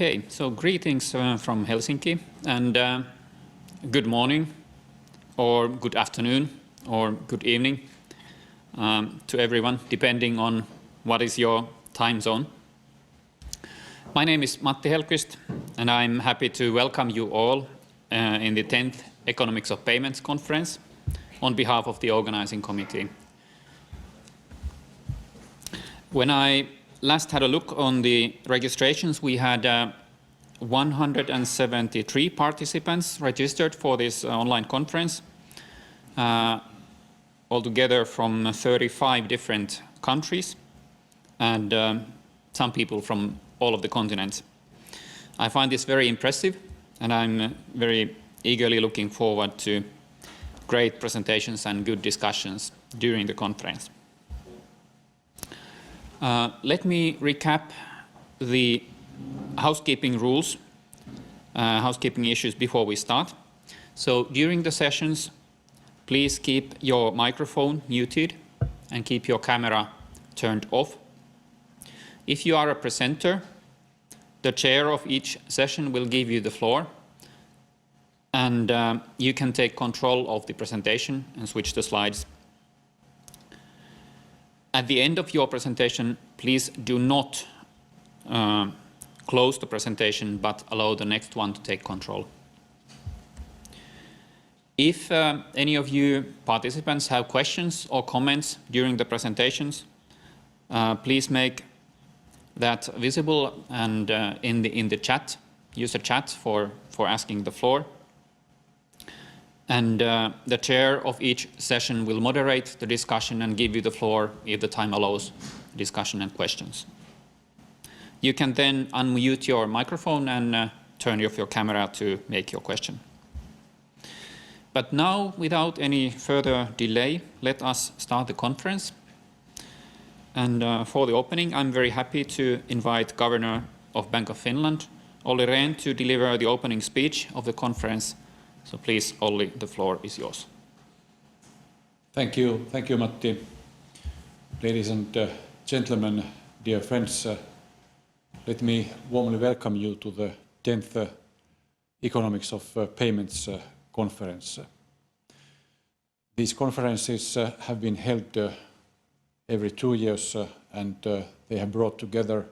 Okay, so greetings from Helsinki, and good morning, or good afternoon, or good evening to everyone, depending on what is your time zone. My name is Matti Helqvist, and I'm happy to welcome you all in the 10th Economics of Payments conference on behalf of the organizing committee. When I last had a look on the registrations, we had 173 participants registered for this online conference, altogether from 35 different countries, and some people from all of the continents. I find this very impressive, and I'm very eagerly looking forward to great presentations and good discussions during the conference. Let me recap the housekeeping rules, housekeeping issues before we start. So during the sessions, please keep your microphone muted and keep your camera turned off. If you are a presenter, the chair of each session will give you the floor, and you can take control of the presentation and switch the slides. At the end of your presentation, please do not close the presentation, but allow the next one to take control. If any of you participants have questions or comments during the presentations, please make that visible and in the chat. Use the chat for asking the floor. And the chair of each session will moderate the discussion and give you the floor if the time allows discussion and questions. You can then unmute your microphone and turn off your camera to make your question. But now, without any further delay, let us start the conference. And for the opening, I'm very happy to invite Governor of Bank of Finland, Olli Rehn, to deliver the opening speech of the conference. So please, Olli, the floor is yours. Thank you, Matti. Ladies and gentlemen, dear friends, let me warmly welcome you to the 10th Economics of Payments conference. These conferences have been held every 2 years, and they have brought together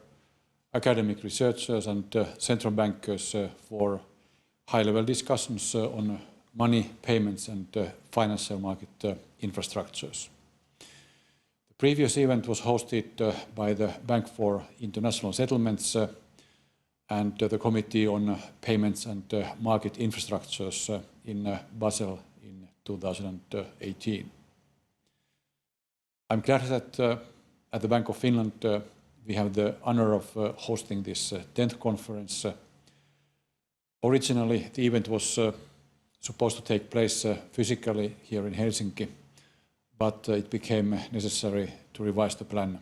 academic researchers and central bankers for high-level discussions on money, payments, and financial market infrastructures. The previous event was hosted by the Bank for International Settlements and the Committee on Payments and Market Infrastructures in Basel in 2018. I'm glad that at the Bank of Finland we have the honor of hosting this 10th conference. Originally, the event was supposed to take place physically here in Helsinki, but it became necessary to revise the plan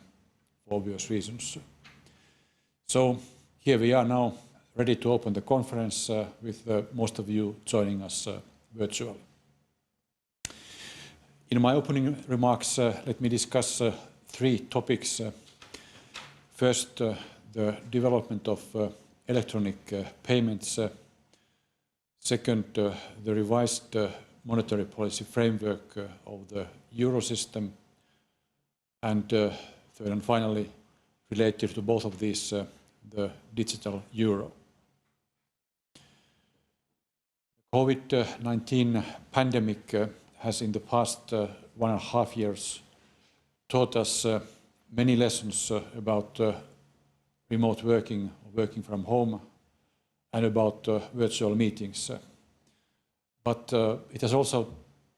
for obvious reasons. So here we are now, ready to open the conference with most of you joining us virtually. In my opening remarks, let me discuss 3 topics. First, the development of electronic payments. Second, the revised monetary policy framework of the euro system. And third and finally, related to both of these, the digital euro. The COVID-19 pandemic has in the past 1.5 years taught us many lessons about remote working from home, and about virtual meetings. But it has also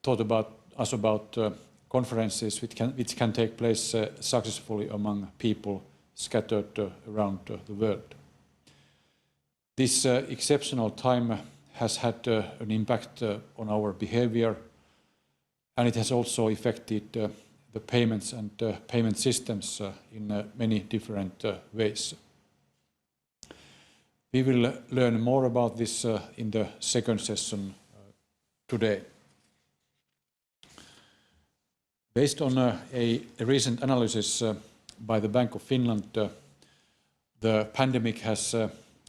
taught us about conferences which can take place successfully among people scattered around the world. This exceptional time has had an impact on our behavior, and it has also affected the payments and payment systems in many different ways. We will learn more about this in the second session today. Based on a recent analysis by the Bank of Finland, the pandemic has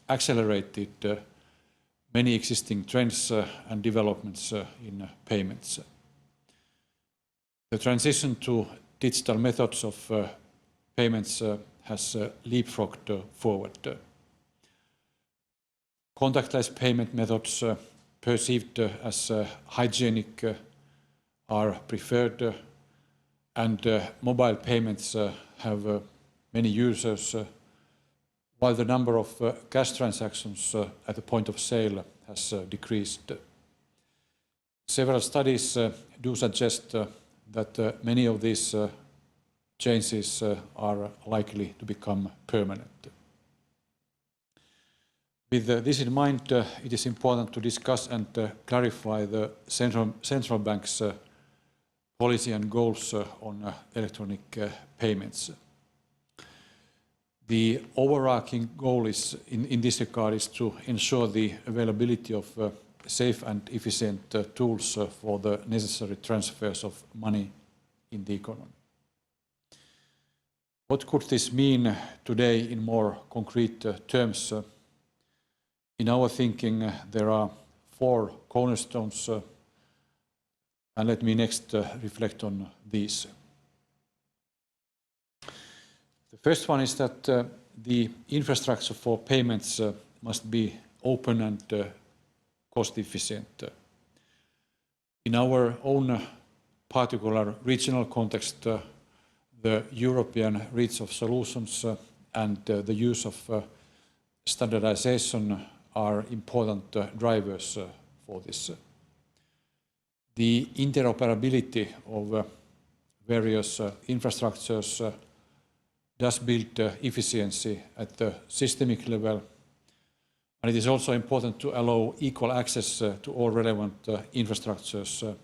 accelerated many existing trends and developments in payments. The transition to digital methods of payments has leapfrogged forward. Contactless payment methods perceived as hygienic are preferred, and mobile payments have many users, while the number of cash transactions at the point of sale has decreased. Several studies do suggest that many of these changes are likely to become permanent. With this in mind, it is important to discuss and clarify the central bank's policy and goals on electronic payments. The overarching goal is, in this regard, is to ensure the availability of safe and efficient tools for the necessary transfers of money in the economy. What could this mean today in more concrete terms? In our thinking, there are four cornerstones, and let me next reflect on these. The first one is that the infrastructure for payments must be open and cost efficient. In our own particular regional context, the European reach of solutions and the use of standardization are important drivers for this. The interoperability of various infrastructures does build efficiency at the systemic level, and it is also important to allow equal access to all relevant infrastructures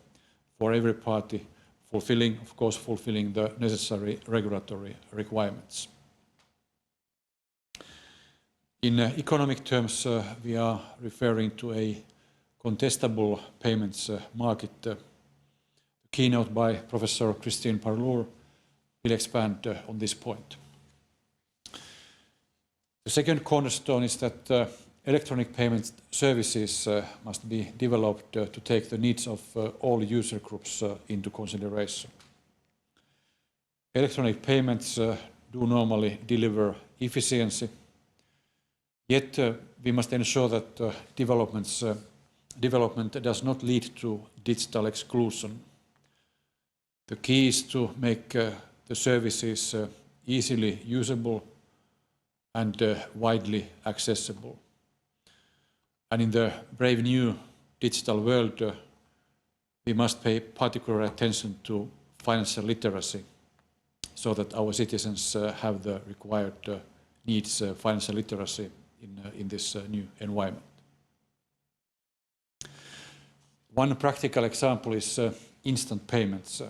for every party, fulfilling the necessary regulatory requirements. In economic terms, we are referring to a contestable payments market. The keynote by Professor Christine Parlour will expand on this point. The second cornerstone is that electronic payment services must be developed to take the needs of all user groups into consideration. Electronic payments do normally deliver efficiency, yet we must ensure that development does not lead to digital exclusion. The key is to make the services easily usable and widely accessible. And in the brave new digital world, we must pay particular attention to financial literacy so that our citizens have the required needs financial literacy in this new environment. One practical example is instant payments. In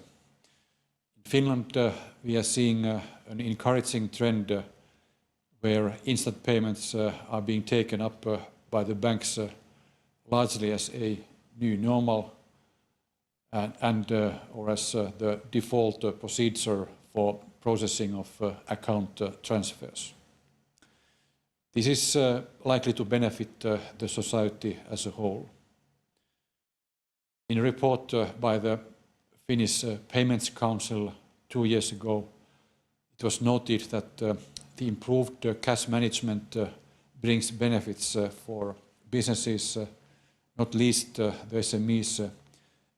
Finland, we are seeing an encouraging trend where instant payments are being taken up by the banks largely as a new normal or as the default procedure for processing of account transfers. This is likely to benefit the society as a whole. In a report by the Finnish Payments Council 2 years ago, it was noted that the improved cash management brings benefits for businesses, not least the SMEs,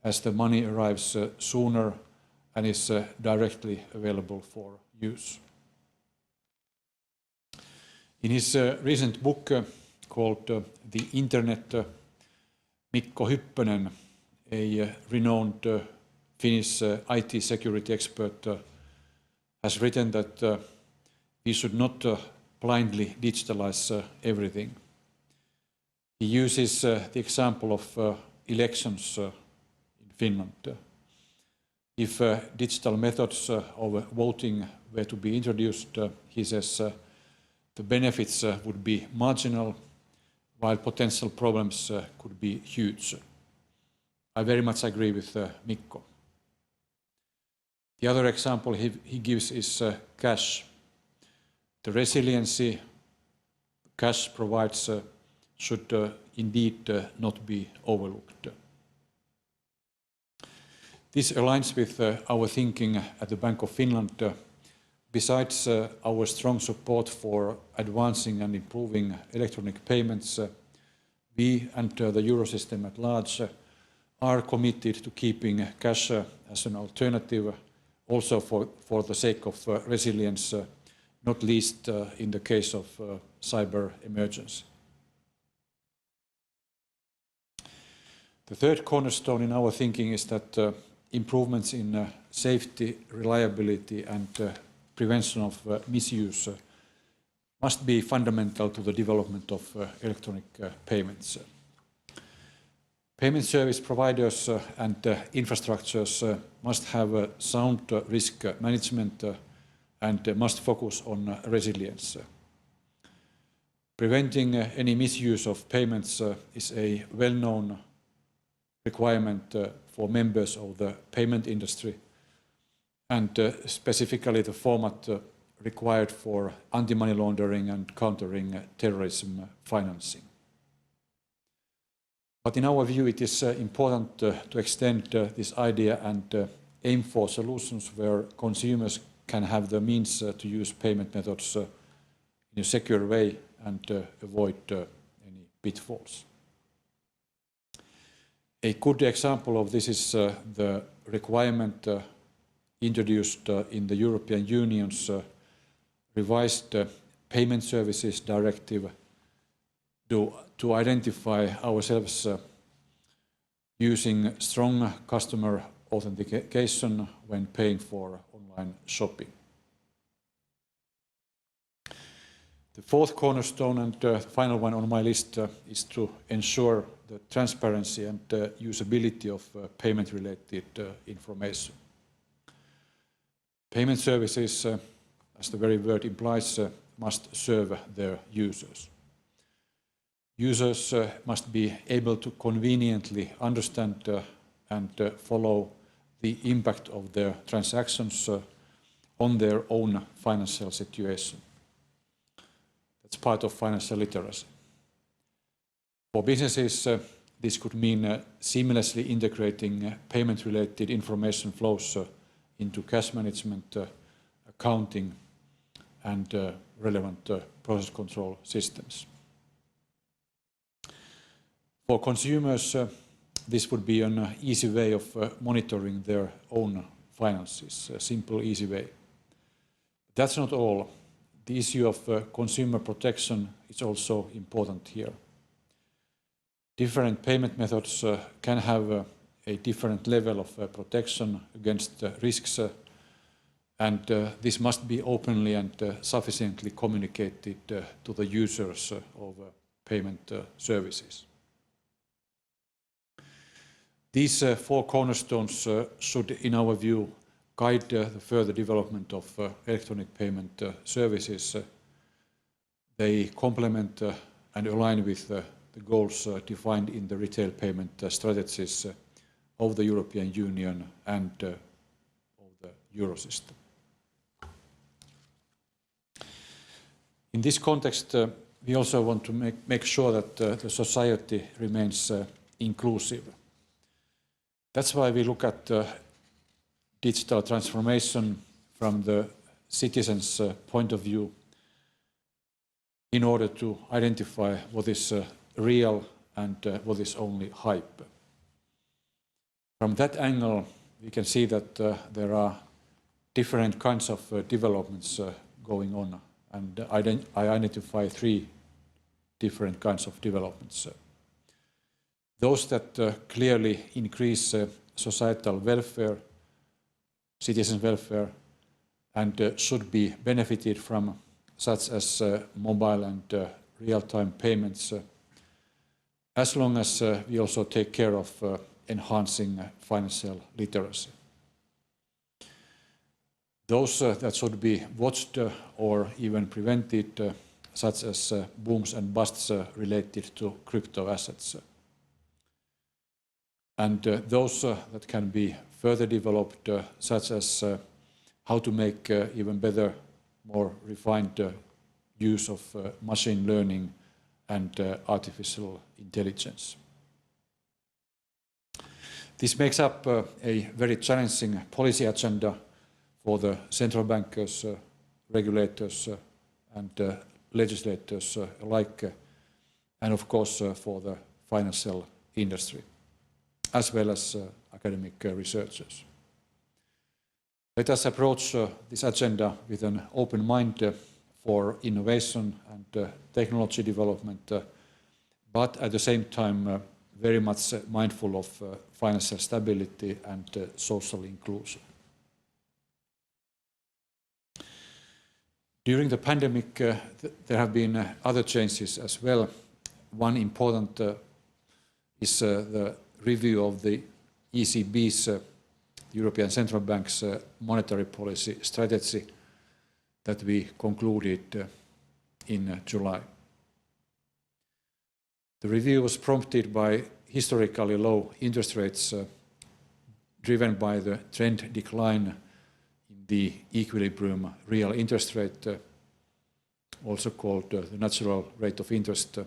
as the money arrives sooner and is directly available for use. In his recent book called The Internet, Mikko Hyppönen, a renowned Finnish IT security expert, has written that we should not blindly digitalize everything. He uses the example of elections in Finland. If digital methods of voting were to be introduced, he says the benefits would be marginal, while potential problems could be huge. I very much agree with Mikko. The other example he gives is cash. The resiliency, cash provides should indeed not be overlooked. This aligns with our thinking at the Bank of Finland. Besides our strong support for advancing and improving electronic payments, we and the Eurosystem at large are committed to keeping cash as an alternative, also for the sake of resilience, not least in the case of cyber emergency. The third cornerstone in our thinking is that improvements in safety, reliability and prevention of misuse must be fundamental to the development of electronic payments. Payment service providers and infrastructures must have sound risk management and must focus on resilience. Preventing any misuse of payments is a well-known requirement for members of the payment industry, and specifically the format required for anti-money laundering and countering terrorism financing. But in our view, it is important to extend this idea and aim for solutions where consumers can have the means to use payment methods in a secure way and avoid any pitfalls. A good example of this is the requirement introduced in the European Union's revised Payment Services Directive to identify ourselves using strong customer authentication when paying for online shopping. The fourth cornerstone and final one on my list is to ensure the transparency and usability of payment-related information. Payment services, as the very word implies, must serve their users. Users must be able to conveniently understand and follow the impact of their transactions on their own financial situation. That's part of financial literacy. For businesses, this could mean seamlessly integrating payment-related information flows into cash management, accounting, and relevant process control systems. For consumers, this would be an easy way of monitoring their own finances, a simple, easy way. That's not all. The issue of consumer protection is also important here. Different payment methods can have a different level of protection against risks, and this must be openly and sufficiently communicated to the users of payment services. These four cornerstones should, in our view, guide the further development of electronic payment services. They complement and align with the goals defined in the retail payment strategies of the European Union and of the Eurosystem. In this context, we also want to make sure that the society remains inclusive. That's why we look at digital transformation from the citizens' point of view in order to identify what is real and what is only hype. From that angle, we can see that there are different kinds of developments going on, and I identify three different kinds of developments. Those that clearly increase societal welfare, citizen welfare, and should be benefited from, such as mobile and real-time payments, as long as we also take care of enhancing financial literacy. Those that should be watched or even prevented, such as booms and busts related to crypto assets. And those that can be further developed, such as how to make even better, more refined use of machine learning and artificial intelligence. This makes up a very challenging policy agenda for the central bankers, regulators and legislators alike, and of course for the financial industry, as well as academic researchers. Let us approach this agenda with an open mind for innovation and technology development, but at the same time very much mindful of financial stability and social inclusion. During the pandemic, there have been other changes as well. One important is the review of the ECB's, European Central Bank's monetary policy strategy that we concluded in July. The review was prompted by historically low interest rates driven by the trend decline in the equilibrium real interest rate, also called the natural rate of interest,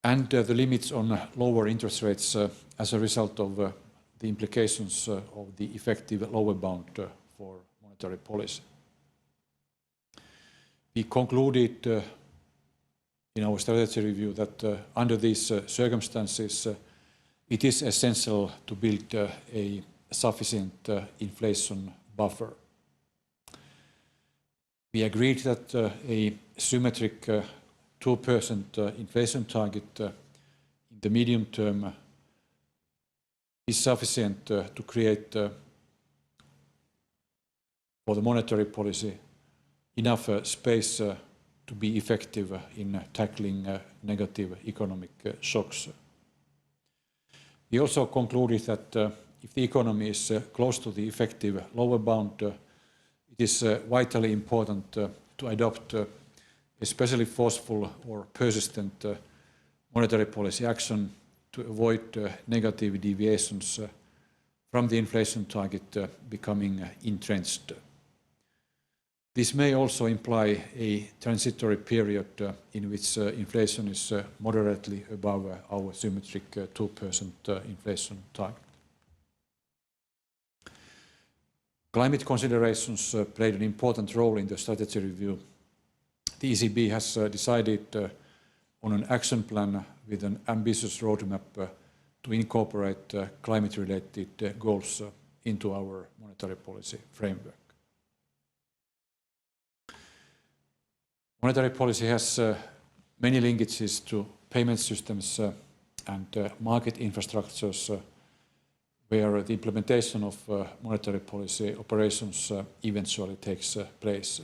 and the limits on lower interest rates as a result of the implications of the effective lower bound for monetary policy. We concluded in our strategy review that under these circumstances it is essential to build a sufficient inflation buffer. We agreed that a symmetric 2% inflation target in the medium term is sufficient to create for the monetary policy enough space to be effective in tackling negative economic shocks. We also concluded that if the economy is close to the effective lower bound, it is vitally important to adopt especially forceful or persistent monetary policy action to avoid negative deviations from the inflation target becoming entrenched. This may also imply a transitory period in which inflation is moderately above our symmetric 2% inflation target. Climate considerations played an important role in the strategy review. The ECB has decided on an action plan with an ambitious roadmap to incorporate climate-related goals into our monetary policy framework. Monetary policy has many linkages to payment systems and market infrastructures where the implementation of monetary policy operations eventually takes place.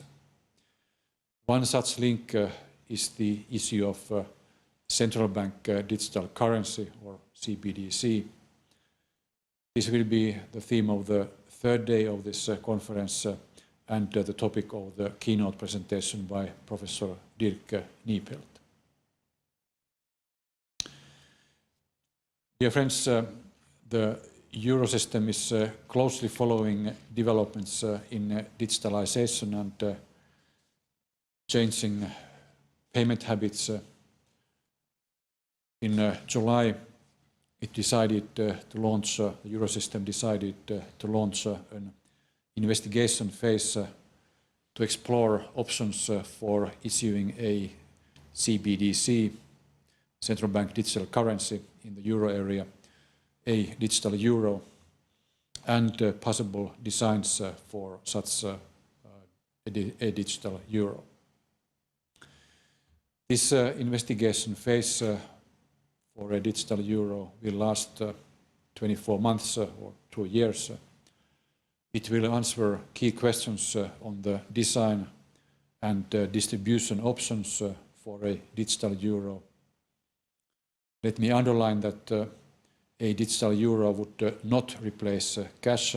One such link is the issue of central bank digital currency, or CBDC. This will be the theme of the third day of this conference and the topic of the keynote presentation by Professor Dirk Niepelt. Dear friends, the Eurosystem is closely following developments in digitalization and changing payment habits. In July, it decided to launch, the Eurosystem decided to launch an investigation phase to explore options for issuing a CBDC, central bank digital currency in the euro area, a digital euro, and possible designs for such a digital euro. This investigation phase for a digital euro will last 24 months or 2 years. It will answer key questions on the design and distribution options for a digital euro. Let me underline that a digital euro would not replace cash,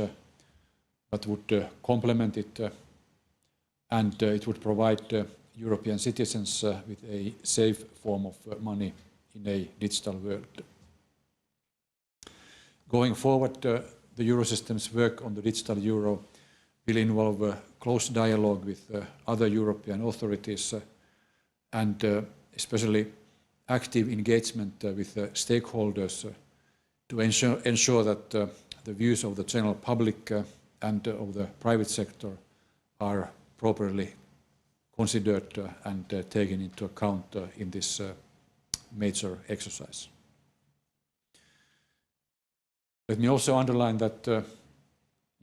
but would complement it, and it would provide European citizens with a safe form of money in a digital world. Going forward, the Eurosystem's work on the digital euro will involve close dialogue with other European authorities and especially active engagement with stakeholders to ensure that the views of the general public and of the private sector are properly considered and taken into account in this major exercise. Let me also underline that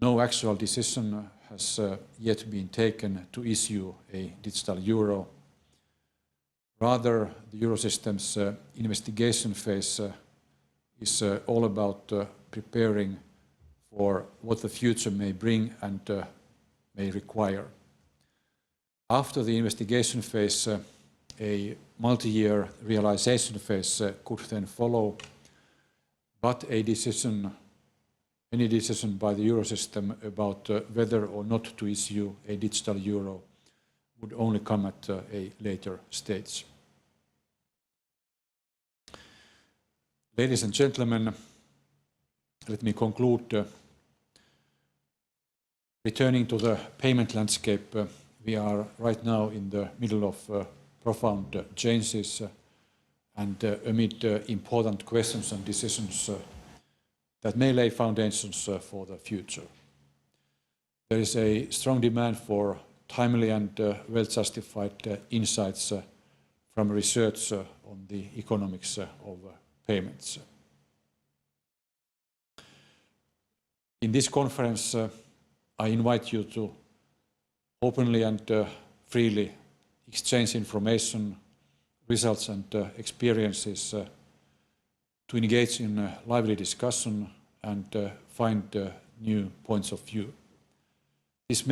no actual decision has yet been taken to issue a digital euro. Rather, the Eurosystem's investigation phase is all about preparing for what the future may bring and may require. After the investigation phase, a multi-year realization phase could then follow, but any decision by the Eurosystem about whether or not to issue a digital euro would only come at a later stage. Ladies and gentlemen, let me conclude. Returning to the payment landscape, we are right now in the middle of profound changes and amid important questions and decisions that may lay foundations for the future. There is a strong demand for timely and well-justified insights from research on the economics of payments. In this conference, I invite you to openly and freely exchange information, results and experiences, to engage in lively discussion and find new points of view. This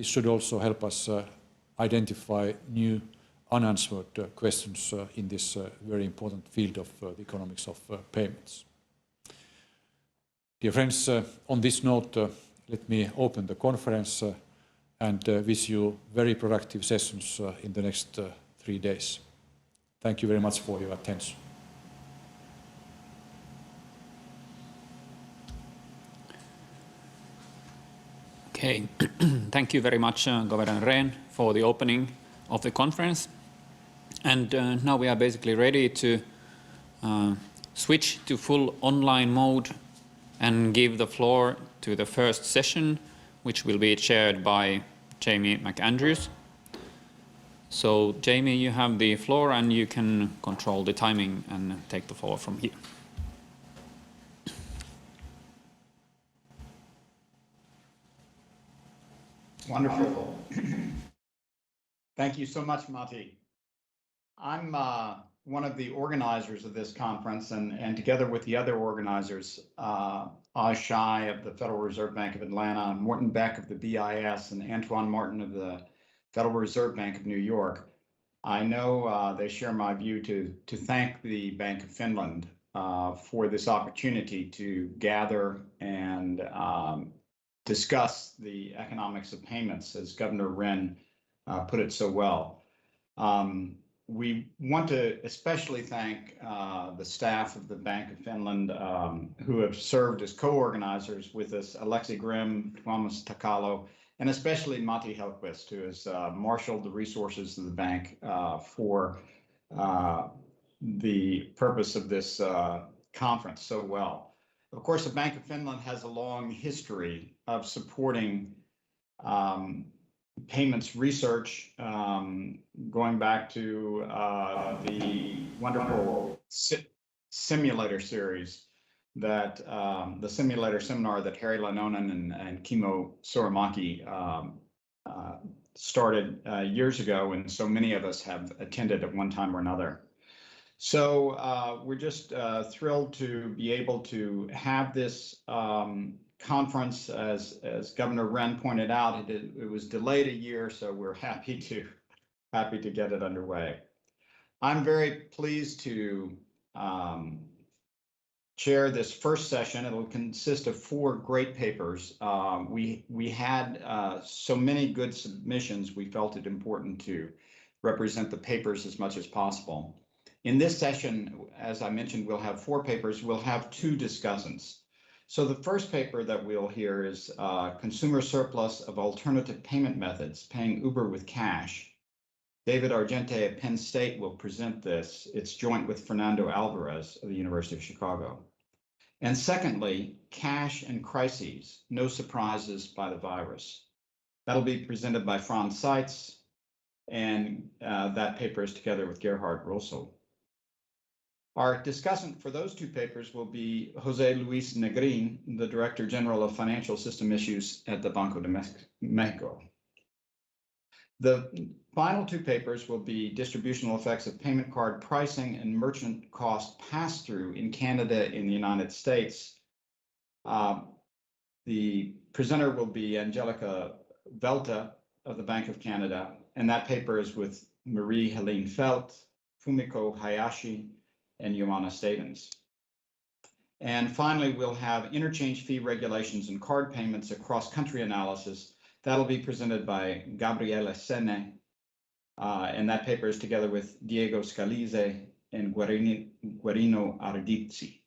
should also help us identify new unanswered questions in this very important field of the economics of payments. Dear friends, on this note, let me open the conference and wish you very productive sessions in the next 3 days. Thank you very much for your attention. Okay, thank you very much, Governor Rehn, for the opening of the conference. And now we are basically ready to switch to full online mode and give the floor to the first session, which will be chaired by Jamie McAndrews. So, Jamie, you have the floor and you can control the timing and take the floor from here. Wonderful. Thank you so much, Matti. I'm one of the organizers of this conference, and together with the other organizers, Oz Shai of the Federal Reserve Bank of Atlanta, Morton Beck of the BIS, and Antoine Martin of the Federal Reserve Bank of New York, I know they share my view to thank the Bank of Finland for this opportunity to gather and discuss the economics of payments, as Governor Rehn put it so well. We want to especially thank the staff of the Bank of Finland who have served as co-organizers with us, Alexi Grimm, Tuomas Takalo, and especially Matti Helqvist, who has marshaled the resources of the bank for the purpose of this conference so well. Of course, the Bank of Finland has a long history of supporting payments research, going back to the wonderful simulator series that the simulator seminar that Harry Lanonen and Kimmo Soramaki started years ago, and so many of us have attended at one time or another. So we're just thrilled to be able to have this conference. As Governor Rehn pointed out, it was delayed a year, so we're happy to get it underway. I'm very pleased to chair this first session. It'll consist of 4 great papers. We had so many good submissions, we felt it important to represent the papers as much as possible. In this session, as I mentioned, we'll have 4 papers. We'll have 2 discussants. So the first paper that we'll hear is Consumer Surplus of Alternative Payment Methods, Paying Uber with Cash. David Argente at Penn State will present this. It's joint with Fernando Alvarez of the University of Chicago. And secondly, Cash and Crises, No Surprises by the Virus. That'll be presented by Franz Seitz, and that paper is together with Gerhard Rossel. Our discussant for those two papers will be Jose Luis Negrin, the Director General of Financial System Issues at the Banco de Mexico. The final two papers will be Distributional Effects of Payment Card Pricing and Merchant Cost Pass-Through in Canada and the United States. The presenter will be Angelica Velta of the Bank of Canada, and that paper is with Marie-Helene Felt, Fumiko Hayashi, and Joanna Stevens. And finally, we'll have interchange fee regulations and card payments across country analysis. That'll be presented by Gabriele Senne, and that paper is together with Diego Scalise and Guarino Ardizzi.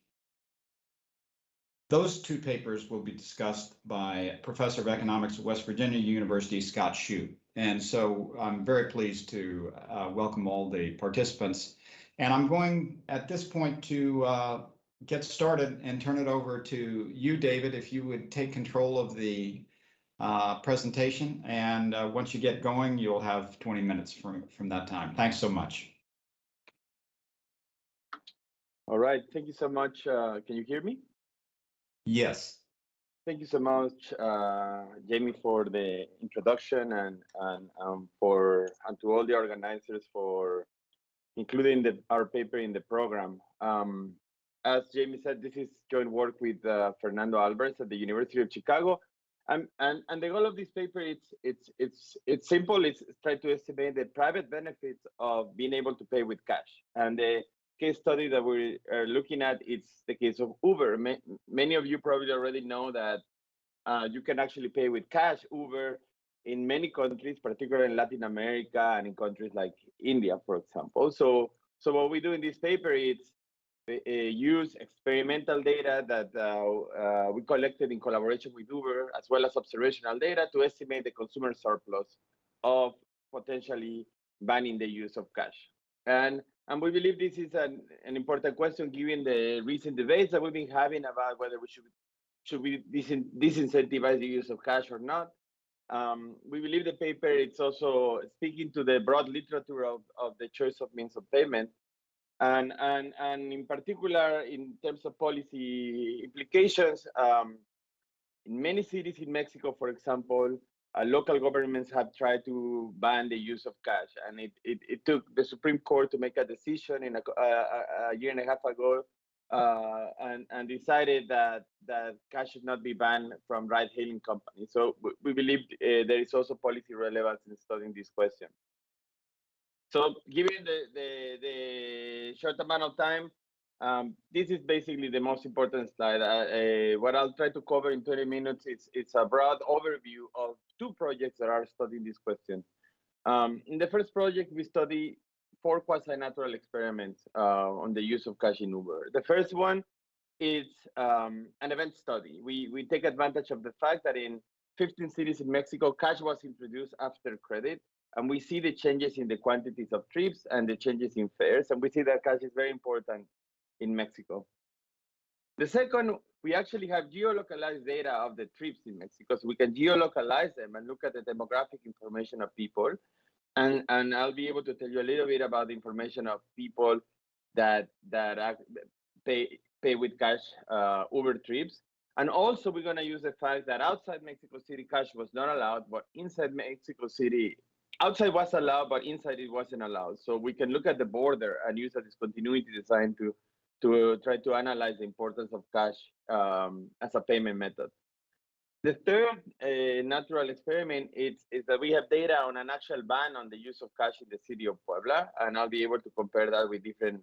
Those two papers will be discussed by Professor of Economics at West Virginia University, Scott Shute. And so I'm very pleased to welcome all the participants. And I'm going at this point to get started and turn it over to you, David, if you would take control of the presentation. And once you get going, you'll have 20 minutes from that time. Thanks so much. All right, thank you so much. Can you hear me? Yes. Thank you so much, Jamie, for the introduction and to all the organizers for including our paper in the program. As Jamie said, this is joint work with Fernando Alvarez at the University of Chicago. And the goal of this paper, it's simple. It's try to estimate the private benefits of being able to pay with cash. And the case study that we are looking at, it's the case of Uber. Many of you probably already know that you can actually pay with cash. Uber in many countries, particularly in Latin America and in countries like India, for example. So what we do in this paper is use experimental data that we collected in collaboration with Uber, as well as observational data to estimate the consumer surplus of potentially banning the use of cash. And we believe this is an important question given the recent debates that we've been having about whether we should we disincentivize the use of cash or not. We believe the paper it's also speaking to the broad literature of the choice of means of payment, and in particular in terms of policy implications. In many cities in Mexico, for example, local governments have tried to ban the use of cash, and it took the Supreme Court to make a decision in a year and a half ago, and decided that cash should not be banned from ride-hailing companies. So we believe there is also policy relevance in studying this question. So given the short amount of time, this is basically the most important slide. What I'll try to cover in 20 minutes, it's a broad overview of two projects that are studying this question. In the first project, we study 4 quasi-natural experiments on the use of cash in Uber. The first one is an event study. We take advantage of the fact that in 15 cities in Mexico, cash was introduced after credit, and we see the changes in the quantities of trips and the changes in fares, and we see that cash is very important in Mexico. The second, we actually have geolocalized data of the trips in Mexico, so we can geolocalize them and look at the demographic information of people. And I'll be able to tell you a little bit about the information of people that pay with cash Uber trips. And also we're gonna use the fact that outside Mexico City, cash was not allowed, but inside Mexico City, outside was allowed, but inside it wasn't allowed. So we can look at the border and use a discontinuity design to try to analyze the importance of cash as a payment method. The third natural experiment is that we have data on an actual ban on the use of cash in the city of Puebla, and I'll be able to compare that with different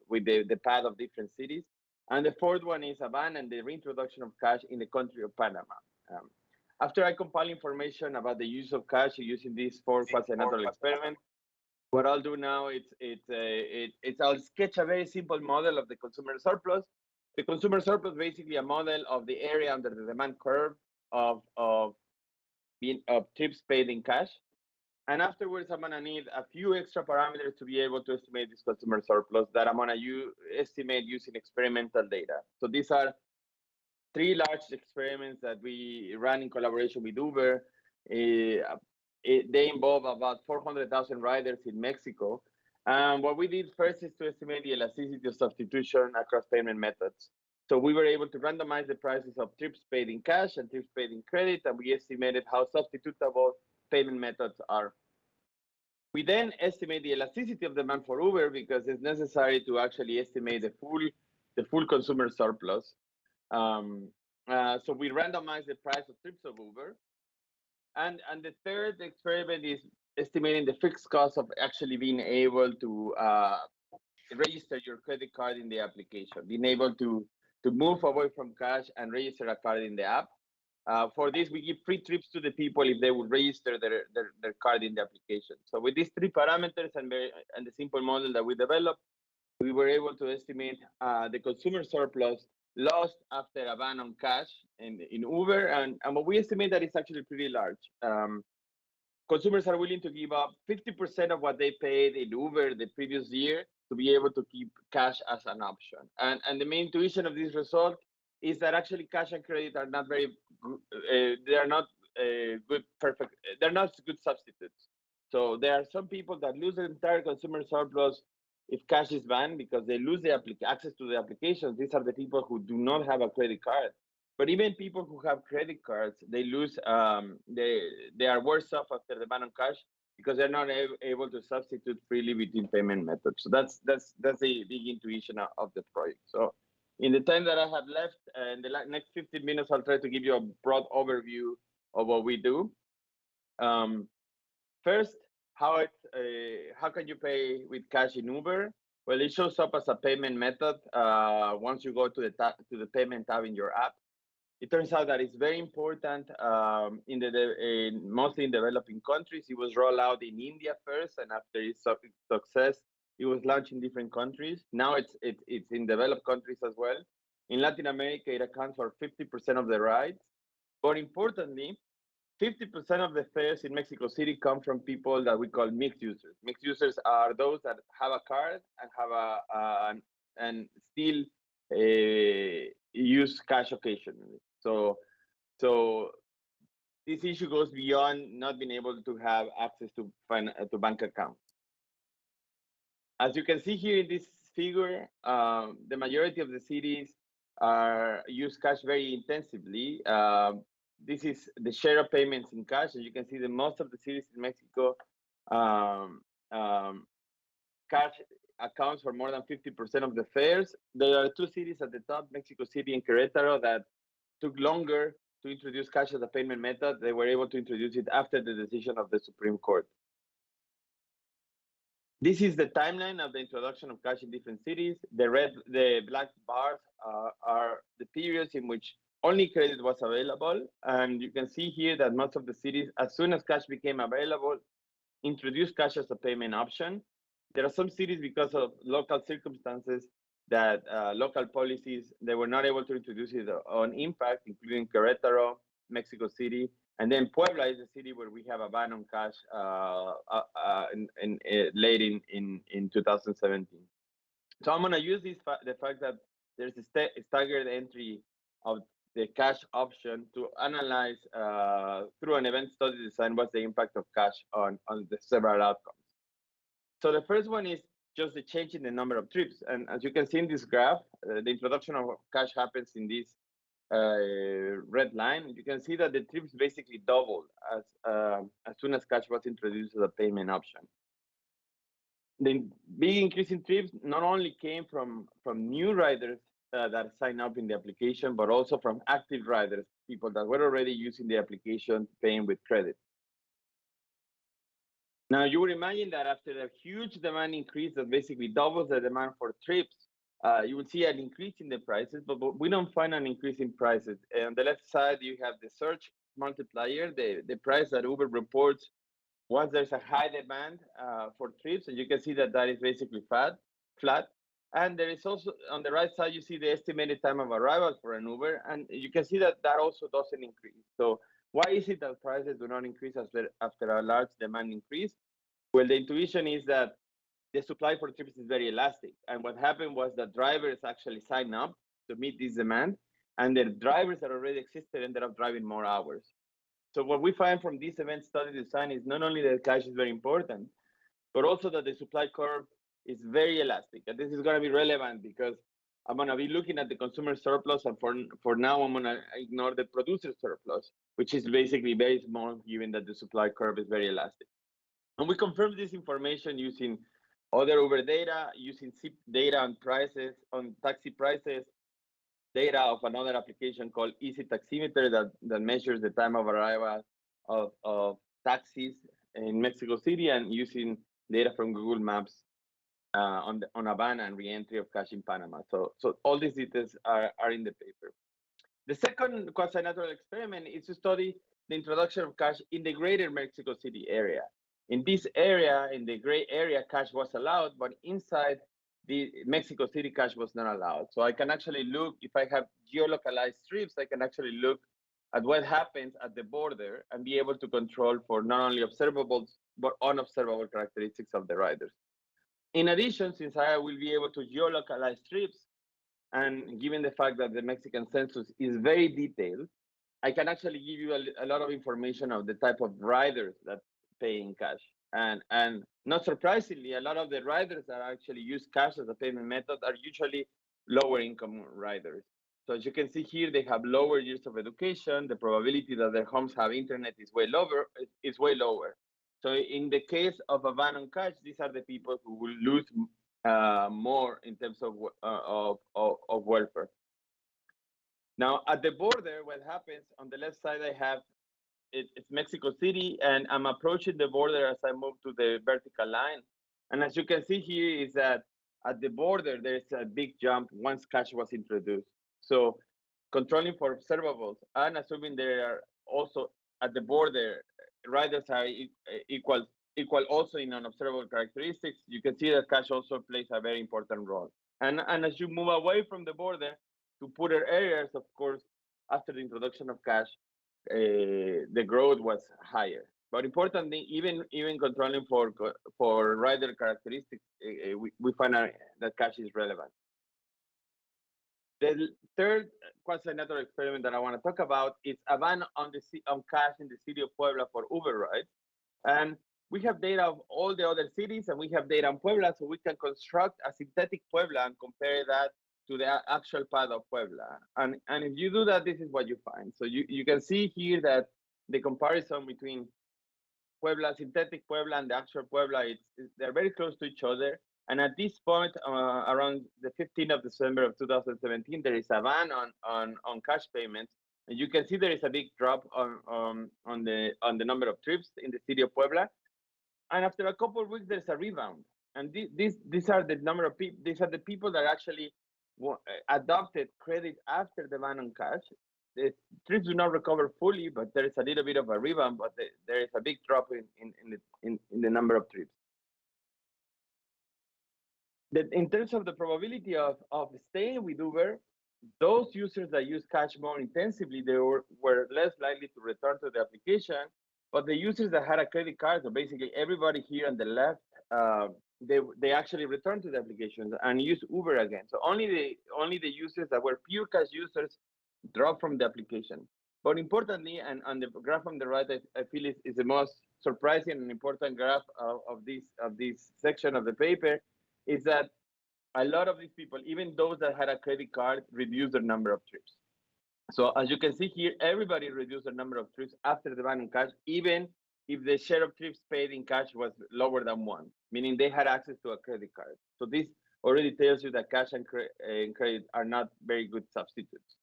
with the path of different cities. And the fourth one is a ban and the reintroduction of cash in the country of Panama. After I compile information about the use of cash using these 4 quasi-natural experiments, what I'll do now is I'll sketch a very simple model of the consumer surplus The consumer surplus is basically a model of the area under the demand curve of trips paid in cash. And afterwards, I'm gonna need a few extra parameters to be able to estimate this customer surplus that I'm gonna estimate using experimental data. So these are 3 large experiments that we ran in collaboration with Uber. They involve about 400,000 riders in Mexico. What we did first is to estimate the elasticity of substitution across payment methods. So we were able to randomize the prices of trips paid in cash and trips paid in credit, and we estimated how substitutable payment methods are. We then estimate the elasticity of demand for Uber because it's necessary to actually estimate the full consumer surplus. So we randomize the price of trips of Uber. And the third experiment is estimating the fixed cost of actually being able to register your credit card in the application, being able to move away from cash and register a card in the app. For this, we give free trips to the people if they would register their card in the application. So with these 3 parameters and the simple model that we developed, we were able to estimate the consumer surplus lost after a ban on cash in Uber. And what we estimate that it's actually pretty large. Consumers are willing to give up 50% of what they paid in Uber the previous year to be able to keep cash as an option. And the main intuition of this result is that actually cash and credit are not very they are not they're not good substitutes. So there are some people that lose the entire consumer surplus if cash is banned because they lose the access to the applications. These are the people who do not have a credit card. But even people who have credit cards, they lose. They are worse off after the ban on cash because they're not able to substitute freely between payment methods. So that's the big intuition of the project. So in the time that I have left, in the next 15 minutes, I'll try to give you a broad overview of what we do. First, how can you pay with cash in Uber? Well, it shows up as a payment method once you go to the payment tab in your app. It turns out that it's very important mostly in developing countries. It was rolled out in India first, and after its success, it was launched in different countries. Now it's in developed countries as well. In Latin America, it accounts for 50% of the rides. But importantly, 50% of the fares in Mexico City come from people that we call mixed users. Mixed users are those that have a card and have and still use cash occasionally. So this issue goes beyond not being able to have access to bank accounts. As you can see here in this figure, the majority of the cities use cash very intensively. This is the share of payments in cash. As you can see, most of the cities in Mexico, cash accounts for more than 50% of the fares. There are 2 cities at the top, Mexico City and Querétaro, that took longer to introduce cash as a payment method. They were able to introduce it after the decision of the Supreme Court. This is the timeline of the introduction of cash in different cities. The black bars are the periods in which only credit was available. And you can see here that most of the cities, as soon as cash became available, introduced cash as a payment option. There are some cities, because of local circumstances, that local policies, they were not able to introduce it on impact, including Querétaro, Mexico City, and then Puebla is the city where we have a ban on cash late in 2017. So I'm going to use the fact that there's a staggered entry of the cash option to analyze through an event study design what's the impact of cash on the several outcomes. So the first one is just the change in the number of trips. And as you can see in this graph, the introduction of cash happens in this red line. You can see that the trips basically doubled as soon as cash was introduced as a payment option. The big increase in trips not only came from new riders that sign up in the application, but also from active riders, people that were already using the application, paying with credit. Now, you would imagine that after a huge demand increase that basically doubles the demand for trips, you would see an increase in the prices, but we don't find an increase in prices. And on the left side, you have the search multiplier, the price that Uber reports once there's a high demand for trips, and you can see that is basically flat. And there is also, on the right side, you see the estimated time of arrival for an Uber, and you can see that that also doesn't increase. So why is it that prices do not increase after a large demand increase? Well, the intuition is that the supply for trips is very elastic. And what happened was that drivers actually signed up to meet this demand, and the drivers that already existed ended up driving more hours. So what we find from this event study design is not only that cash is very important, but also that the supply curve is very elastic. And this is going to be relevant because I'm going to be looking at the consumer surplus, and for now, I'm going to ignore the producer surplus, which is basically very small, given that the supply curve is very elastic. And we confirm this information using other Uber data, using SIP data on prices, on taxi prices, data of another application called Easy Taximeter that measures the time of arrival of taxis in Mexico City, and using data from Google Maps on Havana and reentry of cash in Panama. So all these details are in the paper. The second quasi-natural experiment is to study the introduction of cash in the greater Mexico City area. In this area, in the gray area, cash was allowed, but inside the Mexico City, cash was not allowed. So I can actually look, if I have geolocalized strips, I can actually look at what happens at the border and be able to control for not only observable, but unobservable characteristics of the riders. In addition, since I will be able to geolocalize strips, and given the fact that the Mexican census is very detailed, I can actually give you a lot of information of the type of riders that pay in cash. And not surprisingly, a lot of the riders that actually use cash as a payment method are usually lower income riders. So as you can see here, they have lower years of education. The probability that their homes have internet is way lower. So in the case of a ban on cash, these are the people who will lose more in terms of welfare. Now at the border, what happens on the left side, I have it's Mexico City, and I'm approaching the border as I move to the vertical line. And as you can see here is that at the border, there's a big jump once cash was introduced. So controlling for observables and assuming there are also at the border, riders are equal also in unobservable characteristics, you can see that cash also plays a very important role. And as you move away from the border to poorer areas, of course, after the introduction of cash, the growth was higher. But importantly, even controlling for rider characteristics, we find out that cash is relevant. The third quasi-natural experiment that I want to talk about is a ban on cash in the city of Puebla for Uber rides. And we have data of all the other cities, and we have data on Puebla, so we can construct a synthetic Puebla and compare that to the actual path of Puebla. And if you do that, this is what you find. So you can see here that the comparison between Puebla, synthetic Puebla, and the actual Puebla, they're very close to each other. And at this point, around the 15th of December of 2017, there is a ban on cash payments. And you can see there is a big drop on the number of trips in the city of Puebla. And after a couple of weeks, there's a rebound. And these are the number of people. These are the people that actually adopted credit after the ban on cash. The trips do not recover fully, but there is a little bit of a rebound. But there is a big drop in the number of trips. In terms of the probability of staying with Uber, those users that use cash more intensively, they were less likely to return to the application. But the users that had a credit card, so basically everybody here on the left, they actually returned to the applications and used Uber again. So only the users that were pure cash users dropped from the application. But importantly, and on the graph on the right, I feel is the most surprising and important graph of this section of the paper, is that a lot of these people, even those that had a credit card, reduced their number of trips. So as you can see here, everybody reduced the number of trips after the ban on cash, even if the share of trips paid in cash was lower than 1, meaning they had access to a credit card. So this already tells you that cash and credit are not very good substitutes.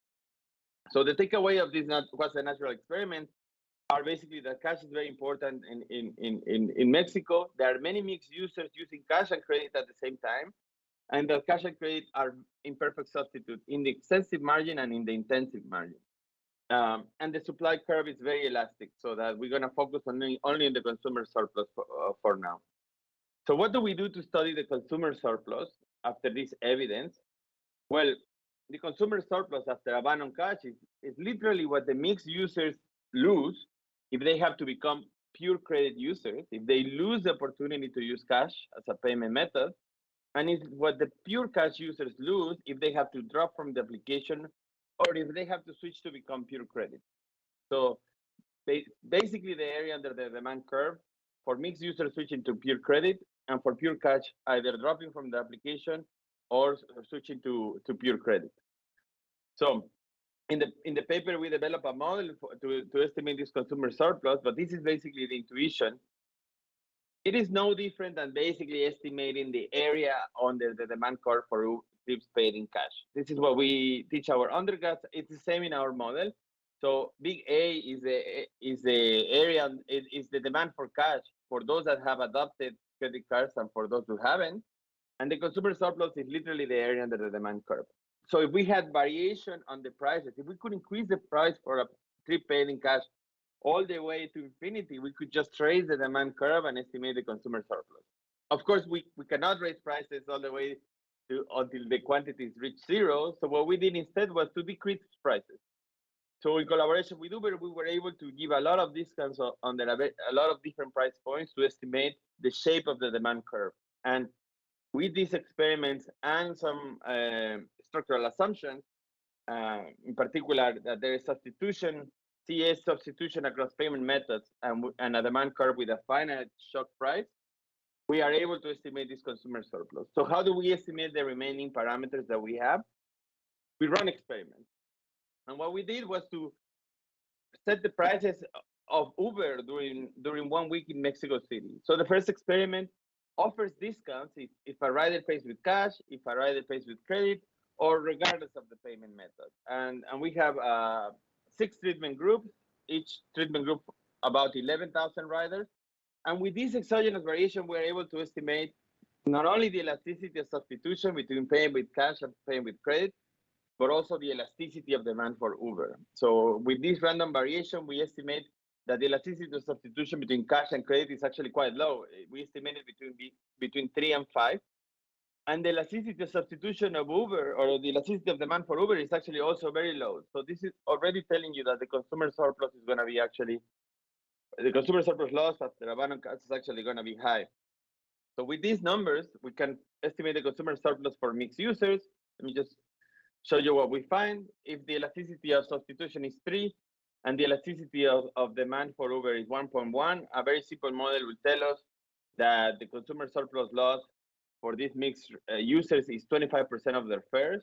So the takeaway of this quasi-natural experiment are basically that cash is very important in Mexico. There are many mixed users using cash and credit at the same time, and that cash and credit are imperfect substitutes in the extensive margin and in the intensive margin. And the supply curve is very elastic, so that we're going to focus only on the consumer surplus for now. So what do we do to study the consumer surplus? after this evidence? Well, the consumer surplus after a ban on cash is literally what the mixed users lose if they have to become pure credit users, if they lose the opportunity to use cash as a payment method, and it's what the pure cash users lose if they have to drop from the application or if they have to switch to become pure credit. So basically the area under the demand curve for mixed users switching to pure credit, and for pure cash either dropping from the application or switching to pure credit. So in the paper, we develop a model to estimate this consumer surplus, but this is basically the intuition. It is no different than basically estimating the area under the demand curve for trips paid in cash. This is what we teach our undergrads. It's the same in our model. So big A is the area, is the demand for cash for those that have adopted credit cards and for those who haven't. And the consumer surplus is literally the area under the demand curve. So if we had variation on the prices, if we could increase the price for a trip paid in cash all the way to infinity, we could just trace the demand curve and estimate the consumer surplus. Of course, we cannot raise prices all the way until the quantities reach zero. So what we did instead was to decrease prices. So in collaboration with Uber, we were able to give a lot of discounts under a lot of different price points to estimate the shape of the demand curve. And with these experiments and some structural assumptions, in particular that there is substitution, CS substitution across payment methods and a demand curve with a finite shock price, we are able to estimate this consumer surplus. So how do we estimate the remaining parameters that we have? We run experiments. And what we did was to set the prices of Uber during 1 week in Mexico City. So the first experiment offers discounts if a rider pays with cash, if a rider pays with credit, or regardless of the payment method. And we have 6 treatment groups, each treatment group about 11,000 riders. And with this exogenous variation, we're able to estimate not only the elasticity of substitution between paying with cash and paying with credit, but also the elasticity of demand for Uber. So with this random variation, we estimate that the elasticity of substitution between cash and credit is actually quite low. We estimate it between 3 and 5. And the elasticity of substitution of Uber, or the elasticity of demand for Uber, is actually also very low. So this is already telling you that the consumer surplus is going to be the consumer surplus loss after a ban on cash is actually going to be high. So with these numbers, we can estimate the consumer surplus for mixed users. Let me just show you what we find. If the elasticity of substitution is 3 and the elasticity of demand for Uber is 1.1, a very simple model will tell us that the consumer surplus loss for these mixed users is 25% of their fares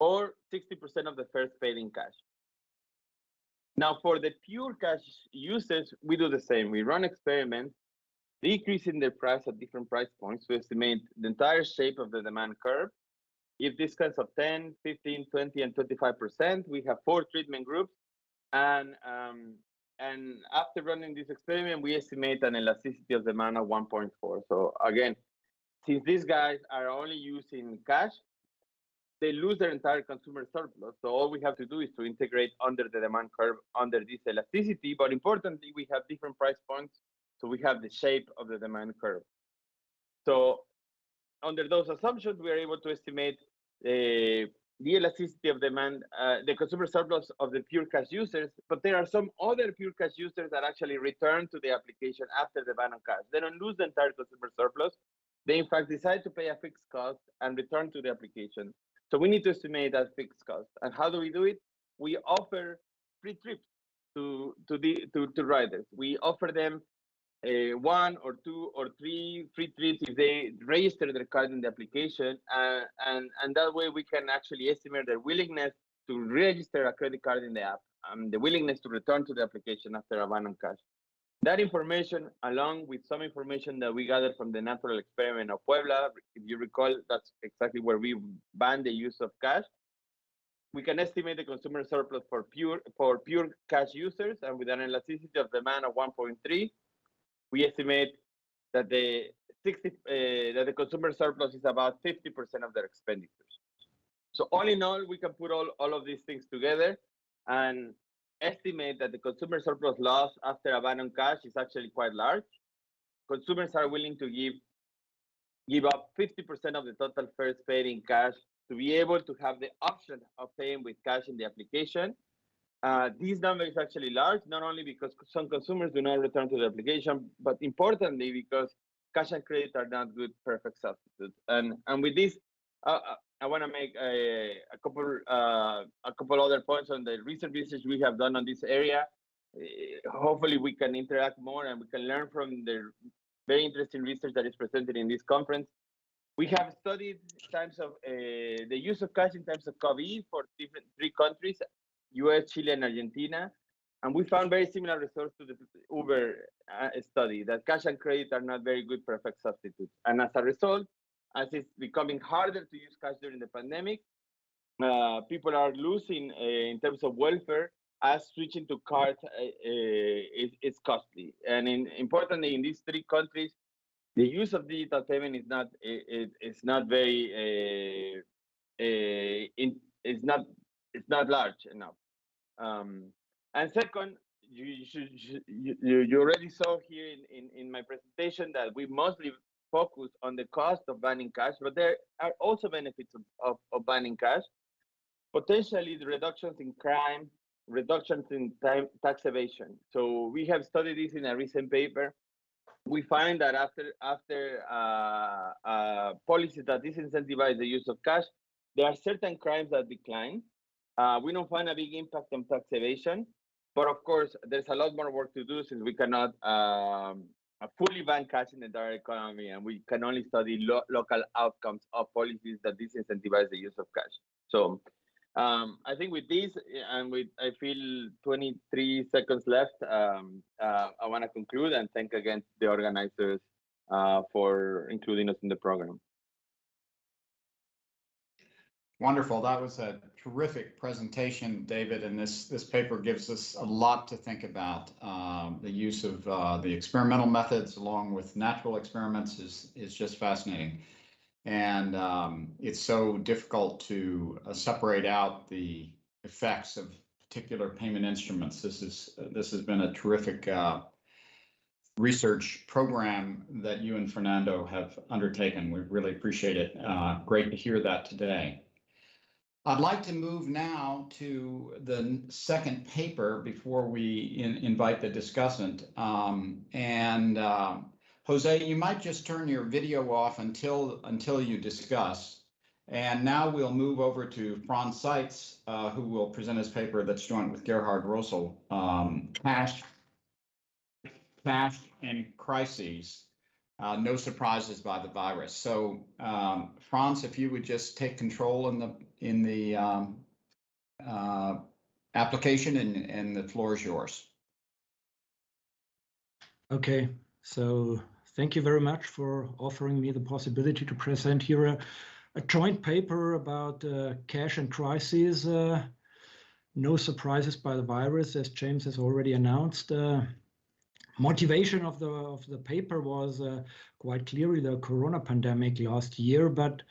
or 60% of the fares paid in cash. Now, for the pure cash users, we do the same. We run experiments, decreasing their price at different price points to estimate the entire shape of the demand curve. If discounts of 10, 15, 20, and 25%, we have 4 treatment groups. And after running this experiment, we estimate an elasticity of demand of 1.4. So again, since these guys are only using cash, they lose their entire consumer surplus. So all we have to do is to integrate under the demand curve under this elasticity. But importantly, we have different price points. So we have the shape of the demand curve. So under those assumptions, we are able to estimate the elasticity of demand, the consumer surplus of the pure cash users. But there are some other pure cash users that actually return to the application after the ban on cash. They don't lose the entire consumer surplus. They in fact decide to pay a fixed cost and return to the application. So we need to estimate that fixed cost. And how do we do it? We offer free trips to riders. We offer them 1 or 2 or 3 free trips if they register their card in the application, and that way we can actually estimate their willingness to register a credit card in the app, and the willingness to return to the application after a ban on cash. That information, along with some information that we gathered from the natural experiment of Puebla, if you recall, that's exactly where we banned the use of cash. We can estimate the consumer surplus for pure cash users, and with an elasticity of demand of 1.3, we estimate that the consumer surplus is about 50% of their expenditures. So all in all, we can put all of these things together and estimate that the consumer surplus loss after a ban on cash is actually quite large. Consumers are willing to give give up 50% of the total fares paid in cash to be able to have the option of paying with cash in the application. This number is actually large, not only because some consumers do not return to the application, but importantly because cash and credit are not good perfect substitutes. And with this, I want to make a couple other points on the recent research we have done on this area. Hopefully, we can interact more and we can learn from the very interesting research that is presented in this conference. We have studied times of the use of cash in times of COVID for three countries, US, Chile, and Argentina. And we found very similar results to the Uber study, that cash and credit are not very good perfect substitutes. And as a result, as it's becoming harder to use cash during the pandemic, people are losing in terms of welfare, as switching to cards is costly. And importantly, in these three countries, the use of digital payment is not very it's not large enough. And second, you already saw here in my presentation that we mostly focus on the cost of banning cash, but there are also benefits of banning cash. Potentially the reductions in crime, reductions in tax evasion. So we have studied this in a recent paper. We find that after policies that disincentivize the use of cash, there are certain crimes that decline. We don't find a big impact on tax evasion, but of course, there's a lot more work to do since we cannot fully ban cash in the entire economy, and we can only study local outcomes of policies that disincentivize the use of cash. So I think with this, and I feel 23 seconds left, I want to conclude and thank again the organizers for including us in the program. Wonderful. That was a terrific presentation, David, and this paper gives us a lot to think about. The use of the experimental methods along with natural experiments is just fascinating. And it's so difficult to separate out the effects of particular payment instruments. This has been a terrific research program that you and Fernando have undertaken. We really appreciate it. Great to hear that today. I'd like to move now to the second paper before we invite the discussant. Jose, you might just turn your video off until you discuss. And now we'll move over to Franz Seitz, who will present his paper that's joint with Gerhard Rosel, Cash and Crises, No Surprises by the Virus. So Franz, if you would just take control in the application, and the floor is yours. Okay, so thank you very much for offering me the possibility to present here a joint paper about cash and crises, no surprises by the virus, as James has already announced. Motivation of the paper was quite clearly the corona pandemic last year, but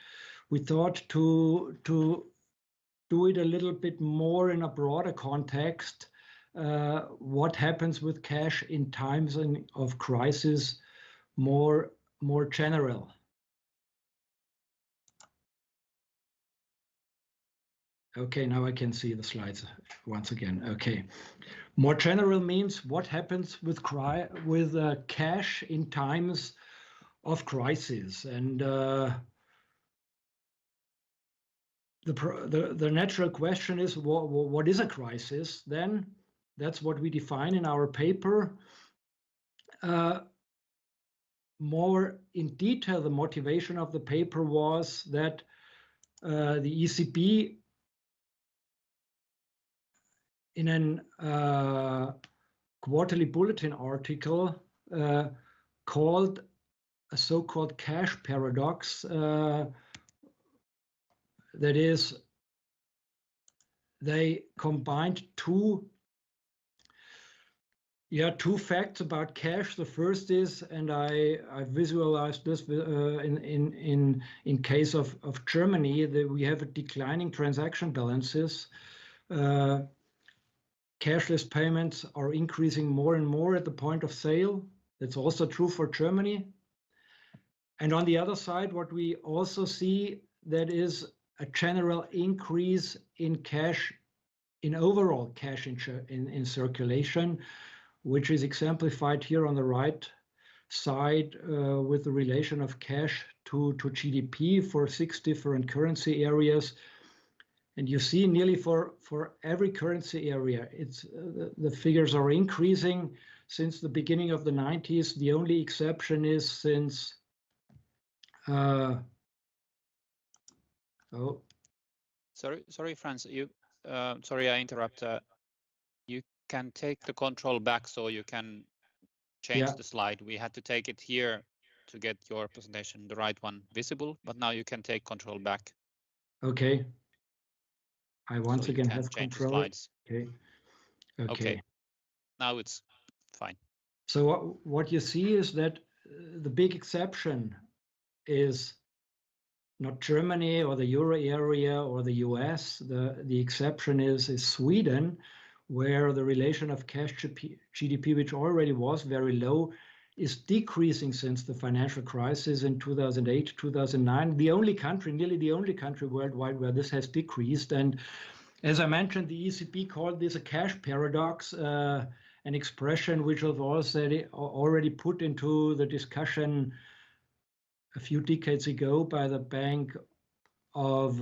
we thought to do it a little bit more in a broader context. What happens with cash in times of crisis, more general. Okay, now I can see the slides once again. Okay, more general means what happens with cash in times of crisis, and the natural question is what is a crisis then? That's what we define in our paper. More in detail, the motivation of the paper was that the ECB, in a quarterly bulletin article, called a so-called cash paradox. That is, they combined two facts about cash. The first is, and I visualized this in case of Germany, that we have a declining transaction balances. Cashless payments are increasing more and more at the point of sale. That's also true for Germany. And on the other side, what we also see, that is a general increase in cash, in overall cash in circulation, which is exemplified here on the right side with the relation of cash to GDP for 6 different currency areas. And you see nearly for every currency area, it's the figures are increasing since the beginning of the 90s. The only exception is since Sorry, Franz. Sorry, I interrupt. You can take the control back so you can change the slide. We had to take it here to get your presentation, the right one, visible, but now you can take control back. Okay. I once again have change control. the slides. Okay. Now it's fine. So what you see is that the big exception is not Germany or the Euro area or the US. The exception is Sweden, where the relation of cash GDP, which already was very low, is decreasing since the financial crisis in 2008, 2009. Nearly the only country worldwide where this has decreased. And as I mentioned, the ECB called this a cash paradox, an expression which was also already put into the discussion a few decades ago by the Bank of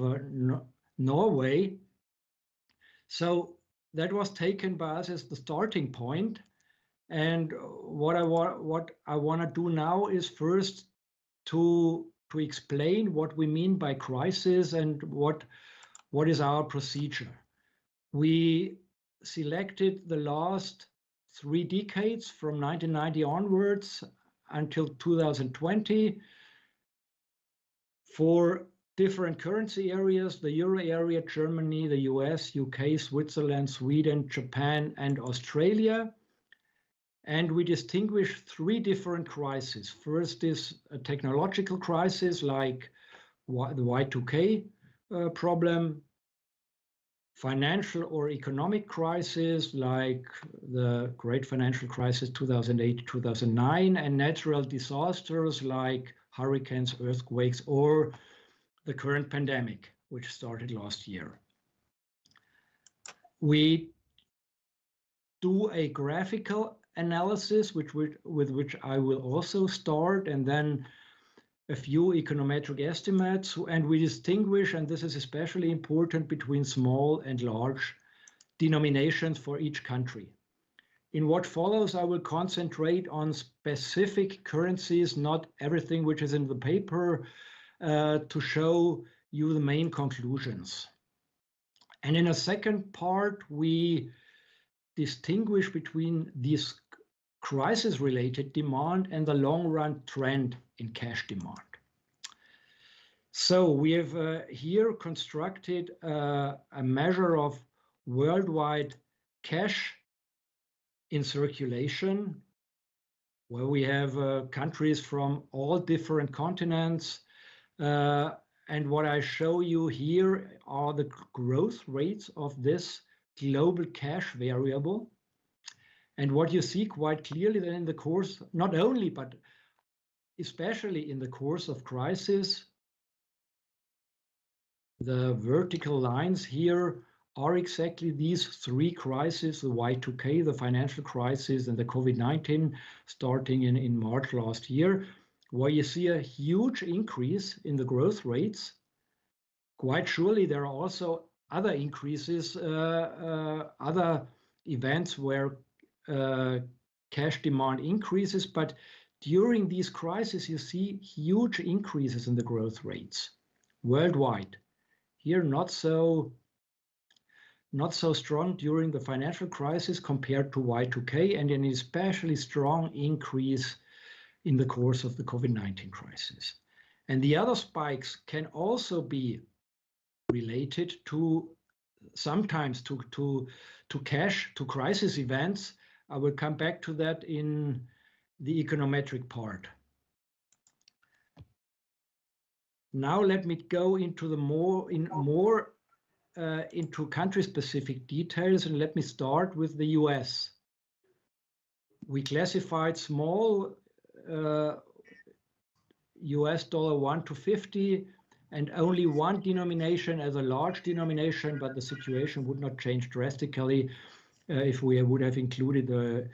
Norway. So that was taken by us as the starting point. And what I want to do now is first to explain what we mean by crisis and what is our procedure. We selected the last 3 decades from 1990 onwards until 2020 for different currency areas: the Euro area, Germany, the US, UK, Switzerland, Sweden, Japan, and Australia. And we distinguish 3 different crises. First is a technological crisis like the Y2K problem, financial or economic crisis like the Great Financial Crisis 2008-2009, and natural disasters like hurricanes, earthquakes, or the current pandemic, which started last year. We do a graphical analysis, with which I will also start, and then a few econometric estimates, and we distinguish, and this is especially important, between small and large denominations for each country. In what follows, I will concentrate on specific currencies, not everything which is in the paper, to show you the main conclusions. And in a second part, we distinguish between this crisis-related demand and the long-run trend in cash demand. So we have here constructed a measure of worldwide cash in circulation, where we have countries from all different continents. And what I show you here are the growth rates of this global cash variable. And what you see quite clearly that in the course, not only, but especially in the course of crisis, the vertical lines here are exactly these 3 crises: the Y2K, the financial crisis, and the COVID-19, starting in March last year, where you see a huge increase in the growth rates. Quite surely there are also other increases, other events where cash demand increases, but during these crises you see huge increases in the growth rates worldwide. Here not so strong during the financial crisis compared to Y2K, and an especially strong increase in the course of the COVID-19 crisis. And the other spikes can also be related to sometimes to cash, to crisis events. I will come back to that in the econometric part. Now let me go into into country-specific details, and let me start with the US. We classified small US dollar 1 to 50, and only one denomination as a large denomination, but the situation would not change drastically if we would have included the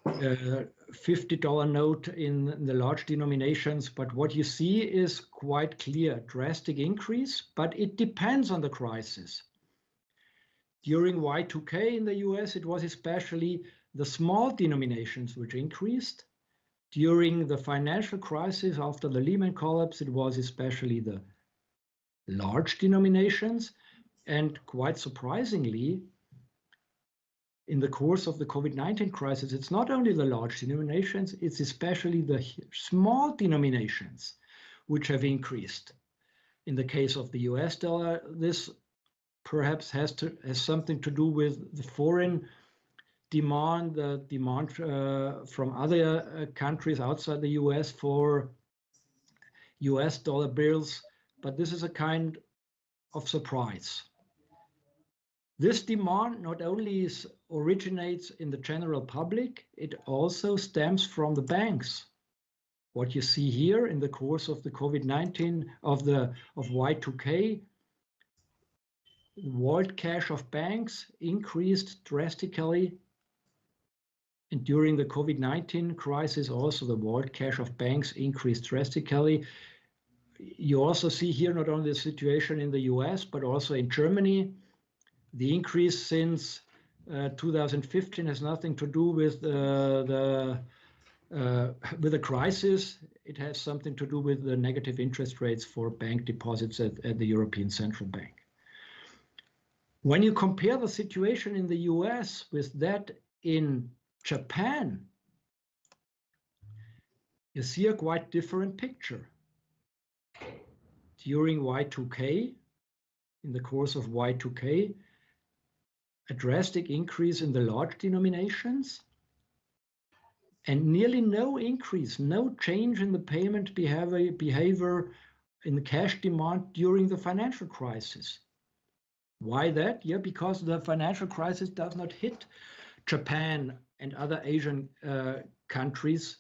$50 note in the large denominations. But what you see is quite clear, drastic increase, but it depends on the crisis. During Y2K in the US, it was especially the small denominations which increased. During the financial crisis after the Lehman collapse, it was especially the large denominations. And quite surprisingly, in the course of the COVID-19 crisis, it's not only the large denominations, it's especially the small denominations which have increased. In the case of the US dollar, this perhaps has something to do with the foreign demand, the demand from other countries outside the US for US dollar bills, but this is a kind of surprise. This demand not only originates in the general public, it also stems from the banks. What you see here in the course of the COVID-19 of Y2K, the vault cash of banks increased drastically. And during the COVID-19 crisis, also the vault cash of banks increased drastically. You also see here not only the situation in the US, but also in Germany. The increase since 2015 has nothing to do with the crisis. It has something to do with the negative interest rates for bank deposits at the European Central Bank. When you compare the situation in the US with that in Japan, you see a quite different picture. During Y2K, in the course of Y2K, a drastic increase in the large denominations and nearly no increase, no change in the payment behavior in the cash demand during the financial crisis. Why that? Yeah, because the financial crisis does not hit Japan and other Asian countries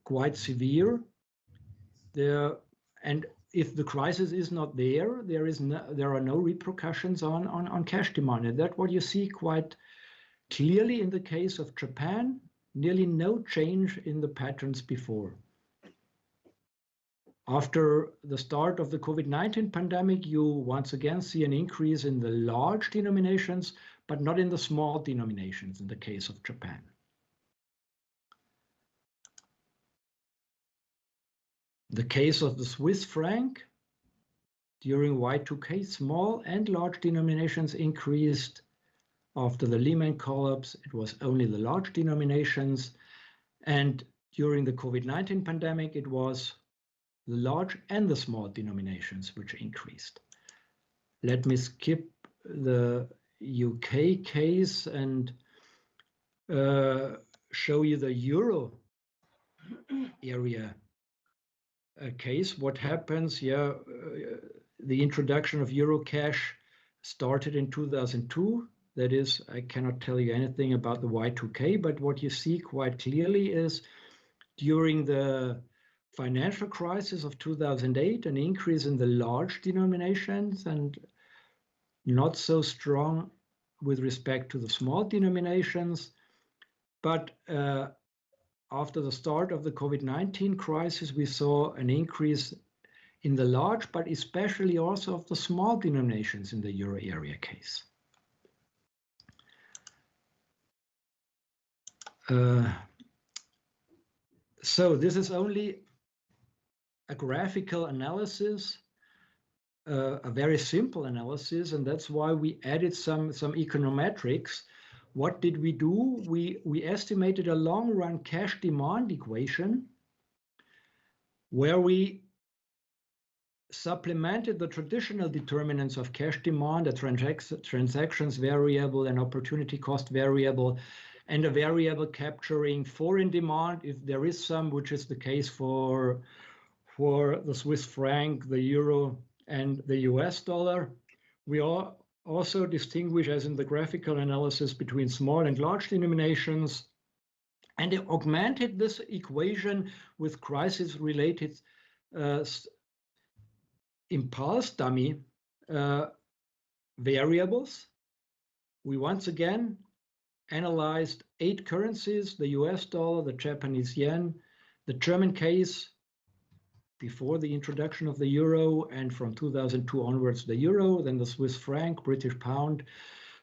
quite severe. And if the crisis is not there, there are no repercussions on cash demand. And that's what you see quite clearly in the case of Japan, nearly no change in the patterns before. After the start of the COVID-19 pandemic, you once again see an increase in the large denominations, but not in the small denominations in the case of Japan. The case of the Swiss franc, during Y2K, small and large denominations increased. After the Lehman collapse, it was only the large denominations. And during the COVID-19 pandemic, it was the large and the small denominations which increased. Let me skip the UK case and show you the Euro area case. What happens? Yeah, the introduction of Eurocash started in 2002. That is, I cannot tell you anything about the Y2K, but what you see quite clearly is during the financial crisis of 2008, an increase in the large denominations and not so strong with respect to the small denominations. But after the start of the COVID-19 crisis, we saw an increase in the large, but especially also of the small denominations in the euro area case. So this is only a graphical analysis, a very simple analysis, and that's why we added some econometrics. What did we do? We estimated a long-run cash demand equation where we supplemented the traditional determinants of cash demand, a transactions variable, an opportunity cost variable, and a variable capturing foreign demand, if there is some, which is the case for the Swiss franc, the euro, and the US dollar. We also distinguish, as in the graphical analysis, between small and large denominations. And they augmented this equation with crisis-related impulse dummy variables. We once again analyzed 8 currencies: the US dollar, the Japanese yen, the German case before the introduction of the euro, and from 2002 onwards the euro, then the Swiss franc, British pound,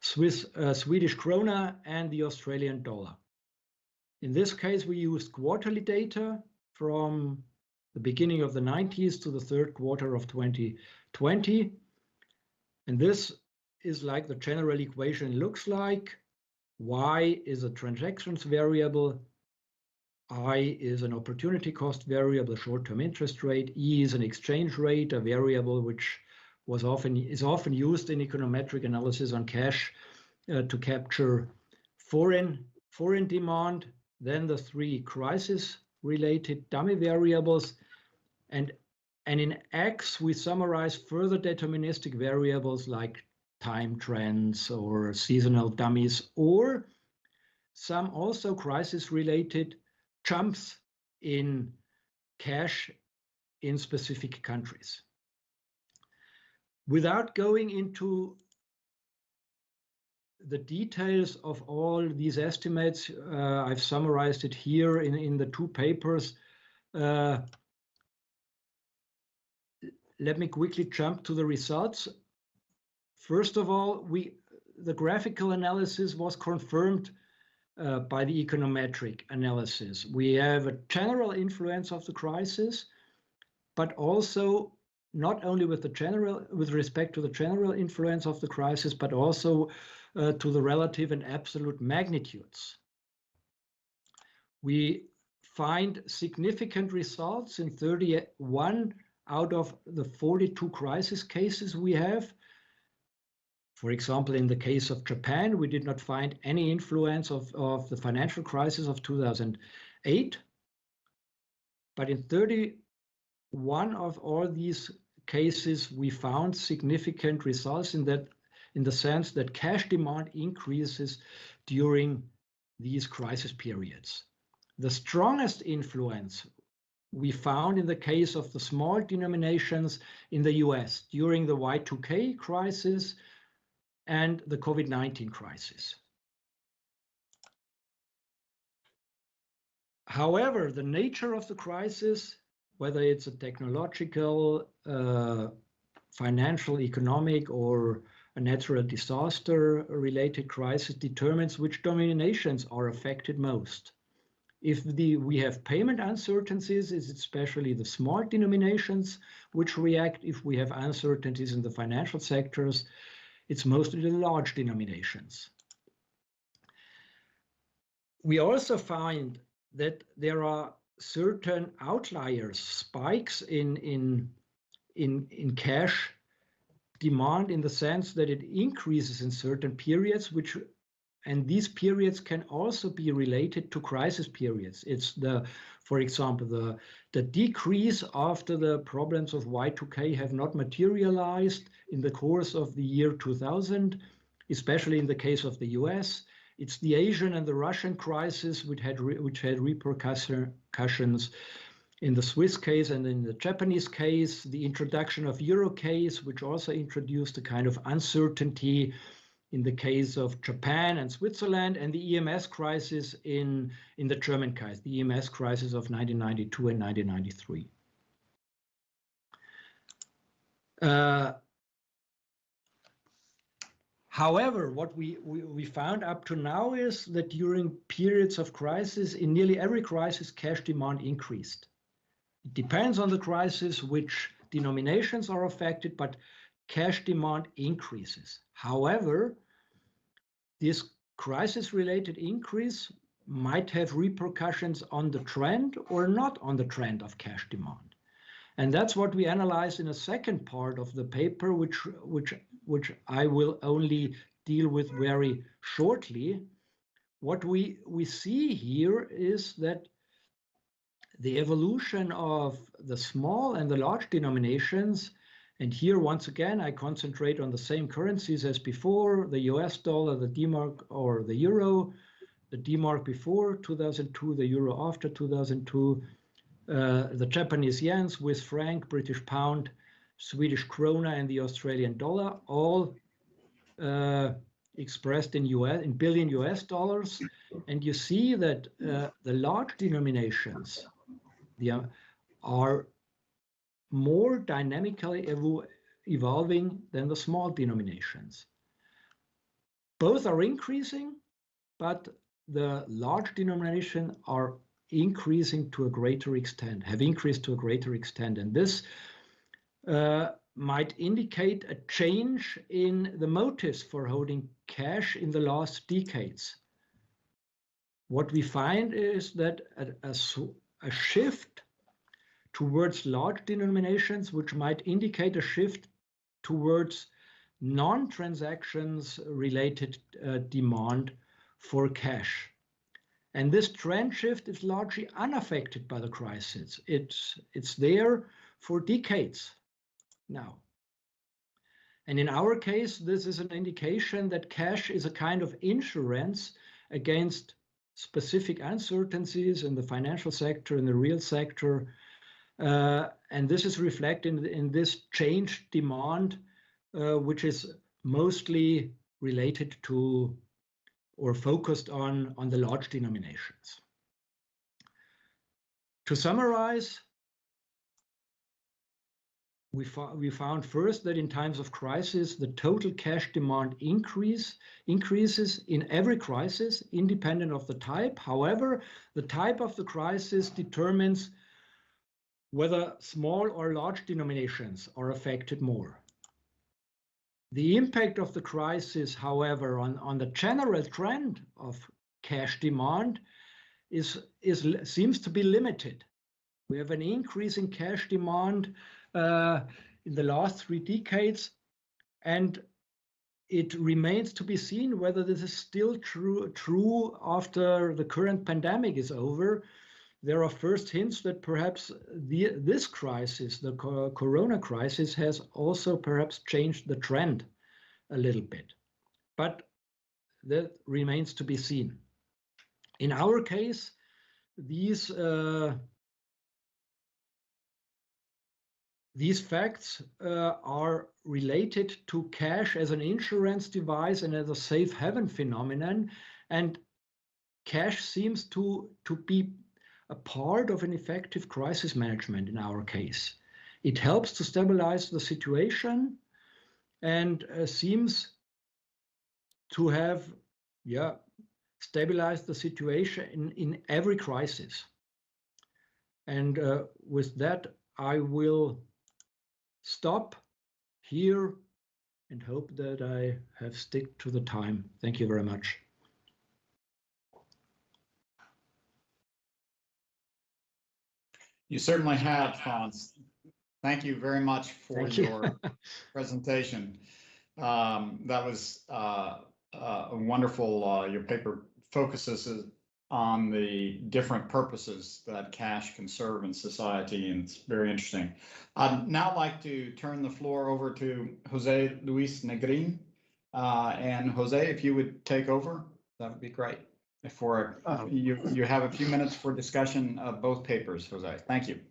Swedish krona, and the Australian dollar. In this case, we used quarterly data from the beginning of the 90s to the third quarter of 2020. And this is like the general equation looks like. Y is a transactions variable. I is an opportunity cost variable, a short-term interest rate. E is an exchange rate, a variable which is often used in econometric analysis on cash to capture foreign demand. Then the 3 crisis-related dummy variables, and in X we summarize further deterministic variables like time trends or seasonal dummies, or some also crisis-related jumps in cash in specific countries. Without going into the details of all these estimates, I've summarized it here in the 2 papers. Let me quickly jump to the results. First of all, the graphical analysis was confirmed by the econometric analysis. We have a general influence of the crisis, but also not only with respect to the general influence of the crisis, but also to the relative and absolute magnitudes. We find significant results in 31 out of the 42 crisis cases we have. For example, in the case of Japan, we did not find any influence of the financial crisis of 2008. But in 31 of all these cases, we found significant results in the sense that cash demand increases during these crisis periods. The strongest influence we found in the case of the small denominations in the US during the Y2K crisis and the COVID-19 crisis. However, the nature of the crisis, whether it's a technological, financial, economic, or a natural disaster-related crisis, determines which denominations are affected most. If we have payment uncertainties, it's especially the small denominations which react. If we have uncertainties in the financial sectors, it's mostly the large denominations. We also find that there are certain outliers, spikes in cash demand, in the sense that it increases in certain periods, and these periods can also be related to crisis periods. It's for example, the decrease after the problems of Y2K have not materialized in the course of the year 2000, especially in the case of the US. It's the Asian and the Russian crisis which had repercussions in the Swiss case and in the Japanese case, the introduction of Eurocash, which also introduced a kind of uncertainty in the case of Japan and Switzerland, and the EMS crisis in the German case, the EMS crisis of 1992 and 1993. However, what we found up to now is that during periods of crisis, in nearly every crisis, cash demand increased. It depends on the crisis which denominations are affected, but cash demand increases. However, this crisis-related increase might have repercussions on the trend or not on the trend of cash demand. And that's what we analyze in a second part of the paper, which I will only deal with very shortly. What we see here is that the evolution of the small and the large denominations, and here once again I concentrate on the same currencies as before, the US dollar, the D-mark, or the euro, the D-mark before 2002, the euro after 2002, the Japanese yen, Swiss franc, British pound, Swedish krona, and the Australian dollar, all expressed in billion US dollars. And you see that the large denominations are more dynamically evolving than the small denominations. Both are increasing, but the large denomination are increasing to a greater extent, have increased to a greater extent. And this might indicate a change in the motives for holding cash in the last decades. What we find is that a shift towards large denominations, which might indicate a shift towards non-transactions related demand for cash. And this trend shift is largely unaffected by the crisis. It's there for decades now. And in our case, this is an indication that cash is a kind of insurance against specific uncertainties in the financial sector, in the real sector. And this is reflected in this changed demand, which is mostly related to or focused on the large denominations. To summarize, we found first that in times of crisis, the total cash demand increases in every crisis, independent of the type. However, the type of the crisis determines whether small or large denominations are affected more. The impact of the crisis, however, on the general trend of cash demand seems to be limited. We have an increase in cash demand in the last 3 decades, and it remains to be seen whether this is still true after the current pandemic is over. There are first hints that perhaps this crisis, the corona crisis, has also perhaps changed the trend a little bit, but that remains to be seen. In our case, these facts are related to cash as an insurance device and as a safe haven phenomenon, and cash seems to be a part of an effective crisis management in our case. It helps to stabilize the situation and seems to have stabilized the situation in every crisis. And with that, I will stop here and hope that I have stuck to the time. Thank you very much. You certainly have, Franz. Thank you very much for your presentation. That was wonderful. Your paper focuses on the different purposes that cash can serve in society, and it's very interesting. I'd now like to turn the floor over to Jose Luis Negrin. And Jose, if you would take over, that would be great. You have a few minutes for discussion of both papers, Jose. Thank you.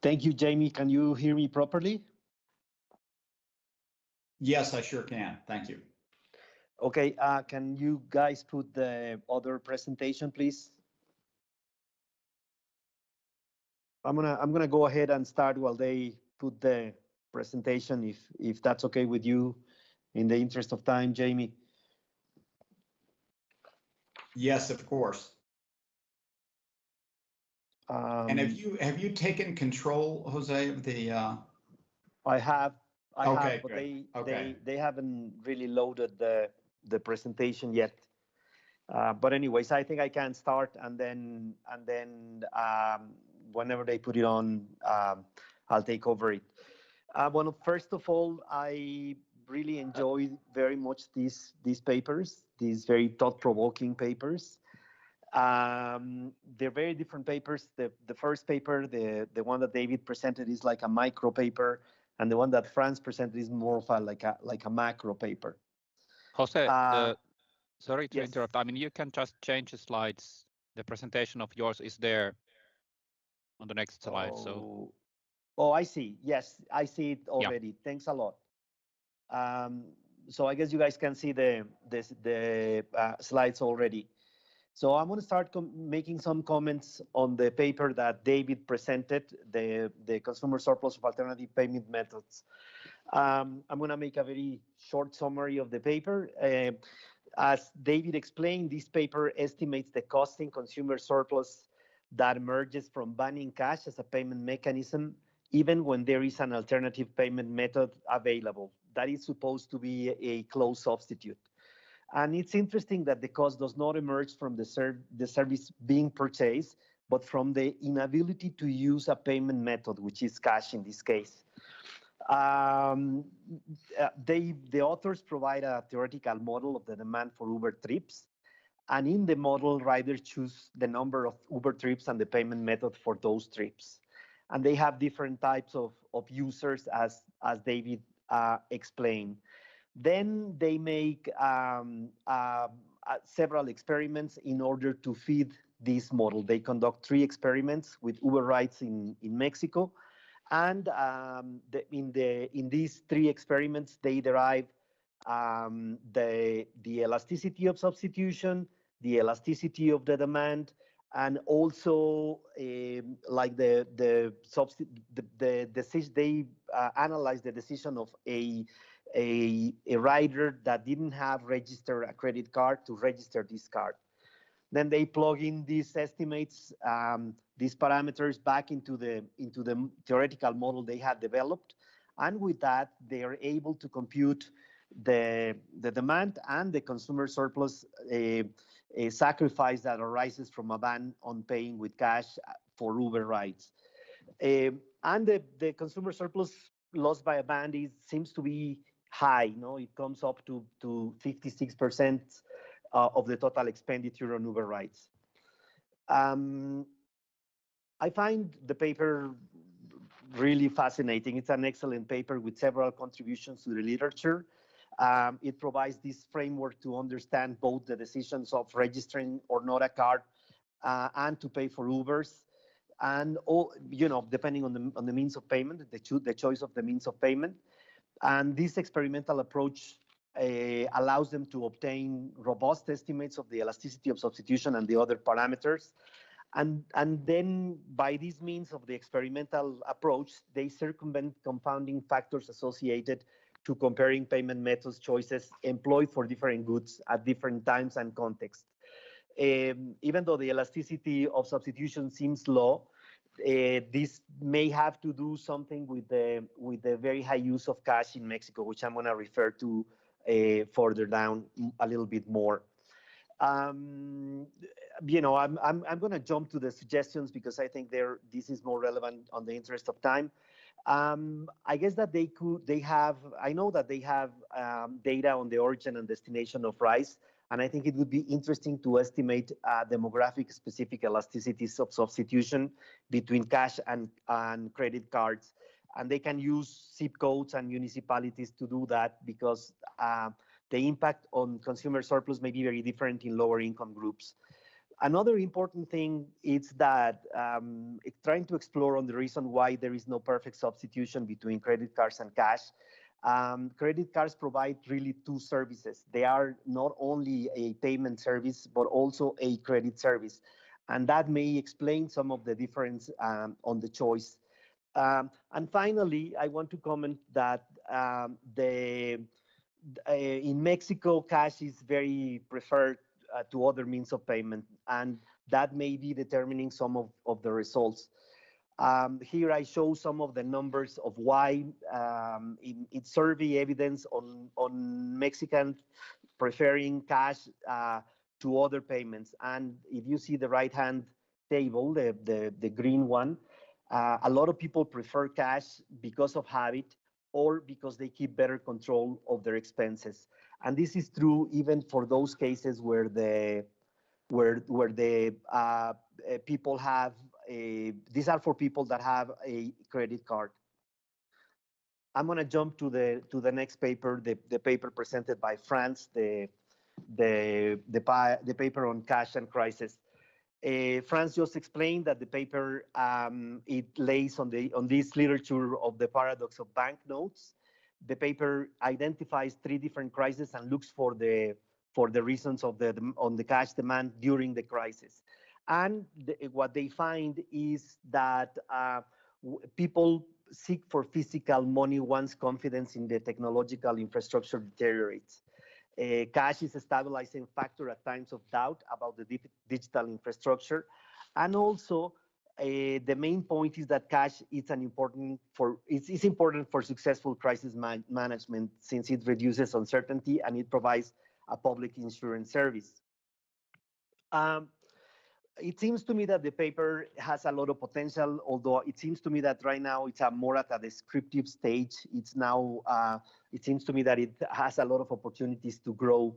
Thank you, Jamie. Can you hear me properly? Yes, I sure can. Thank you. Okay, can you guys put the other presentation, please? I'm gonna go ahead and start while they put the presentation, if that's okay with you, in the interest of time, Jamie. Yes, of course. And have you taken control, Jose, of the? I have, okay, but they haven't really loaded the presentation yet. But anyways, I think I can start, and then whenever they put it on, I'll take over it. Well, first of all, I really enjoyed very much these papers, these very thought-provoking papers. They're very different papers. The first paper, the one that David presented, is like a micro paper, and the one that Franz presented is more of like a macro paper. Jose, Sorry to Yes. interrupt. I mean, you can just change the slides. The presentation of yours is there on the next slide. So Oh, I see. Yes, I see it already. Thanks a lot. So I guess you guys can see the slides already. So I'm going to start making some comments on the paper that David presented, the consumer surplus of alternative payment methods. I'm going to make a very short summary of the paper. As David explained, this paper estimates the cost in consumer surplus that emerges from banning cash as a payment mechanism, even when there is an alternative payment method available that is supposed to be a close substitute. And it's interesting that the cost does not emerge from the service being purchased, but from the inability to use a payment method, which is cash in this case. The authors provide a theoretical model of the demand for Uber trips. And in the model, riders choose the number of Uber trips and the payment method for those trips. And they have different types of users, as David explained. Then they make several experiments in order to feed this model. They conduct 3 experiments with Uber rides in Mexico. And in these 3 experiments, they derive the elasticity of substitution, the elasticity of the demand, and also like the decision. They analyze the decision of a rider that didn't have registered a credit card to register this card. Then they plug in these estimates, these parameters back into the theoretical model they had developed, and with that they are able to compute the demand and the consumer surplus a sacrifice that arises from a ban on paying with cash for Uber rides. And the consumer surplus lost by a ban seems to be high. It comes up to 56% of the total expenditure on Uber rides. I find the paper really fascinating. It's an excellent paper with several contributions to the literature. It provides this framework to understand both the decisions of registering or not a card and to pay for Ubers, and depending on the means of payment, the choice of the means of payment. And this experimental approach allows them to obtain robust estimates of the elasticity of substitution and the other parameters. And then by these means of the experimental approach, they circumvent confounding factors associated to comparing payment methods choices employed for different goods at different times and contexts. Even though the elasticity of substitution seems low, this may have to do something with the very high use of cash in Mexico, which I'm going to refer to further down a little bit more. I'm going to jump to the suggestions because I think this is more relevant on the interest of time. I guess that I know that they have data on the origin and destination of rice, and I think it would be interesting to estimate demographic specific elasticities of substitution between cash and credit cards. And they can use zip codes and municipalities to do that because the impact on consumer surplus may be very different in lower income groups. Another important thing is that trying to explore on the reason why there is no perfect substitution between credit cards and cash. Credit cards provide really 2 services. They are not only a payment service, but also a credit service. And that may explain some of the difference on the choice. And finally, I want to comment that in Mexico, cash is very preferred to other means of payment, and that may be determining some of the results. Here I show some of the numbers of why it's survey evidence on Mexicans preferring cash to other payments. And if you see the right-hand table, the green one, a lot of people prefer cash because of habit or because they keep better control of their expenses. And this is true even for those cases where the people have these are for people that have a credit card. I'm going to jump to the next paper, the paper presented by France, the the paper on cash and crisis. Franz just explained that the paper it lays on this literature of the paradox of banknotes. The paper identifies 3 different crises and looks for the reasons of on the cash demand during the crisis. And what they find is that people seek for physical money once confidence in the technological infrastructure deteriorates. Cash is a stabilizing factor at times of doubt about the digital infrastructure. And also, the main point is that cash is important for successful crisis management, since it reduces uncertainty and it provides a public insurance service. It seems to me that the paper has a lot of potential, although it seems to me that right now it's more at a descriptive stage. It's now, it seems to me that it has a lot of opportunities to grow.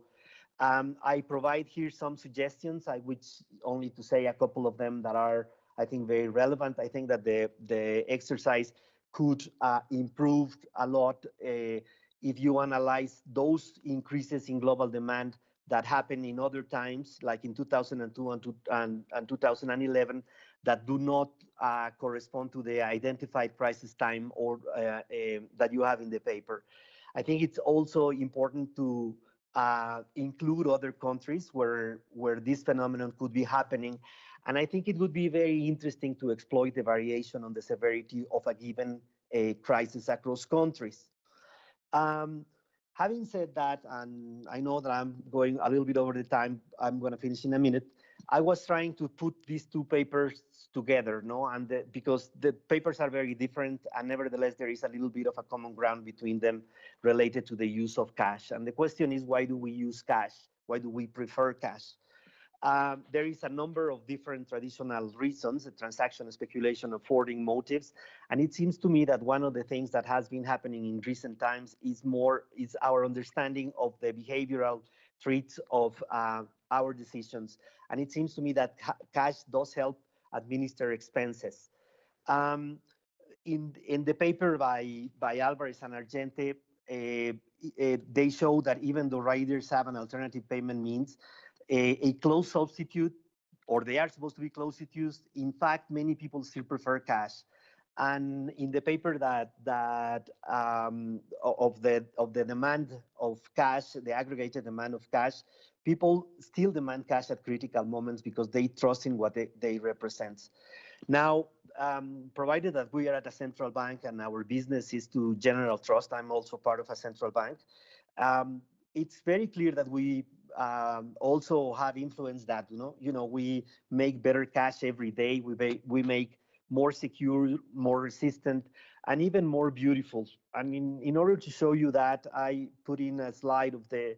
I provide here some suggestions, which only to say a couple of them that are, I think, very relevant. I think that the exercise could improve a lot if you analyze those increases in global demand that happened in other times, like in 2002 and 2011, that do not correspond to the identified crisis time or that you have in the paper. I think it's also important to include other countries where this phenomenon could be happening. And I think it would be very interesting to exploit the variation on the severity of a given crisis across countries. Having said that, and I know that I'm going a little bit over the time, I'm going to finish in a minute. I was trying to put these 2 papers together, no, and because the papers are very different, and nevertheless there is a little bit of a common ground between them related to the use of cash. And the question is, why do we use cash? Why do we prefer cash? There is a number of different traditional reasons, the transaction, speculation, affording motives. And it seems to me that one of the things that has been happening in recent times is our understanding of the behavioral traits of our decisions. And it seems to me that cash does help administer expenses. In the paper by Alvarez and Argente, they show that even though riders have an alternative payment means, a close substitute, or they are supposed to be close substitutes, in fact, many people still prefer cash. And in the paper of the demand of cash, the aggregated demand of cash, people still demand cash at critical moments because they trust in what they represent. Now, provided that we are at a central bank and our business is to general trust, I'm also part of a central bank. It's very clear that we also have influence that, we make better cash every day. We make more secure, more resistant, and even more beautiful. And in order to show you that, I put in a slide of the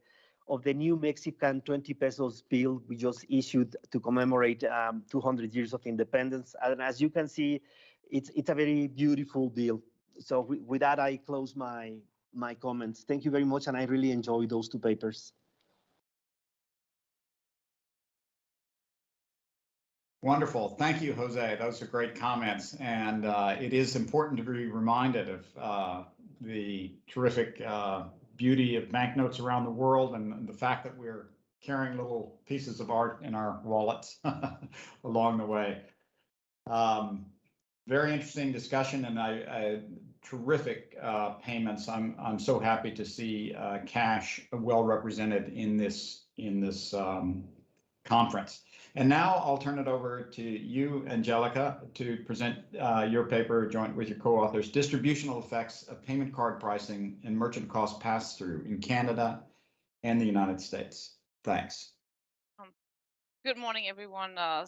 new Mexican 20 pesos bill we just issued to commemorate 200 years of independence. And as you can see, it's a very beautiful bill. So with that, I close my comments. Thank you very much, and I really enjoyed those 2 papers. Wonderful. Thank you, Jose. Those are great comments. And it is important to be reminded of the terrific beauty of banknotes around the world, and the fact that we're carrying little pieces of art in our wallets along the way. Very interesting discussion, and terrific payments. I'm so happy to see cash well represented in this conference. And now I'll turn it over to you, Angelica, to present your paper joint with your co-authors, Distributional Effects of Payment Card Pricing and Merchant Cost Pass-Through in Canada and the United States. Thanks. Good morning, everyone. Can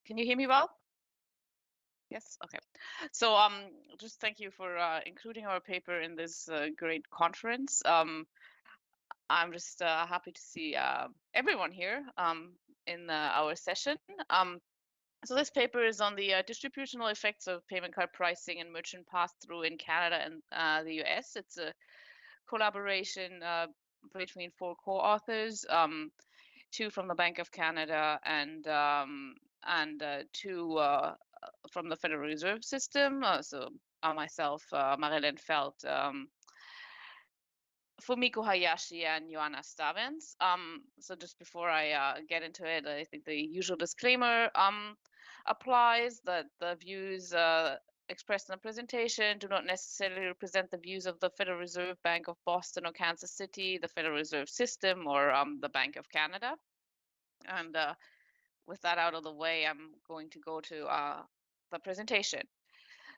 you hear me well? Yes, okay. So just thank you for including our paper in this great conference. I'm just happy to see everyone here in our session. So this paper is on the distributional effects of payment card pricing and merchant pass-through in Canada and the US. It's a collaboration between 4 co-authors, 2 from the Bank of Canada and 2 from the Federal Reserve System. So myself, Marilyn Felt, Fumiko Hayashi and Joanna Stavens. So just before I get into it, I think the usual disclaimer applies that the views expressed in the presentation do not necessarily represent the views of the Federal Reserve Bank of Boston or Kansas City, the Federal Reserve System, or the Bank of Canada. And with that out of the way, I'm going to go to the presentation.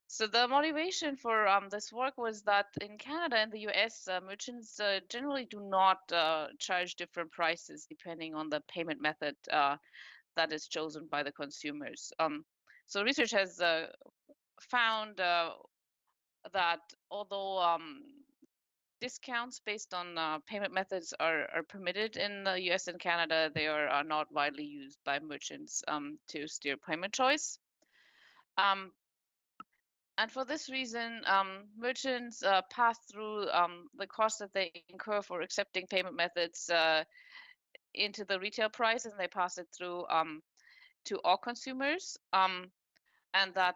So the motivation for this work was that in Canada and the US, merchants generally do not charge different prices depending on the payment method that is chosen by the consumers. So research has found that although discounts based on payment methods are permitted in the US and Canada, they are not widely used by merchants to steer payment choice. And for this reason, merchants pass through the cost that they incur for accepting payment methods into the retail price, and they pass it through to all consumers. And that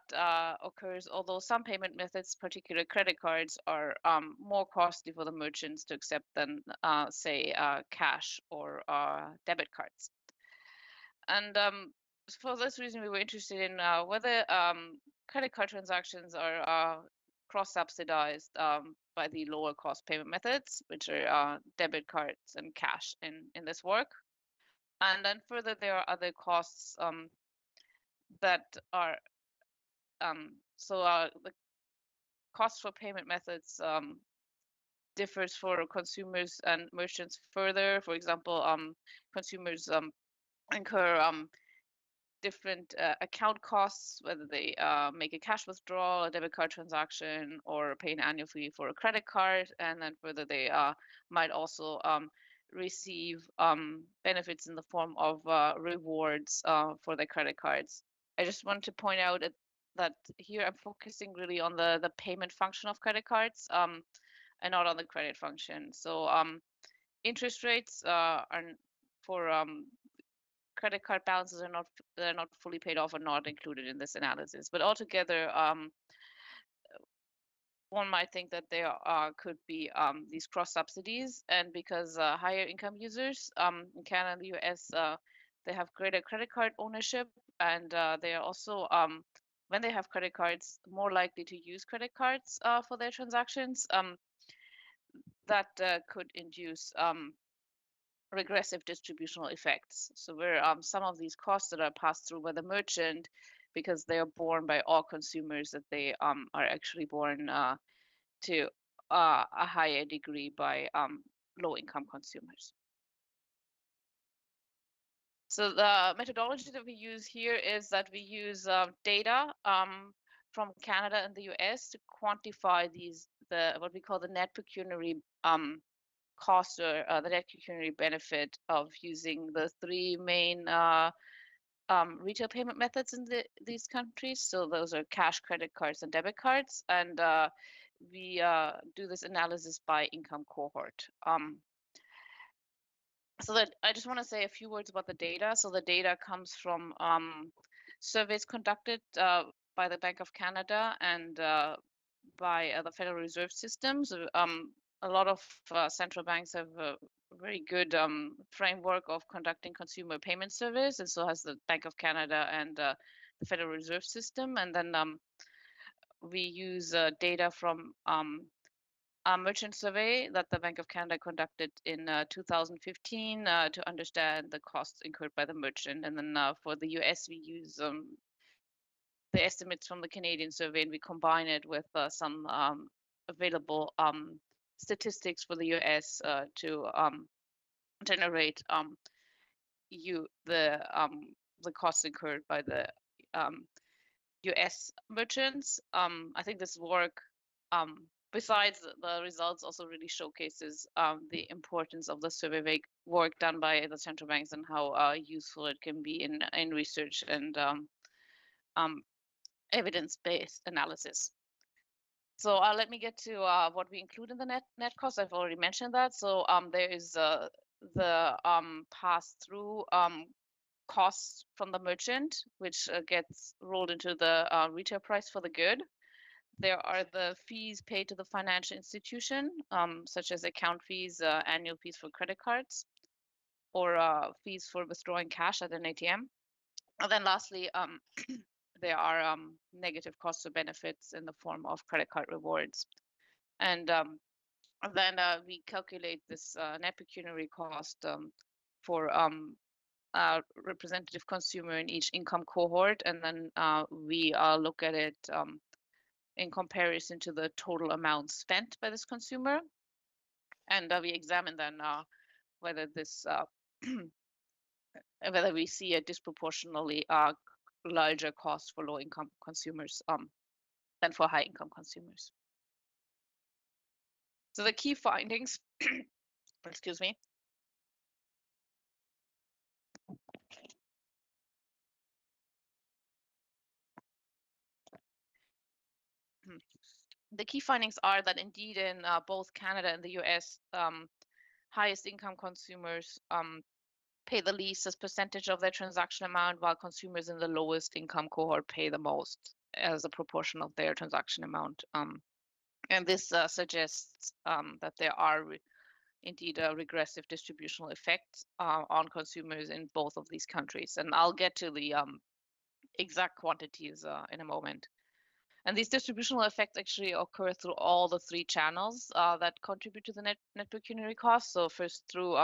occurs although some payment methods, particularly credit cards, are more costly for the merchants to accept than, say, cash or debit cards. And for this reason, we were interested in whether credit card transactions are cross-subsidized by the lower cost payment methods, which are debit cards and cash in this work. And then further, there are other costs that are, the cost for payment methods differs for consumers and merchants further. For example, consumers incur different account costs, whether they make a cash withdrawal, a debit card transaction, or pay an annual fee for a credit card. And then further, they might also receive benefits in the form of rewards for their credit cards. I just want to point out that here I'm focusing really on the payment function of credit cards and not on the credit function. So interest rates are for credit card balances are not fully paid off or not included in this analysis. But altogether, one might think that there could be these cross subsidies, and because higher income users in Canada and the US, they have greater credit card ownership, and they are also when they have credit cards, more likely to use credit cards for their transactions. That could induce regressive distributional effects. So where some of these costs that are passed through by the merchant, because they are borne by all consumers, that they are actually borne to a higher degree by low-income consumers. So the methodology that we use here is that we use data from Canada and the US to quantify what we call the net pecuniary cost or the net pecuniary benefit of using the three main retail payment methods in these countries. So those are cash, credit cards, and debit cards. And we do this analysis by income cohort. So that I just want to say a few words about the data. So the data comes from surveys conducted by the Bank of Canada and by the Federal Reserve System. So a lot of central banks have a very good framework of conducting consumer payment surveys, and so has the Bank of Canada and the Federal Reserve System. And then we use data from a merchant survey that the Bank of Canada conducted in 2015 to understand the costs incurred by the merchant. And then for the US, we use the estimates from the Canadian survey, and we combine it with some available statistics for the US to generate the costs incurred by the US merchants. I think this work, besides the results, also really showcases the importance of the survey work done by the central banks and how useful it can be in research and evidence-based analysis. So let me get to what we include in the net cost. I've already mentioned that. So there is the pass-through costs from the merchant, which gets rolled into the retail price for the good. there are the fees paid to the financial institution, such as account fees, annual fees for credit cards, or fees for withdrawing cash at an ATM. And then lastly, there are negative costs or benefits in the form of credit card rewards. And then we calculate this net pecuniary cost for a representative consumer in each income cohort, and then we look at it in comparison to the total amount spent by this consumer, and we examine then whether this whether we see a disproportionately larger cost for low-income consumers than for high-income consumers. So the key findings, excuse me. The key findings are that indeed in both Canada and the US, highest income consumers pay the least as percentage of their transaction amount, while consumers in the lowest income cohort pay the most as a proportion of their transaction amount. And this suggests that there are indeed regressive distributional effects on consumers in both of these countries. And I'll get to the exact quantities in a moment. And these distributional effects actually occur through all the three channels that contribute to the net pecuniary cost. So first through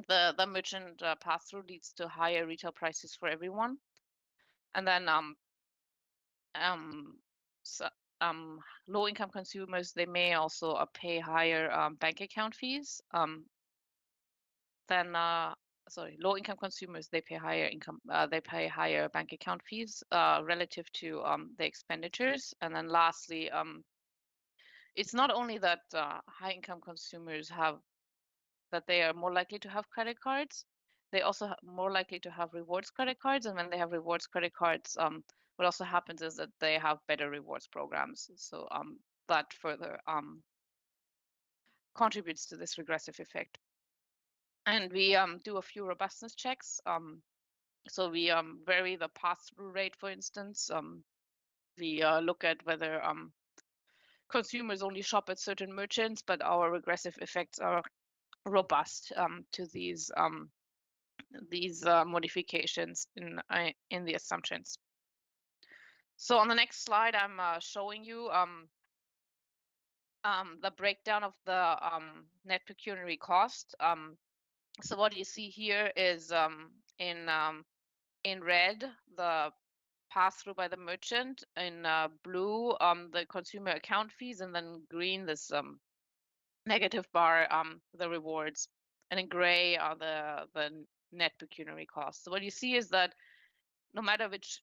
the merchant pass-through leads to higher retail prices for everyone. And then low-income consumers, they may also pay higher bank account fees. Low-income consumers, they pay higher bank account fees relative to the expenditures. And then lastly, it's not only that high-income consumers they are more likely to have credit cards, they also more likely to have rewards credit cards. And when they have rewards credit cards, what also happens is that they have better rewards programs. So that further contributes to this regressive effect. And we do a few robustness checks. So we vary the pass-through rate, for instance. We look at whether consumers only shop at certain merchants, but our regressive effects are robust to these modifications in the assumptions. So on the next slide, I'm showing you the breakdown of the net pecuniary cost. So what you see here is in red the pass-through by the merchant, in blue the consumer account fees, and then green this negative bar the rewards, and in gray are the net pecuniary costs. So what you see is that no matter which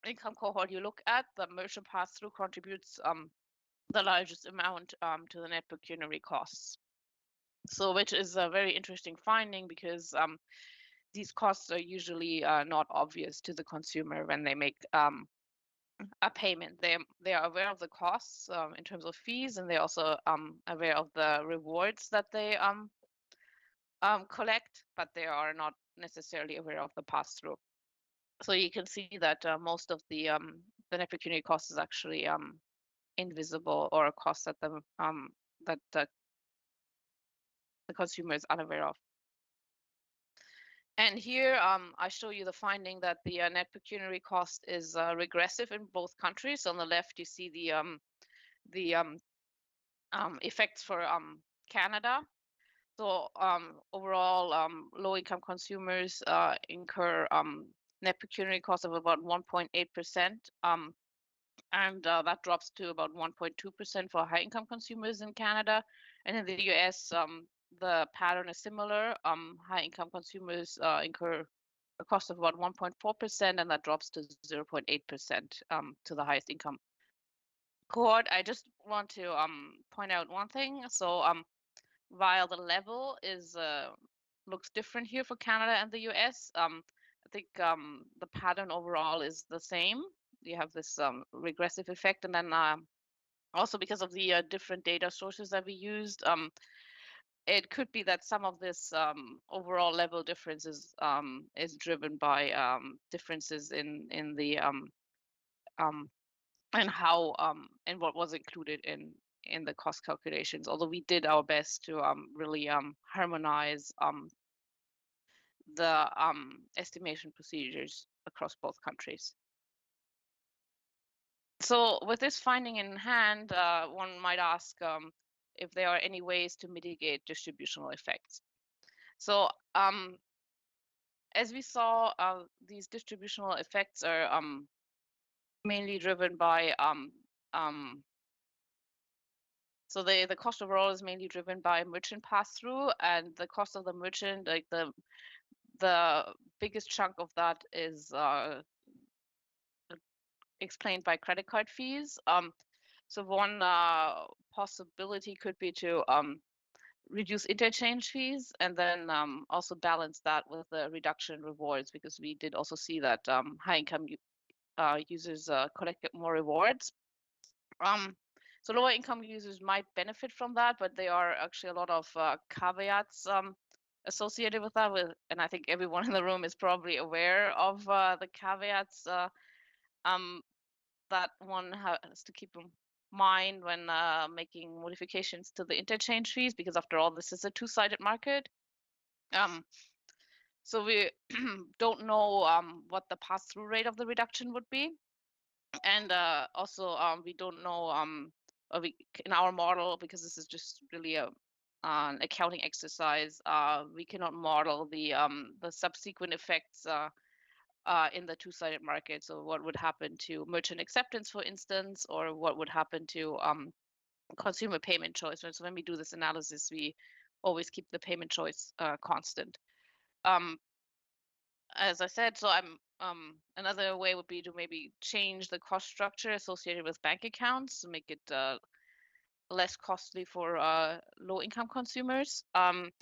income cohort you look at, the merchant pass-through contributes the largest amount to the net pecuniary costs. So which is a very interesting finding, because these costs are usually not obvious to the consumer when they make a payment. They are aware of the costs in terms of fees, and they're also aware of the rewards that they collect, but they are not necessarily aware of the pass-through. So you can see that most of the net pecuniary cost is actually invisible, or a cost that the consumer is unaware of. And here I show you the finding that the net pecuniary cost is regressive in both countries. On the left, you see the effects for Canada. So overall, low-income consumers incur net pecuniary cost of about 1.8%, and that drops to about 1.2% for high-income consumers in Canada. And in the US, the pattern is similar. High-income consumers incur a cost of about 1.4%, and that drops to 0.8% to the highest income cohort. I just want to point out one thing. So while the level is looks different here for Canada and the US, I think the pattern overall is the same. You have this regressive effect, and then also because of the different data sources that we used, it could be that some of this overall level difference is driven by differences in the and how and what was included in the cost calculations. Although we did our best to really harmonize the estimation procedures across both countries. So with this finding in hand, one might ask if there are any ways to mitigate distributional effects. So as we saw, these distributional effects are mainly driven by so the cost overall is mainly driven by merchant pass-through, and the cost of the merchant, like the biggest chunk of that is explained by credit card fees. So one possibility could be to reduce interchange fees, and then also balance that with the reduction in rewards, because we did also see that high-income users collect more rewards. So lower income users might benefit from that, but there are actually a lot of caveats associated with that. And I think everyone in the room is probably aware of the caveats that one has to keep in mind when making modifications to the interchange fees, because after all, this is a two-sided market. So we don't know what the pass-through rate of the reduction would be. And also we don't know in our model, because this is just really an accounting exercise, we cannot model the subsequent effects in the two-sided market. So what would happen to merchant acceptance, for instance, or what would happen to consumer payment choice. So when we do this analysis, we always keep the payment choice constant. As I said, so another way would be to maybe change the cost structure associated with bank accounts to make it less costly for low-income consumers. And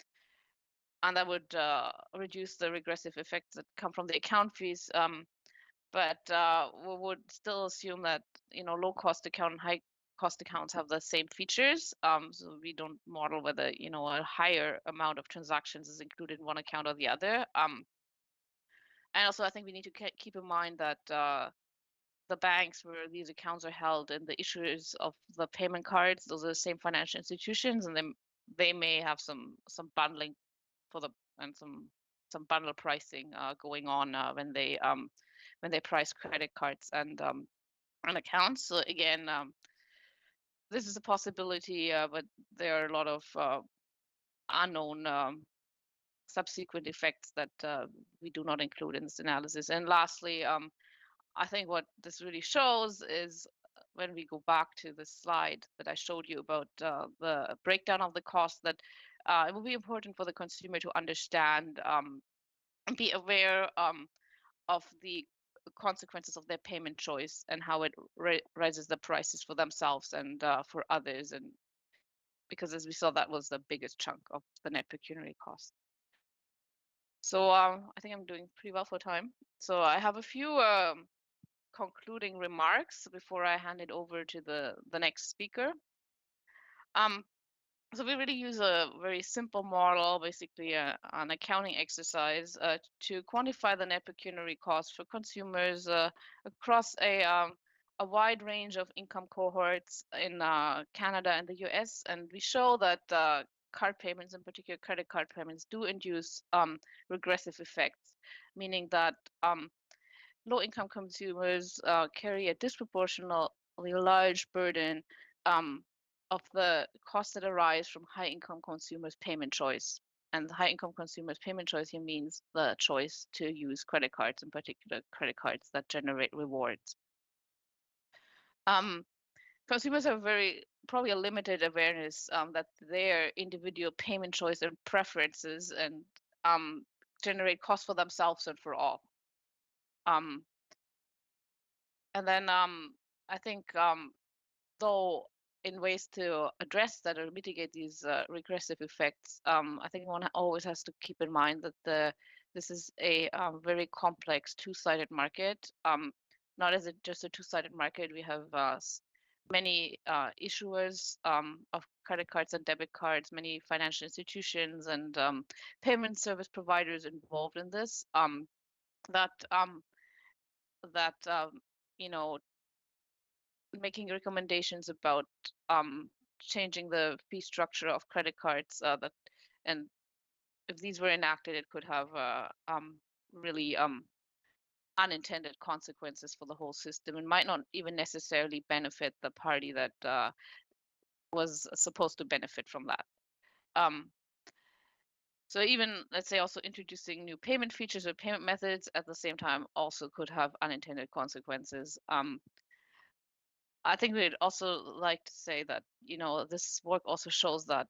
that would reduce the regressive effects that come from the account fees. But we would still assume that low-cost account and high-cost accounts have the same features. So we don't model whether a higher amount of transactions is included in one account or the other. And also, I think we need to keep in mind that the banks where these accounts are held and the issuers of the payment cards, those are the same financial institutions, and then they may have some bundling and some bundle pricing going on when they price credit cards and accounts. So again, this is a possibility, but there are a lot of unknown subsequent effects that we do not include in this analysis. And lastly, I think what this really shows is when we go back to the slide that I showed you about the breakdown of the cost, that it will be important for the consumer to understand and be aware of the consequences of their payment choice and how it raises the prices for themselves and for others. And because as we saw, that was the biggest chunk of the net pecuniary cost. So I think I'm doing pretty well for time. So I have a few concluding remarks before I hand it over to the next speaker. So we really use a very simple model, basically an accounting exercise to quantify the net pecuniary cost for consumers across a wide range of income cohorts in Canada and the US. And we show that card payments, in particular credit card payments, do induce regressive effects, meaning that low-income consumers carry a disproportionately large burden of the costs that arise from high-income consumers' payment choice. And the high-income consumers' payment choice here means the choice to use credit cards, in particular credit cards that generate rewards. Consumers have probably a limited awareness that their individual payment choice and preferences and generate costs for themselves and for all. And then I think though in ways to address that or mitigate these regressive effects, I think one always has to keep in mind that this is a very complex two-sided market. Not as just a two-sided market, we have many issuers of credit cards and debit cards, many financial institutions and payment service providers involved in this. That making recommendations about changing the fee structure of credit cards and if these were enacted, it could have really unintended consequences for the whole system and might not even necessarily benefit the party that was supposed to benefit from that. So even, let's say, also introducing new payment features or payment methods at the same time also could have unintended consequences. I think we'd also like to say that, you know, this work also shows that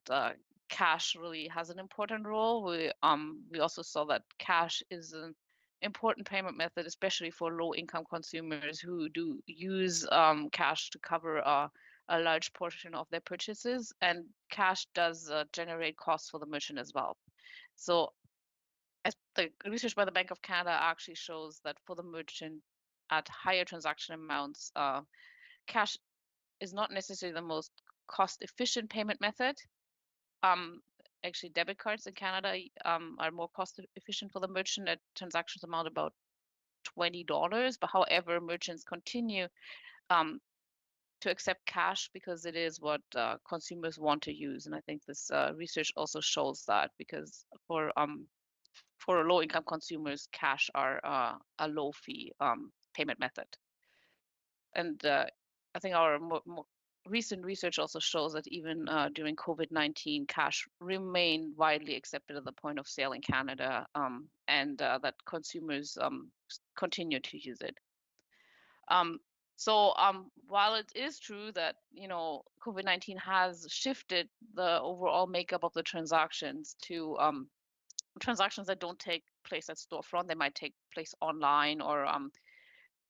cash really has an important role. We also saw that cash is an important payment method, especially for low-income consumers who do use cash to cover a large portion of their purchases, and cash does generate costs for the merchant as well. So as the research by the Bank of Canada actually shows that for the merchant at higher transaction amounts, cash is not necessarily the most cost-efficient payment method. Actually, debit cards in Canada are more cost-efficient for the merchant at transactions amount about $20. But however, merchants continue to accept cash because it is what consumers want to use, and I think this research also shows that because for low-income consumers, cash are a low-fee payment method. And I think our more recent research also shows that even during COVID-19, cash remained widely accepted at the point of sale in Canada, and that consumers continue to use it. So while it is true that, you know, COVID-19 has shifted the overall makeup of the transactions to transactions that don't take place at storefront, they might take place online, or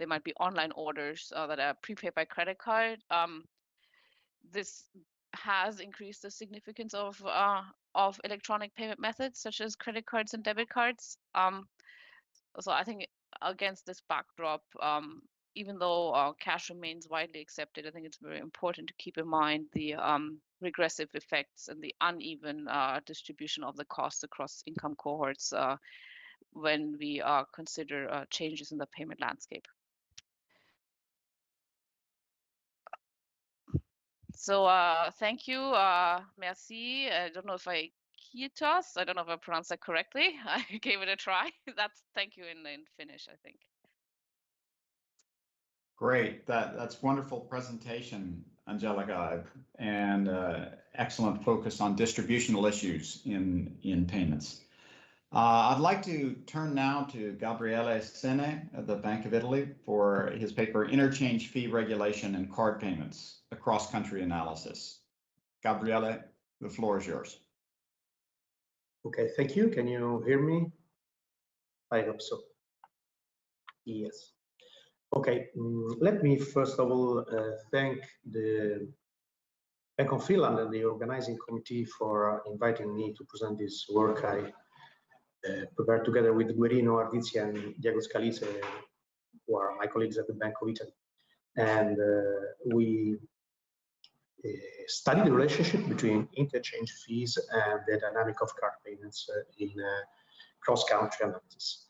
they might be online orders that are prepaid by credit card. This has increased the significance of electronic payment methods such as credit cards and debit cards. So I think against this backdrop, even though cash remains widely accepted, I think it's very important to keep in mind the regressive effects and the uneven distribution of the costs across income cohorts when we consider changes in the payment landscape. So thank you, merci. I don't know if Kiitos. I don't know if I pronounced that correctly. I gave it a try. That's thank you in Finnish, I think. Great, that's wonderful presentation, Angelica, and excellent focus on distributional issues in payments. I'd like to turn now to Gabriele Sene at the Bank of Italy for his paper, Interchange Fee Regulation and Card Payments, a Cross-Country Analysis. Gabriele, the floor is yours. Okay, thank you. Can you hear me? I hope so. Yes. Okay, let me first of all thank the Bank of Finland and the organizing committee for inviting me to present this work I prepared together with Guerino, Ardizia, and Diego Scalise, who are my colleagues at the Bank of Italy. And we study the relationship between interchange fees and the dynamic of card payments in cross-country analysis.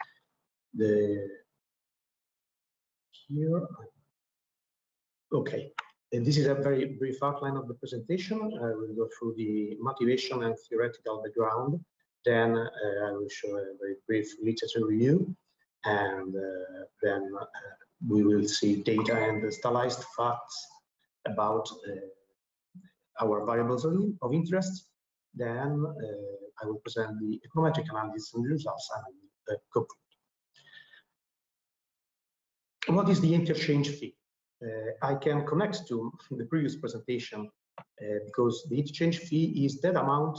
Okay, and this is a very brief outline of the presentation. I will go through the motivation and theoretical background. Then I will show a very brief literature review, and then we will see data and stylized facts about our variables of interest. Then I will present the econometric analysis and the results and conclude. What is the interchange fee? I can connect to the previous presentation because the interchange fee is that amount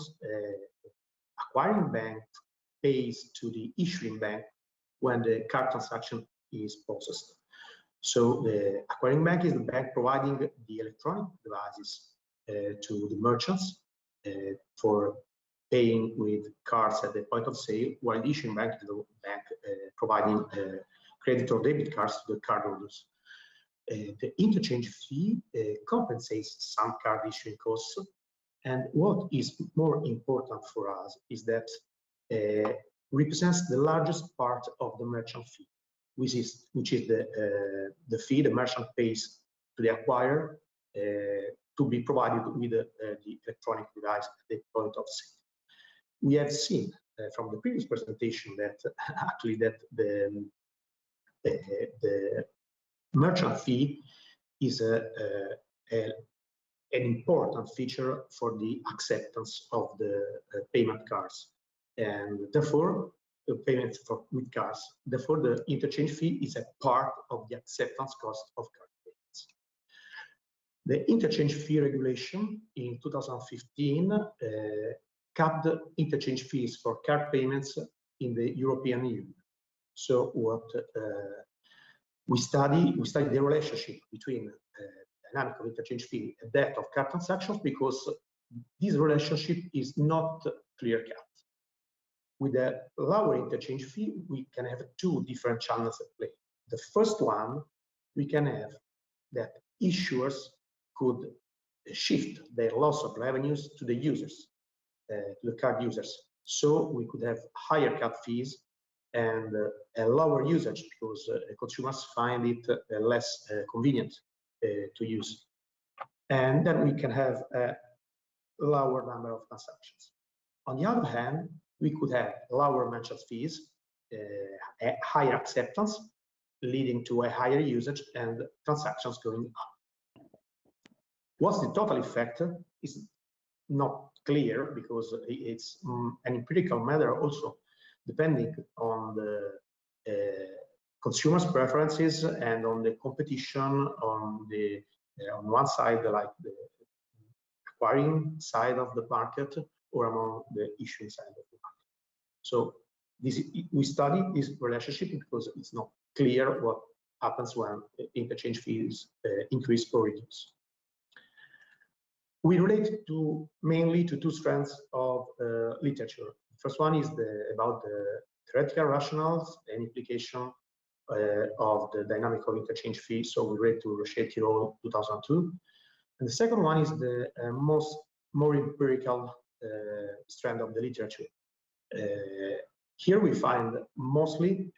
acquiring bank pays to the issuing bank when the card transaction is processed. So the acquiring bank is the bank providing the electronic devices to the merchants for paying with cards at the point of sale, while the issuing bank is the bank providing credit or debit cards to the cardholders. The interchange fee compensates some card issuing costs, and what is more important for us is that represents the largest part of the merchant fee, which is the fee the merchant pays to the acquirer to be provided with the electronic device at the point of sale. We have seen from the previous presentation that actually that the merchant fee is an important feature for the acceptance of the payment cards, and therefore the payment with cards. Therefore, the interchange fee is a part of the acceptance cost of card payments. The interchange fee regulation in 2015 capped interchange fees for card payments in the European Union. So what we study the relationship between dynamic of interchange fee and that of card transactions, because this relationship is not clear-cut. With a lower interchange fee, we can have two different channels at play. The first one, we can have that issuers could shift their loss of revenues to the users, to the card users. So we could have higher card fees and a lower usage, because consumers find it less convenient to use. And then we can have a lower number of transactions. On the other hand, we could have lower merchant fees, a higher acceptance, leading to a higher usage and transactions going up. What's the total effect is not clear, because it's an empirical matter also, depending on the consumers' preferences and on the competition on the on one side, like the acquiring side of the market, or among the issuing side of the market. So we study this relationship because it's not clear what happens when interchange fees increase or reduce. We relate mainly to two strands of literature. The first one is about the theoretical rationales and implication of the dynamic of interchange fee. So we read to Rochetti 2002. And the second one is the more empirical strand of the literature. Here we find mostly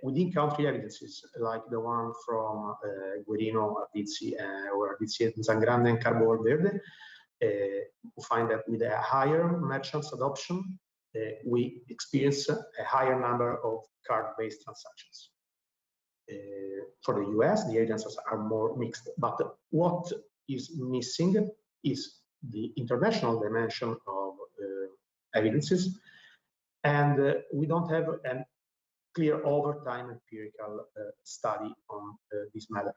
within country evidences, like the one from Guerino, Ardizzi, or Ardizzi, Zangrande, and Carbone Verde. We find that with a higher merchants adoption, we experience a higher number of card-based transactions. For the US, the evidences are more mixed, but what is missing is the international dimension of evidences, and we don't have a clear over time empirical study on this matter.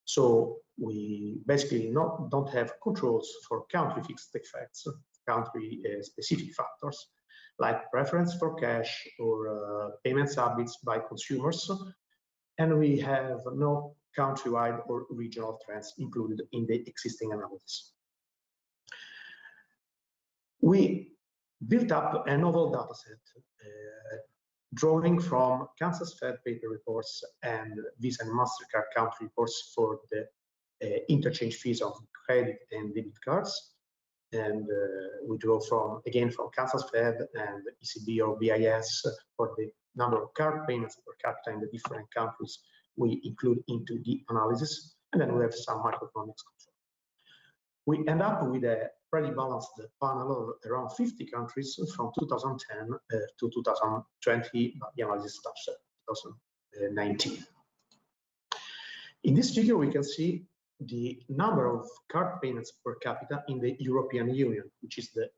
So we basically don't have controls for country fixed effects, country specific factors, like preference for cash or payment habits by consumers, and we have no countrywide or regional trends included in the existing analysis. We built up a novel dataset drawing from Kansas Fed paper reports and Visa and MasterCard country reports for the interchange fees of credit and debit cards. And we draw again from Kansas Fed and ECB or BIS for the number of card payments per capita in the different countries we include into the analysis. And then we have some macroeconomics control. We end up with a pretty balanced panel of around 50 countries from 2010 to 2020, but the analysis starts at 2019. In this figure, we can see the number of card payments per capita in the European Union, which is the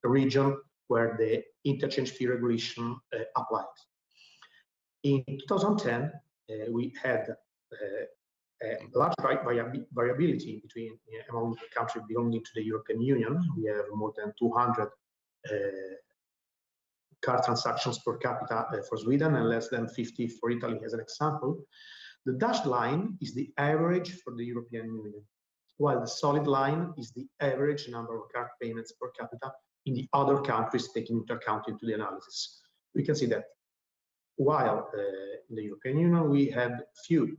region where the interchange fee regulation applies. In 2010, we had a large variability between among countries belonging to the European Union. We have more than 200 card transactions per capita for Sweden and less than 50 for Italy, as an example. The dashed line is the average for the European Union, while the solid line is the average number of card payments per capita in the other countries taken into account into the analysis. We can see that while in the European Union we had few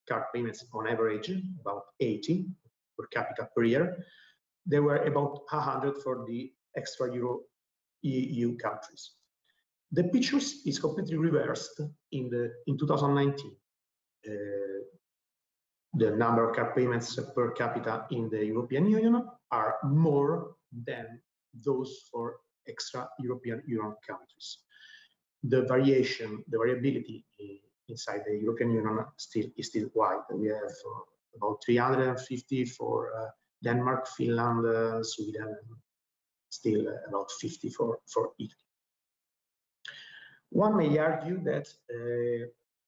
card payments on average, about 80 per capita per year, there were about 100 for the extra-Euro EU countries. The picture is completely reversed in 2019. the number of car payments per capita in the European Union are more than those for extra-European Union countries. The variability inside the European Union is still wide. We have about 350 for Denmark, Finland, Sweden, and still about 50 for Italy. One may argue that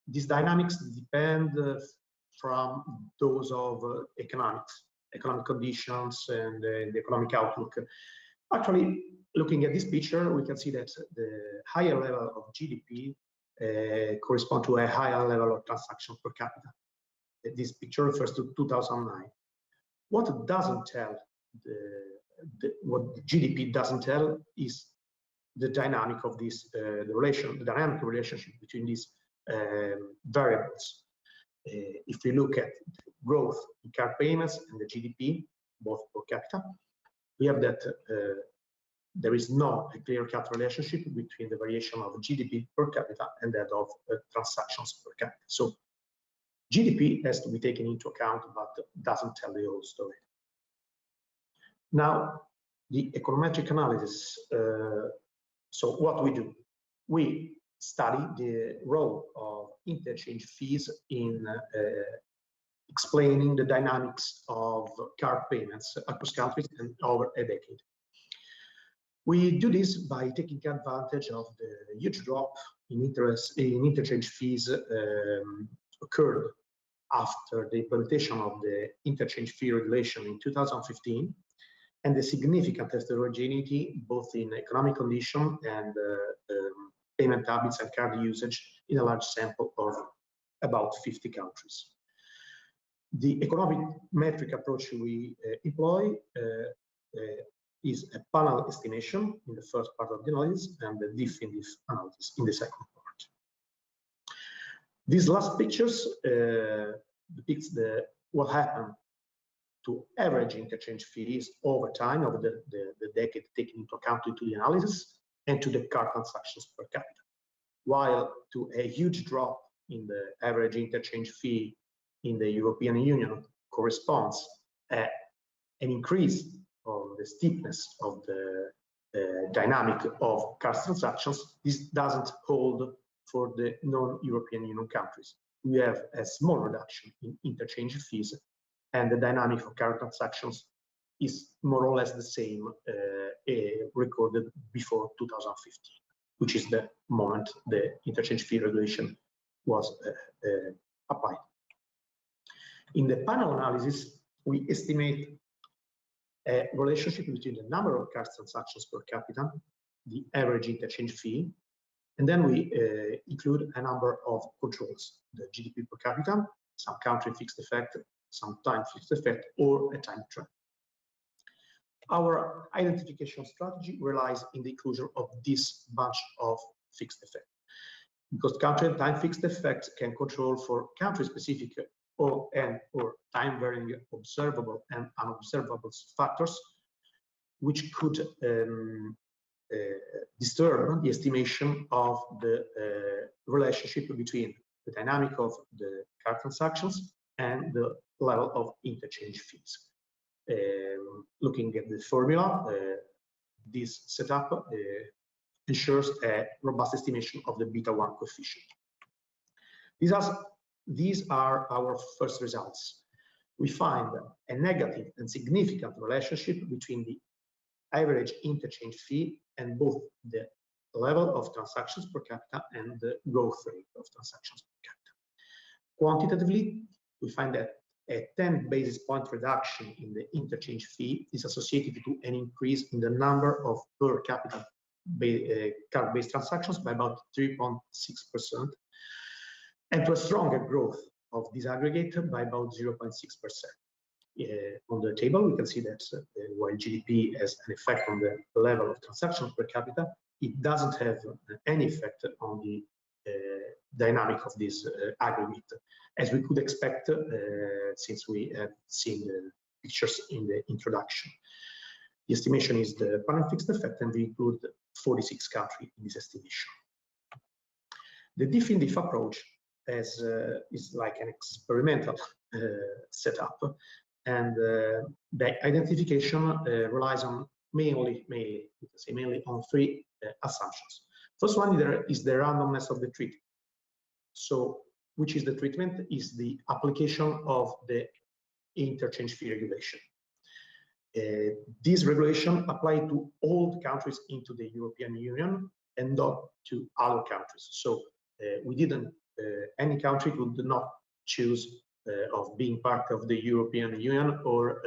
these dynamics depend from those of economic conditions and the economic outlook. Actually, looking at this picture, we can see that the higher level of GDP correspond to a higher level of transactions per capita. This picture refers to 2009. What it doesn't tell, what the GDP doesn't tell, is the dynamic of this the dynamic relationship between these variables. If we look at growth in car payments and the GDP, both per capita, we have that there is no clear-cut relationship between the variation of GDP per capita and that of transactions per capita. So GDP has to be taken into account, but doesn't tell the whole story. Now, the econometric analysis. So what we do, we study the role of interchange fees in explaining the dynamics of car payments across countries and over a decade. We do this by taking advantage of the huge drop in interchange fees occurred after the implementation of the interchange fee regulation in 2015, and the significant heterogeneity both in economic condition and payment habits and card usage in a large sample of about 50 countries. The economic metric approach we employ is a panel estimation in the first part of the analysis and the diff-in-diff analysis in the second part. These last pictures depicts what happened to average interchange fees over time, over the decade, taking into account into the analysis, and to the card transactions per capita. While to a huge drop in the average interchange fee in the European Union corresponds an increase of the steepness of the dynamic of card transactions, this doesn't hold for the non-European Union countries. We have a small reduction in interchange fees, and the dynamic of card transactions is more or less the same recorded before 2015, which is the moment the interchange fee regulation was applied. In the panel analysis, we estimate a relationship between the number of card transactions per capita, the average interchange fee, and then we include a number of controls, the GDP per capita, some country fixed effect, some time fixed effect, or a time trend. Our identification strategy relies in the inclusion of this bunch of fixed effects, because country and time fixed effects can control for country-specific or time varying observable and unobservable factors, which could disturb the estimation of the relationship between the dynamic of the card transactions and the level of interchange fees. Looking at the formula, this setup ensures a robust estimation of the beta 1 coefficient. These are our first results. We find a negative and significant relationship between the average interchange fee and both the level of transactions per capita and the growth rate of transactions per capita. Quantitatively, we find that a 10 basis point reduction in the interchange fee is associated to an increase in the number of per capita card-based transactions by about 3.6%, and to a stronger growth of this aggregate by about 0.6%. On the table, we can see that while GDP has an effect on the level of transactions per capita, it doesn't have any effect on the dynamic of this aggregate, as we could expect since we have seen the pictures in the introduction. The estimation is the panel fixed effect, and we include 46 countries in this estimation. The diff-in-diff approach is like an experimental set up, and the identification relies on mainly on three assumptions. First one is the randomness of the treatment. So, which is the treatment? Is the application of the interchange fee regulation. This regulation applied to all the countries into the European Union and not to other countries. So we didn't, any country could not choose of being part of the European Union or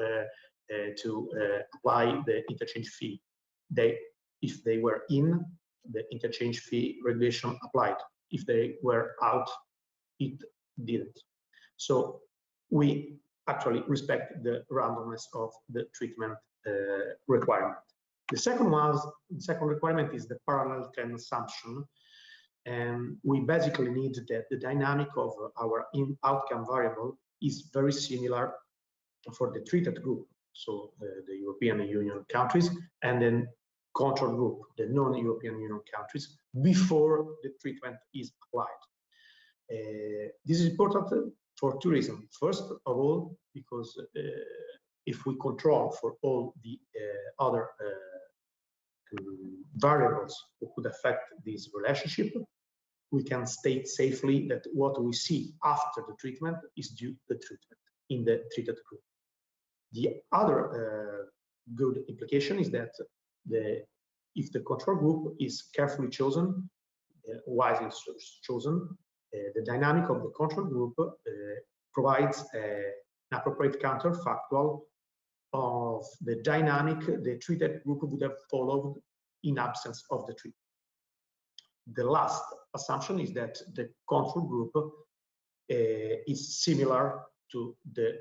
to apply the interchange fee. If they were in, the interchange fee regulation applied. If they were out, it didn't. So we actually respect the randomness of the treatment requirement. The second requirement is the parallel trend assumption, and we basically need that the dynamic of our outcome variable is very similar for the treated group, so the European Union countries, and then control group, the non-European Union countries, before the treatment is applied. This is important for two reasons. First of all, because if we control for all the other variables that could affect this relationship, we can state safely that what we see after the treatment is due to the treatment in the treated group. The other good implication is that if the control group is carefully chosen, wisely chosen, the dynamic of the control group provides an appropriate counterfactual of the dynamic the treated group would have followed in absence of the treatment. The last assumption is that the control group is similar to the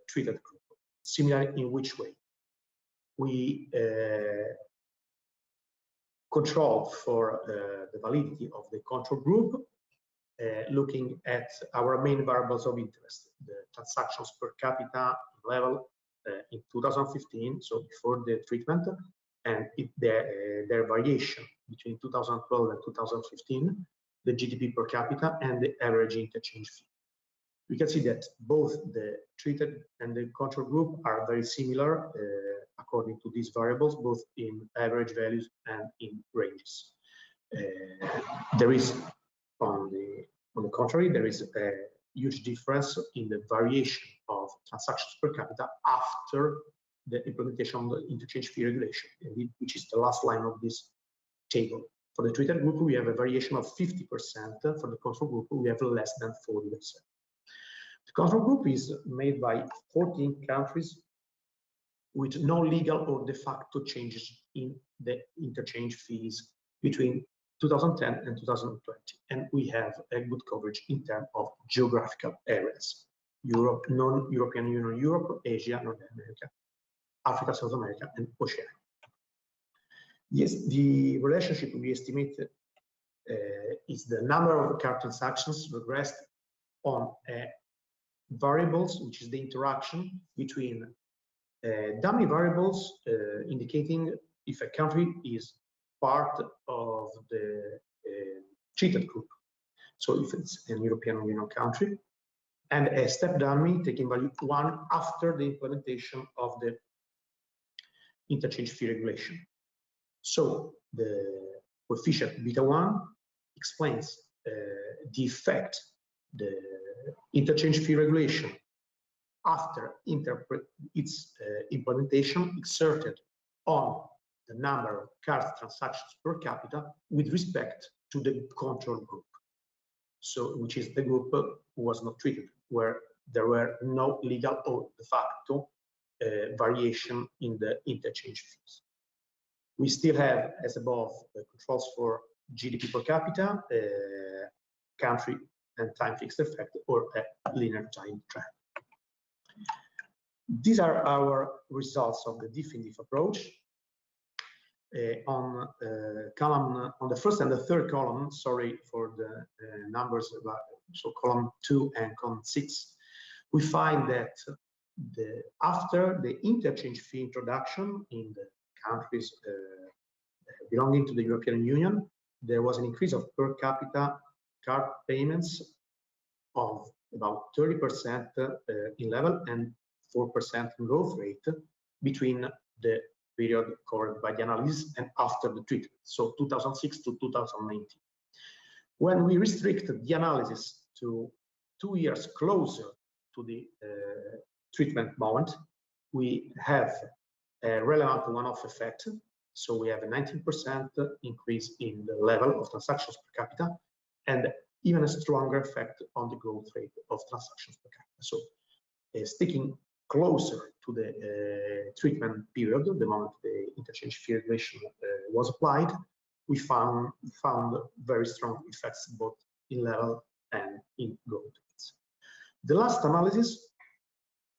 treated group. Similar in which way? We control for the validity of the control group looking at our main variables of interest, the transactions per capita level in 2015, so before the treatment, and their variation between 2012 and 2015, the GDP per capita, and the average interchange fee. We can see that both the treated and the control group are very similar according to these variables, both in average values and in ranges. There is, on the contrary, there is a huge difference in the variation of transactions per capita after the implementation of the interchange fee regulation, which is the last line of this table. For the treated group, we have a variation of 50%. For the control group, we have less than 40%. The control group is made by 14 countries with no legal or de facto changes in the interchange fees between 2010 and 2020. And we have a good coverage in terms of geographical areas: Europe, non-European Union, Europe, Asia, North America, Africa, South America, and Oceania. Yes, the relationship we estimate is the number of card transactions regressed on variables, which is the interaction between dummy variables indicating if a country is part of the treated group. So if it's an European Union country, and a step dummy taking value 1 after the implementation of the interchange fee regulation. So the coefficient beta 1 explains the effect the interchange fee regulation after its implementation exerted on the number of card transactions per capita with respect to the control group. So, which is the group who was not treated, where there were no legal or de facto variation in the interchange fees. We still have, as above, the controls for GDP per capita, country and time fixed effect, or a linear time trend. These are our results of the definitive approach. On the first and the third column, sorry for the numbers, so column 2 and column 6, we find that after the interchange fee introduction in the countries belonging to the European Union, there was an increase of per capita card payments of about 30% in level and 4% in growth rate between the period covered by the analysis and after the treatment, so 2006 to 2019. When we restricted the analysis to 2 years closer to the treatment moment, we have a relevant one-off effect. So we have a 19% increase in the level of transactions per capita and even a stronger effect on the growth rate of transactions per capita. So sticking closer to the treatment period, the moment the interchange fee regulation was applied, we found very strong effects both in level and in growth rates. The last analysis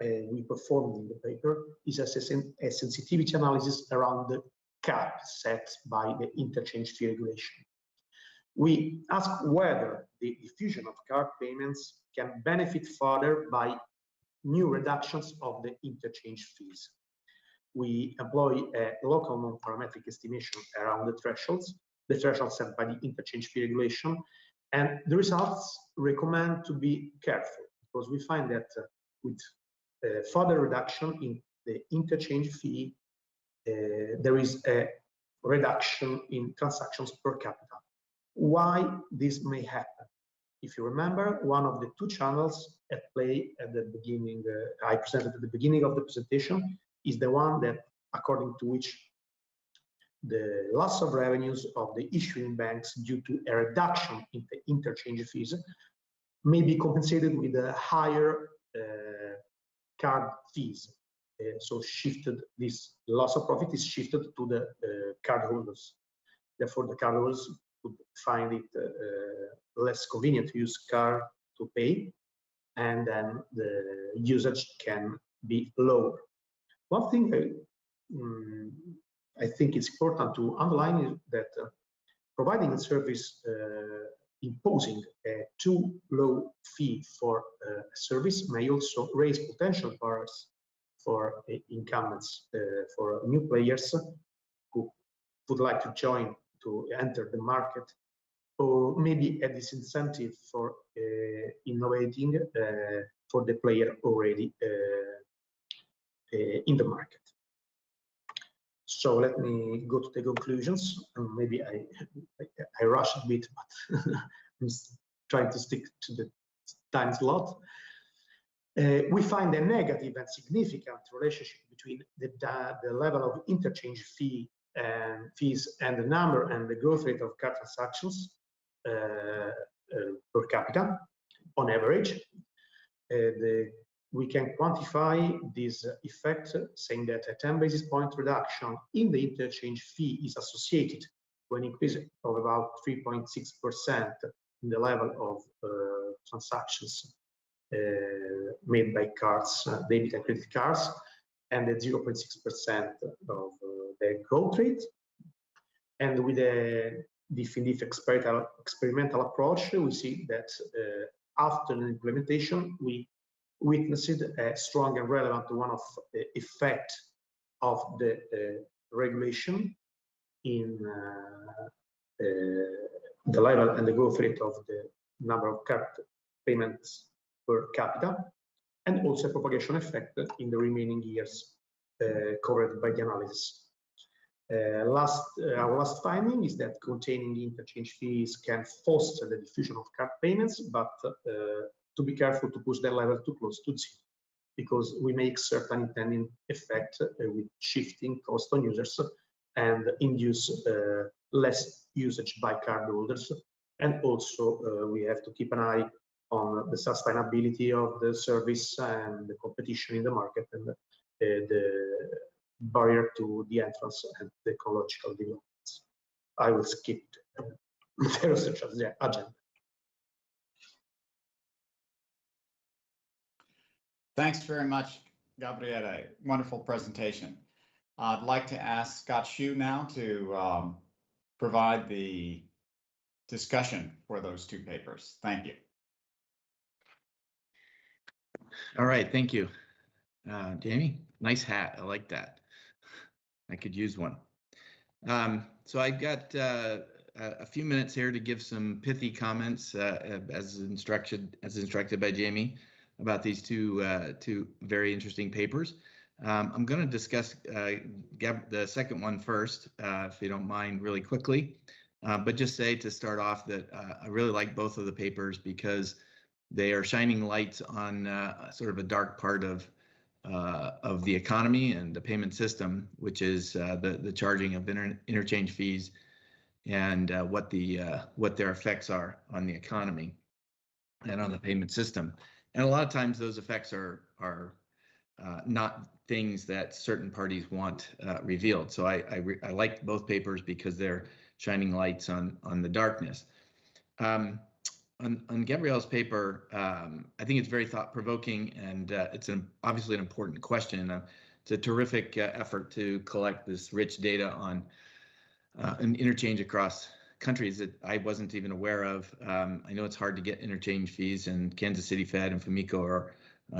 we performed in the paper is a sensitivity analysis around the cap set by the interchange fee regulation. We asked whether the diffusion of card payments can benefit further by new reductions of the interchange fees. We employ a local non-parametric estimation around the thresholds set by the interchange fee regulation, and the results recommend to be careful because we find that with further reduction in the interchange fee, there is a reduction in transactions per capita. Why this may happen? If you remember, one of the two channels at play at the beginning, I presented at the beginning of the presentation, is the one that, according to which the loss of revenues of the issuing banks due to a reduction in the interchange fees may be compensated with a higher card fees. So this loss of profit is shifted to the cardholders. Therefore, the cardholders would find it less convenient to use card to pay, and then the usage can be lower. One thing I think it's important to underline is that providing a service imposing a too low fee for a service may also raise potential barriers for incumbents, for new players who would like to join, to enter the market, or maybe a disincentive for innovating for the player already in the market. So let me go to the conclusions. Maybe I rush a bit, but I'm trying to stick to the time slot. We find a negative and significant relationship between the level of interchange fees and the number and the growth rate of card transactions per capita on average. We can quantify this effect saying that a 10 basis point reduction in the interchange fee is associated with an increase of about 3.6% in the level of transactions made by cards, debit and credit cards, and at 0.6% of the growth rate. And with the diff experimental approach, we see that after the implementation, we witnessed a strong and relevant one-off effect of the regulation in the level and the growth rate of the number of card payments per capita, and also a propagation effect in the remaining years covered by the analysis. Our last finding is that containing interchange fees can foster the diffusion of card payments, but to be careful to push that level too close to zero, because we make certain intended effect with shifting cost on users and induce less usage by cardholders. And also we have to keep an eye on the sustainability of the service and the competition in the market and the barrier to the entrance and the ecological developments. I will skip the research agenda. Thanks very much, Gabriele. Wonderful presentation. I'd like to ask Scott Shue now to provide the discussion for those two papers. Thank you. All right, thank you. Jamie, nice hat. I like that. I could use one. So I've got a few minutes here to give some pithy comments as instructed by Jamie about these two very interesting papers. I'm going to discuss the second one first, if you don't mind, really quickly. But just say to start off that I really like both of the papers because they are shining lights on sort of a dark part of the economy and the payment system, which is the charging of interchange fees and what their effects are on the economy and on the payment system. And a lot of times those effects are not things that certain parties want revealed. So I like both papers because they're shining lights on the darkness. On Gabrielle's paper, I think it's very thought-provoking, and it's obviously an important question. It's a terrific effort to collect this rich data on an interchange across countries that I wasn't even aware of. I know it's hard to get interchange fees, and Kansas City Fed and FAMICO are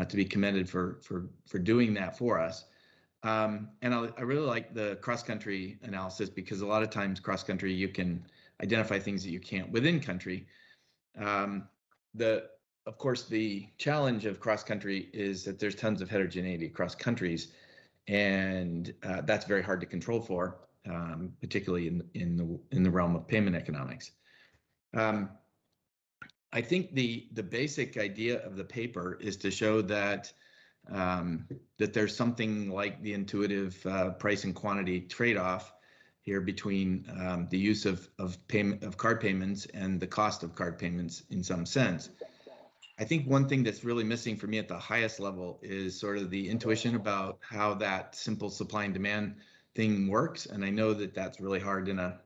to be commended for doing that for us. And I really like the cross-country analysis because a lot of times cross-country you can identify things that you can't within country. Of course, the challenge of cross-country is that there's tons of heterogeneity across countries, and that's very hard to control for, particularly in the realm of payment economics. I think the basic idea of the paper is to show that that there's something like the intuitive price and quantity trade-off here between the use of card payments and the cost of card payments in some sense. I think one thing that's really missing for me at the highest level is sort of the intuition about how that simple supply and demand thing works, and I know that that's really hard in a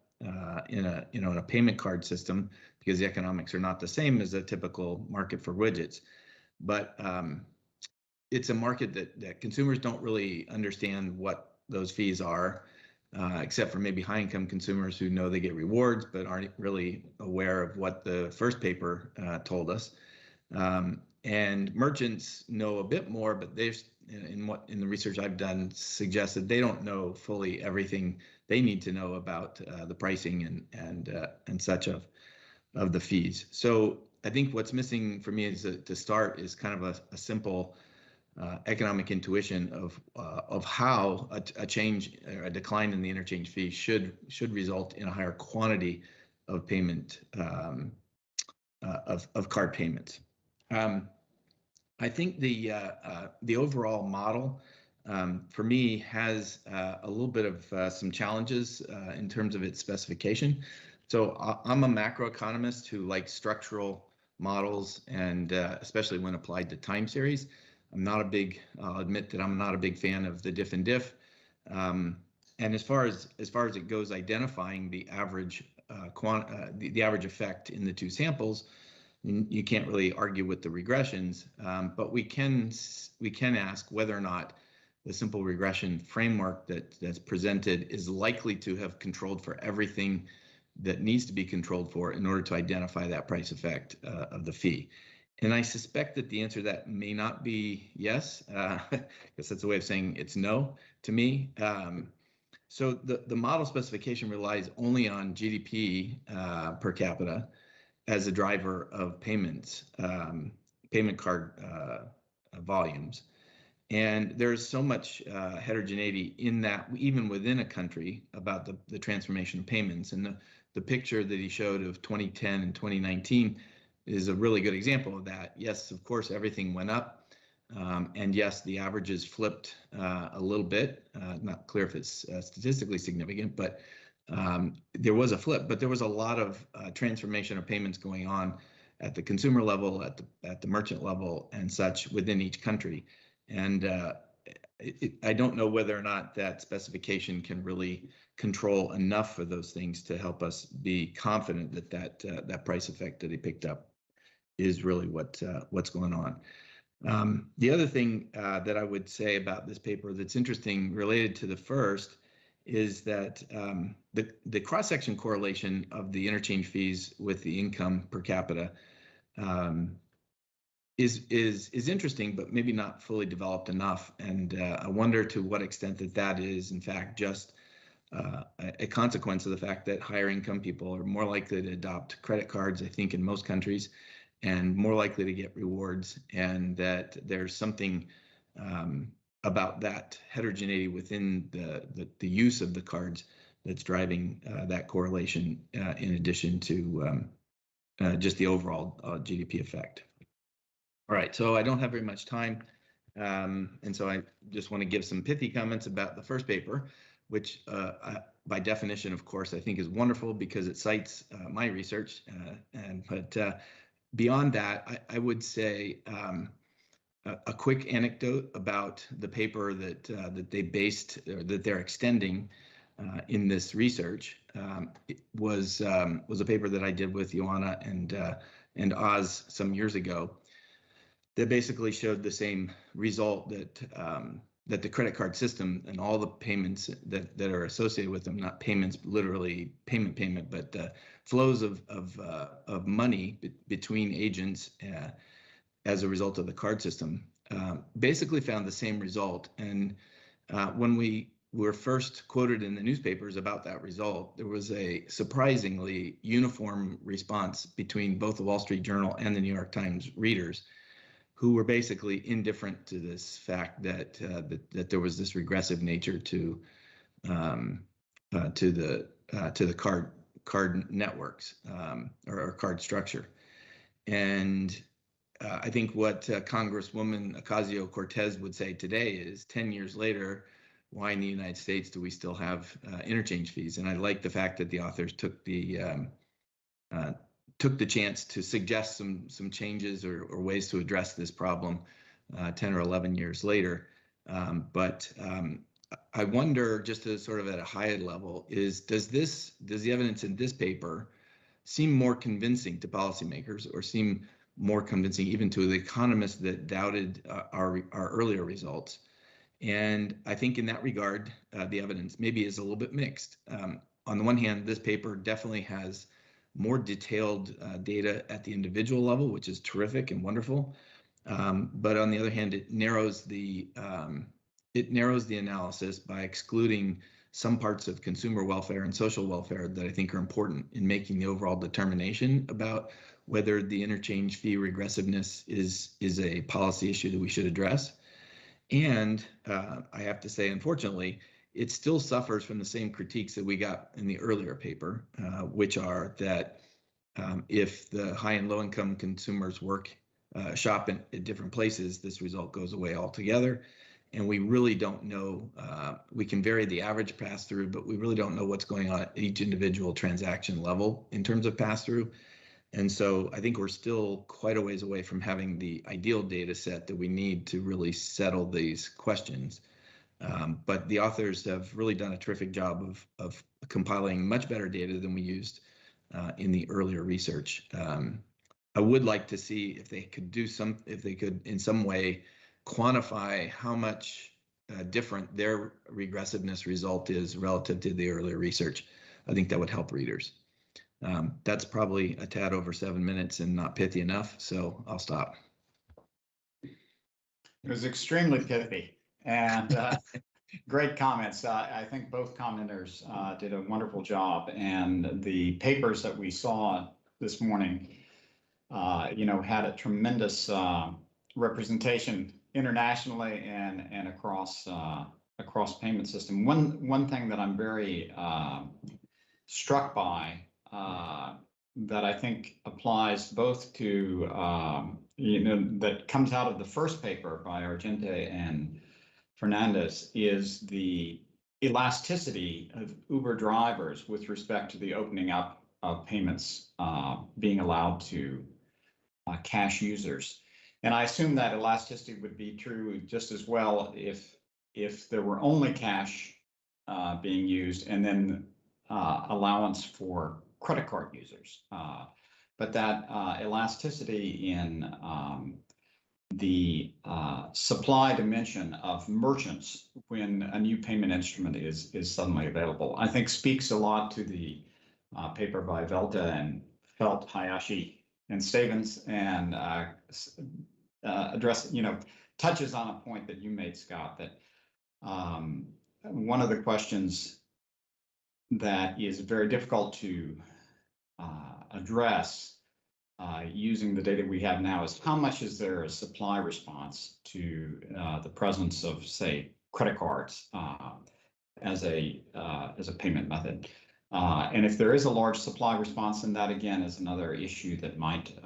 payment card system because the economics are not the same as a typical market for widgets. But it's a market that consumers don't really understand what those fees are, except for maybe high-income consumers who know they get rewards but aren't really aware of what the first paper told us. And merchants know a bit more, but there's in the research I've done suggests that they don't know fully everything they need to know about the pricing and such of the fees. So I think what's missing for me is to start is kind of a simple economic intuition of how a change or a decline in the interchange fee should result in a higher quantity of payment of card payments. I think the overall model for me has a little bit of some challenges in terms of its specification. So I'm a macroeconomist who likes structural models, and especially when applied to time series. I'll admit that I'm not a big fan of the diff and diff. And as far as it goes, identifying the average the average effect in the two samples, you can't really argue with the regressions, but we can ask whether or not the simple regression framework that's presented is likely to have controlled for everything that needs to be controlled for in order to identify that price effect of the fee. And I suspect that the answer to that may not be yes, because that's a way of saying it's no to me. So the model specification relies only on GDP per capita as a driver of payments, payment card volumes. And there's so much heterogeneity in that, even within a country, about the transformation of payments. And the picture that he showed of 2010 and 2019 is a really good example of that. Yes, of course, everything went up. And yes, the averages flipped a little bit. Not clear if it's statistically significant, but there was a flip. But there was a lot of transformation of payments going on at the consumer level, at the merchant level, and such within each country. And I don't know whether or not that specification can really control enough for those things to help us be confident that that price effect that he picked up is really what's going on. The other thing that I would say about this paper that's interesting related to the first is that the cross-section correlation of the interchange fees with the income per capita is interesting, but maybe not fully developed enough. And I wonder to what extent that is, in fact, just a consequence of the fact that higher income people are more likely to adopt credit cards, I think, in most countries, and more likely to get rewards, and that there's something about that heterogeneity within the use of the cards that's driving that correlation in addition to just the overall GDP effect. All right, so I don't have very much time, and so I just want to give some pithy comments about the first paper, which by definition, of course, I think is wonderful because it cites my research. But beyond that, I would say a quick anecdote about the paper that they based, or that they're extending in this research. It was a paper that I did with Joanna and Oz some years ago that basically showed the same result, that that the credit card system and all the payments that are associated with them, not payments literally payment, but flows of money between agents as a result of the card system, basically found the same result. And when we were first quoted in the newspapers about that result, there was a surprisingly uniform response between both the Wall Street Journal and the New York Times readers, who were basically indifferent to this fact that that there was this regressive nature to the card networks or card structure. And I think what Congresswoman Ocasio-Cortez would say today is, 10 years later, why in the United States do we still have interchange fees? And I like the fact that the authors took the chance to suggest some changes or ways to address this problem 10 or 11 years later. But I wonder, just as sort of at a higher level, does the evidence in this paper seem more convincing to policymakers, or seem more convincing even to the economists that doubted our earlier results? And I think in that regard, the evidence maybe is a little bit mixed. On the one hand, this paper definitely has more detailed data at the individual level, which is terrific and wonderful. But on the other hand, it narrows the analysis by excluding some parts of consumer welfare and social welfare that I think are important in making the overall determination about whether the interchange fee regressiveness is a policy issue that we should address. And I have to say, unfortunately, it still suffers from the same critiques that we got in the earlier paper, which are that if the high and low income consumers shop at different places, this result goes away altogether. And we really don't know, we can vary the average pass-through, but we really don't know what's going on at each individual transaction level in terms of pass-through. And so I think we're still quite a ways away from having the ideal data set that we need to really settle these questions. But the authors have really done a terrific job of compiling much better data than we used in the earlier research. I would like to see if they could in some way quantify how much different their regressiveness result is relative to the earlier research. I think that would help readers. That's probably a tad over 7 minutes and not pithy enough, so I'll stop. It was extremely pithy and great comments. I think both commenters did a wonderful job, and the papers that we saw this morning, had a tremendous representation internationally and across payment system. One thing that I'm very struck by that I think applies both to that comes out of the first paper by Argente and Fernandez is the elasticity of Uber drivers with respect to the opening up of payments being allowed to cash users. And I assume that elasticity would be true just as well if there were only cash being used and then allowance for credit card users. But that elasticity in the supply dimension of merchants when a new payment instrument is suddenly available, I think speaks a lot to the paper by Velta and Felt, Hayashi, and Stavens, and touches on a point that you made, Scott, that one of the questions that is very difficult to address using the data we have now is how much is there a supply response to the presence of, say, credit cards as a payment method. And if there is a large supply response, then that again is another issue that might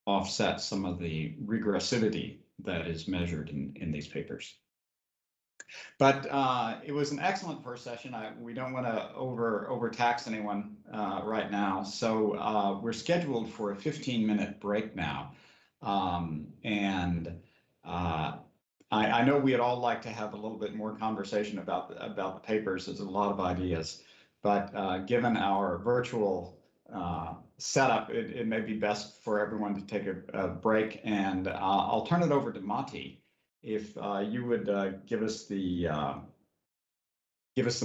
offset some of the regressivity that is measured in these papers. But it was an excellent first session. We don't want to overtax anyone right now. So we're scheduled for a 15-minute break now. I know we'd all like to have a little bit more conversation about the papers. There's a lot of ideas, but given our virtual setup, it may be best for everyone to take a break. And I'll turn it over to Matti. If you would give us the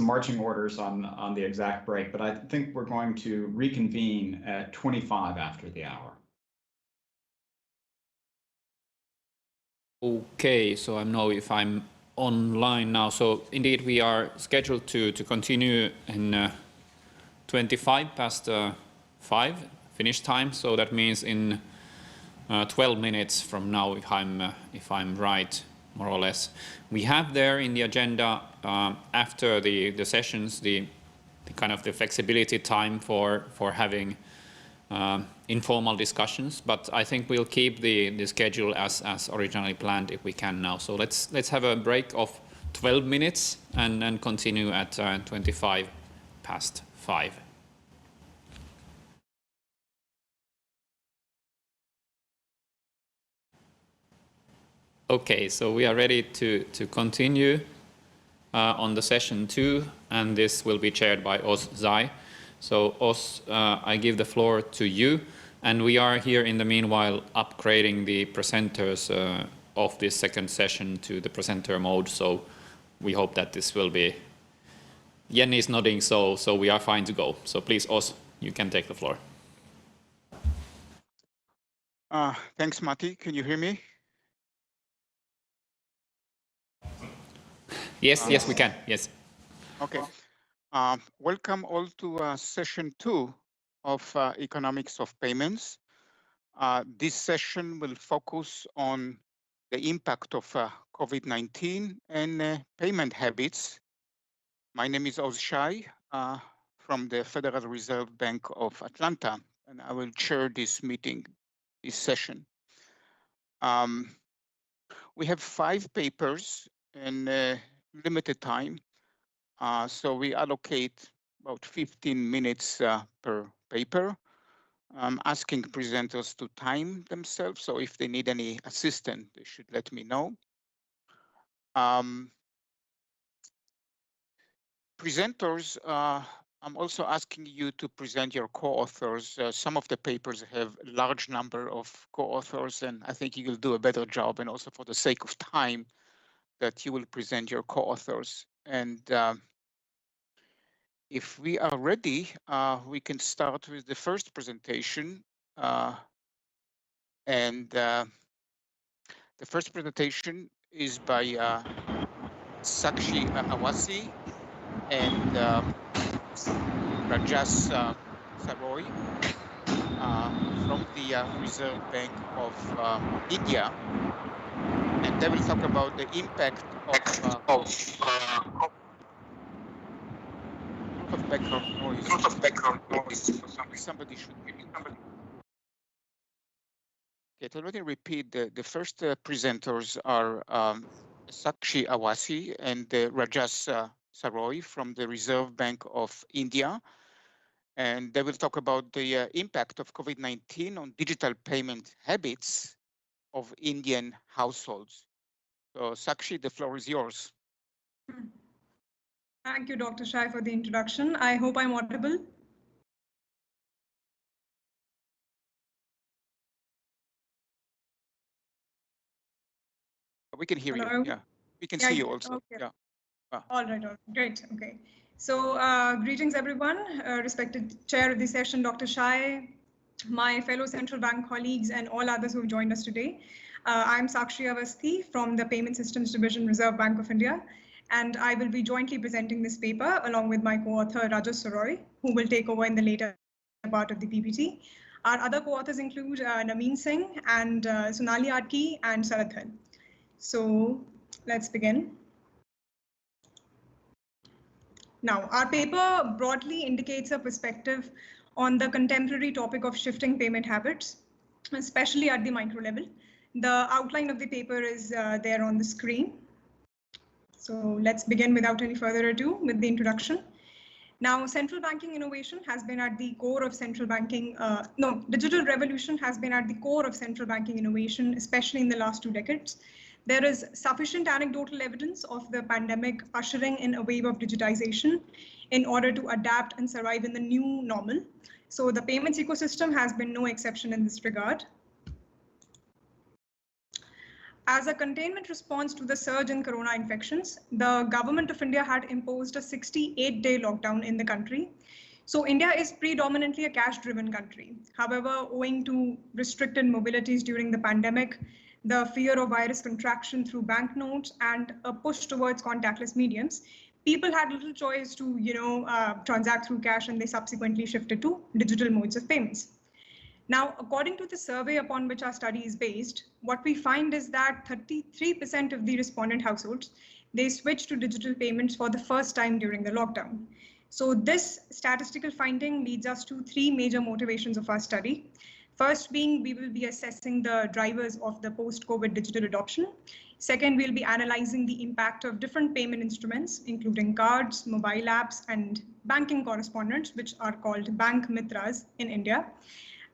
marching orders on the exact break, but I think we're going to reconvene at 25 after the hour. Okay, so I know if I'm online now. So indeed, we are scheduled to continue in 25 past 5 finish time. So that means in 12 minutes from now, if I'm right, more or less. We have there in the agenda after the sessions the kind of the flexibility time for having informal discussions, but I think we'll keep the schedule as originally planned if we can now. So let's have a break of 12 minutes and continue at 25 past 5. Okay, so we are ready to continue on the session 2, and this will be chaired by Os Zai. So Os, I give the floor to you, and we are here in the meanwhile upgrading the presenters of this second session to the presenter mode. So we hope that this will be. Jenny is nodding, so we are fine to go. So please, Os, you can take the floor. Thanks, Matti. Can you hear me? Yes, we can. Yes. Okay. Welcome all to session 2 of Economics of Payments. This session will focus on the impact of COVID-19 and payment habits. My name is Os Zai from the Federal Reserve Bank of Atlanta, and I will chair this meeting, this session. We have 5 papers and limited time, so we allocate about 15 minutes per paper. I'm asking presenters to time themselves, so if they need any assistance, they should let me know. Presenters, I'm also asking you to present your co-authors. Some of the papers have a large number of co-authors, and I think you will do a better job, and also for the sake of time, that you will present your co-authors. And if we are ready, we can start with the first presentation. The first presentation is by Sakshi Awasi and Rajas Saroy from the Reserve Bank of India. And they will talk about the impact of background noise. Somebody should be. Okay, so let me repeat. The first presenters are Sakshi Awasi and Rajas Saroy from the Reserve Bank of India. And they will talk about the impact of COVID-19 on digital payment habits of Indian households. So Sakshi, the floor is yours. Thank you, Dr. Zai, for the introduction. I hope I'm audible. We can hear Hello? you. Yeah, we can see you also. Okay. Yeah. All right. Great. Okay. So greetings, everyone. Respected chair of the session, Dr. Zai, my fellow central bank colleagues, and all others who have joined us today. I'm Sakshi Awasthi from the Payment Systems Division, Reserve Bank of India. and I will be jointly presenting this paper along with my co-author Rajas Soroy, who will take over in the later part of the PPT. Our other co-authors include Naveen Singh and Sonali Adki and Sarathan. So let's begin. Now, our paper broadly indicates a perspective on the contemporary topic of shifting payment habits, especially at the micro level. The outline of the paper is there on the screen. So let's begin without any further ado with the introduction. Now, central banking innovation has been at the core of central banking. Digital revolution has been at the core of central banking innovation, especially in the last 2 decades. There is sufficient anecdotal evidence of the pandemic ushering in a wave of digitization in order to adapt and survive in the new normal. So the payments ecosystem has been no exception in this regard. As a containment response to the surge in corona infections, the government of India had imposed a 68-day lockdown in the country. So India is predominantly a cash-driven country. However, owing to restricted mobilities during the pandemic, the fear of virus contraction through banknotes, and a push towards contactless mediums, people had little choice to, transact through cash, and they subsequently shifted to digital modes of payments. Now, according to the survey upon which our study is based, what we find is that 33% of the respondent households, they switched to digital payments for the first time during the lockdown. So this statistical finding leads us to 3 major motivations of our study. First being, we will be assessing the drivers of the post-COVID digital adoption. Second, we'll be analyzing the impact of different payment instruments, including cards, mobile apps, and banking correspondents, which are called bank mitras in India.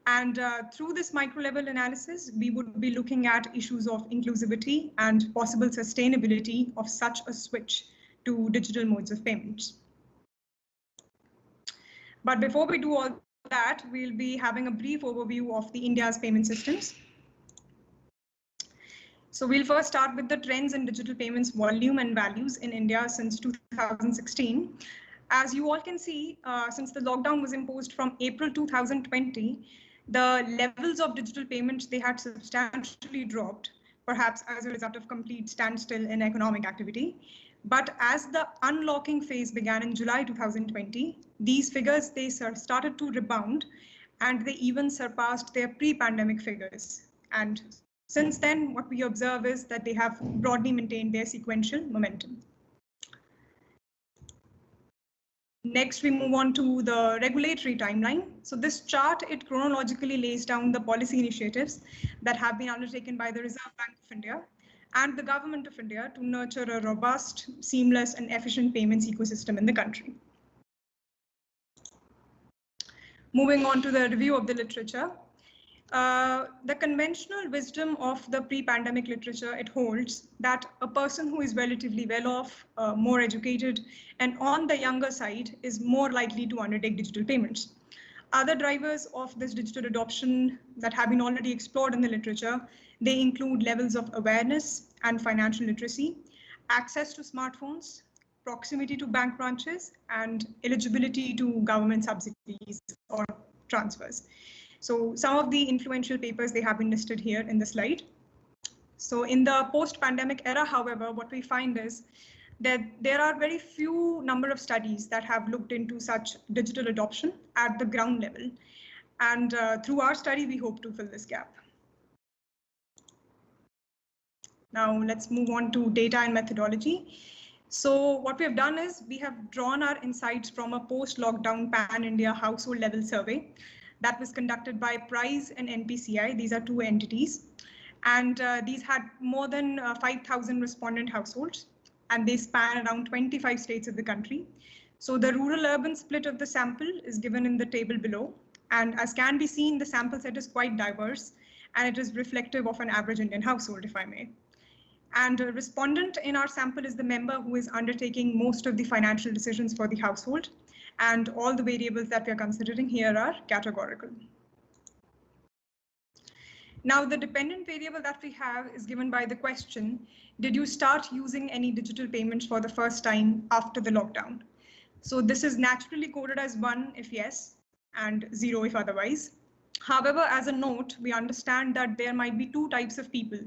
And through this micro-level analysis, we would be looking at issues of inclusivity and possible sustainability of such a switch to digital modes of payments. But before we do all that, we'll be having a brief overview of the India's payment systems. So we'll first start with the trends in digital payments volume and values in India since 2016. As you all can see, since the lockdown was imposed from April 2020, the levels of digital payments, they had substantially dropped, perhaps as a result of complete standstill in economic activity. But as the unlocking phase began in July 2020, these figures, they started to rebound, and they even surpassed their pre-pandemic figures. And since then, what we observe is that they have broadly maintained their sequential momentum. Next, we move on to the regulatory timeline. So this chart, it chronologically lays down the policy initiatives that have been undertaken by the Reserve Bank of India and the Government of India to nurture a robust, seamless, and efficient payments ecosystem in the country. Moving on to the review of the literature. The conventional wisdom of the pre-pandemic literature, it holds that a person who is relatively well off, more educated, and on the younger side is more likely to undertake digital payments. Other drivers of this digital adoption that have been already explored in the literature, they include levels of awareness and financial literacy, access to smartphones, proximity to bank branches, and eligibility to government subsidies or transfers. So some of the influential papers, they have been listed here in the slide. So in the post-pandemic era, however, what we find is that there are very few number of studies that have looked into such digital adoption at the ground level. And through our study, we hope to fill this gap. Now let's move on to data and methodology. So what we have done is we have drawn our insights from a post-lockdown pan-India household level survey that was conducted by PRIZE and NPCI. These are 2 entities. And these had more than 5,000 respondent households, and they span around 25 states of the country. So the rural-urban split of the sample is given in the table below. And as can be seen, the sample set is quite diverse, and it is reflective of an average Indian household, if I may. And a respondent in our sample is the member who is undertaking most of the financial decisions for the household. And all the variables that we are considering here are categorical. Now, the dependent variable that we have is given by the question, did you start using any digital payments for the first time after the lockdown? So this is naturally coded as 1 if yes, and 0 if otherwise. However, as a note, we understand that there might be 2 types of people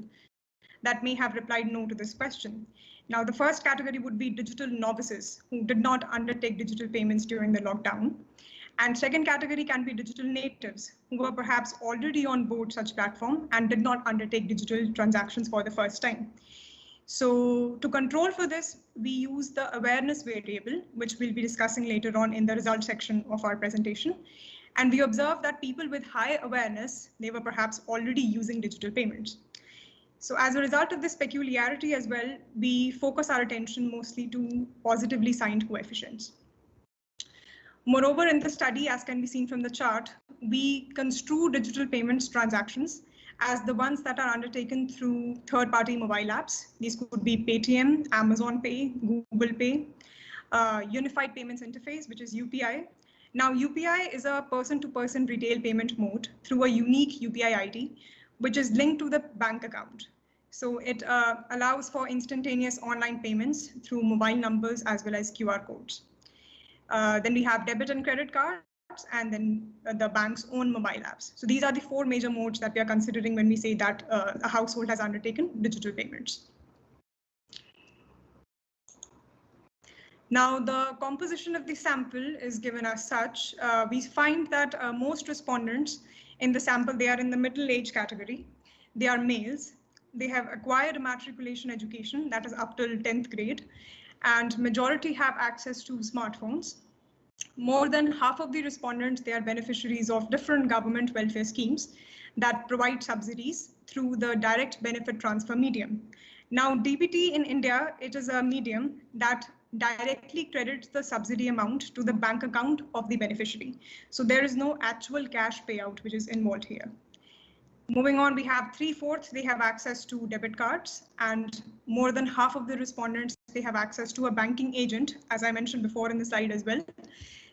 that may have replied no to this question. Now, the first category would be digital novices who did not undertake digital payments during the lockdown. And second category can be digital natives who were perhaps already on board such platform and did not undertake digital transactions for the first time. So to control for this, we use the awareness variable, which we'll be discussing later on in the results section of our presentation. And we observed that people with high awareness, they were perhaps already using digital payments. So as a result of this peculiarity as well, we focus our attention mostly to positively signed coefficients. Moreover, in the study, as can be seen from the chart, we construe digital payments transactions as the ones that are undertaken through third-party mobile apps. These could be Paytm, Amazon Pay, Google Pay, Unified Payments Interface, which is UPI. Now, UPI is a person-to-person retail payment mode through a unique UPI ID, which is linked to the bank account. So it allows for instantaneous online payments through mobile numbers as well as QR codes. Then we have debit and credit cards, and then the bank's own mobile apps. So these are the four major modes that we are considering when we say that a household has undertaken digital payments. Now, the composition of the sample is given as such. We find that most respondents in the sample, they are in the middle age category. They are males. They have acquired matriculation education, that is up till 10th grade, and majority have access to smartphones. More than half of the respondents, they are beneficiaries of different government welfare schemes that provide subsidies through the direct benefit transfer medium. Now, DBT in India, it is a medium that directly credits the subsidy amount to the bank account of the beneficiary. So there is no actual cash payout which is involved here. Moving on, we have 3/4, they have access to debit cards, and more than half of the respondents, they have access to a banking agent, as I mentioned before in the slide as well.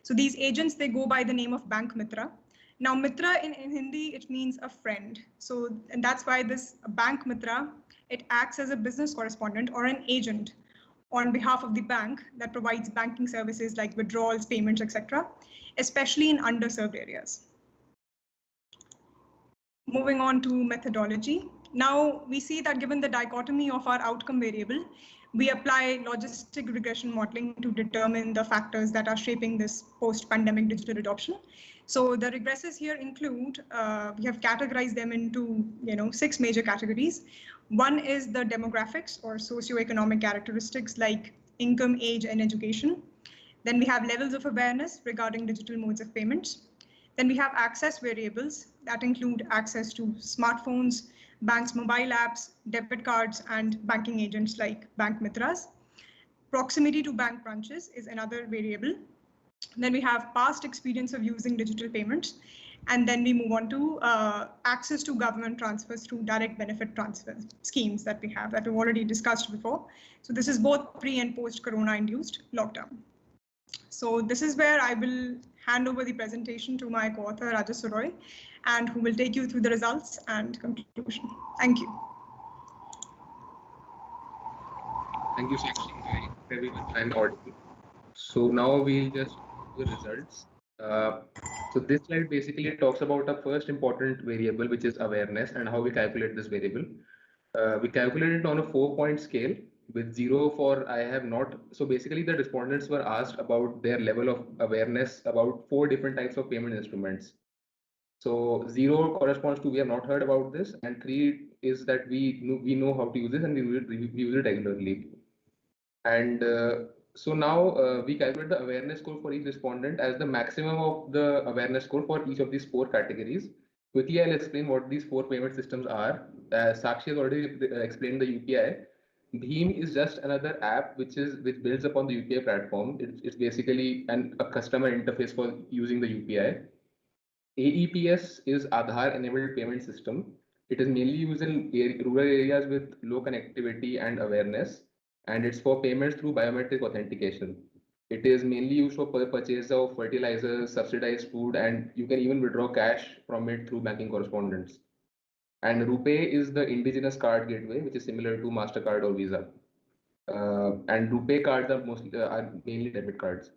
So these agents, they go by the name of Bank Mitra. Now, Mitra in Hindi, it means a friend. So, and that's why this Bank Mitra, it acts as a business correspondent or an agent on behalf of the bank that provides banking services like withdrawals, payments, etc., especially in underserved areas. Moving on to methodology. Now we see that given the dichotomy of our outcome variable, we apply logistic regression modeling to determine the factors that are shaping this post-pandemic digital adoption. So the regresses here include, we have categorized them into 6 major categories. One is the demographics or socioeconomic characteristics like income, age, and education. Then we have levels of awareness regarding digital modes of payments. Then we have access variables that include access to smartphones, banks' mobile apps, debit cards, and banking agents like Bank Mitras. Proximity to bank branches is another variable. Then we have past experience of using digital payments. And then we move on to access to government transfers through direct benefit transfer schemes that we have, that we've already discussed before. So this is both pre and post-corona induced lockdown. So this is where I will hand over the presentation to my co-author Rajas Roy, and who will take you through the results and conclusion. Thank you. Thank you so much, everyone. I'm audible. So now we'll just do the results. So this slide basically talks about a first important variable, which is awareness, and how we calculate this variable. We calculated it on a 4-point scale, with 0 for I have not. So basically the respondents were asked about their level of awareness about 4 different types of payment instruments. So 0 corresponds to we have not heard about this, and 3 is that we know how to use this and we use it regularly. And so now we calculate the awareness score for each respondent as the maximum of the awareness score for each of these 4 categories. Quickly, I'll explain what these 4 payment systems are. Sakshi has already explained the UPI. Bheem is just another app which builds upon the UPI platform. It's basically a customer interface for using the UPI. AEPS is Aadhaar enabled payment system. It is mainly used in rural areas with low connectivity and awareness, and it's for payments through biometric authentication. It is mainly used for purchase of fertilizers, subsidized food, and you can even withdraw cash from it through banking correspondence. And RuPay is the indigenous card gateway, which is similar to MasterCard or Visa. And RuPay cards are mainly debit cards.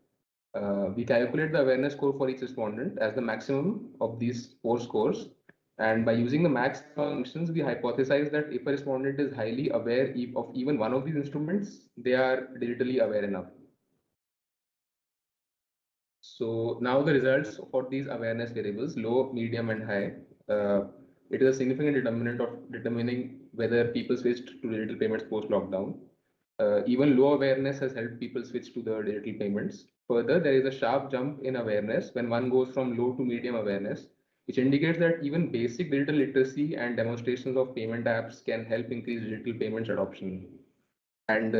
We calculate the awareness score for each respondent as the maximum of these 4 scores. And by using the max functions, we hypothesize that if a respondent is highly aware of even one of these instruments, they are digitally aware enough. So now the results for these awareness variables, low, medium, and high, it is a significant determinant of determining whether people switched to digital payments post-lockdown. Even low awareness has helped people switch to the digital payments. Further, there is a sharp jump in awareness when one goes from low to medium awareness, which indicates that even basic digital literacy and demonstrations of payment apps can help increase digital payments adoption. And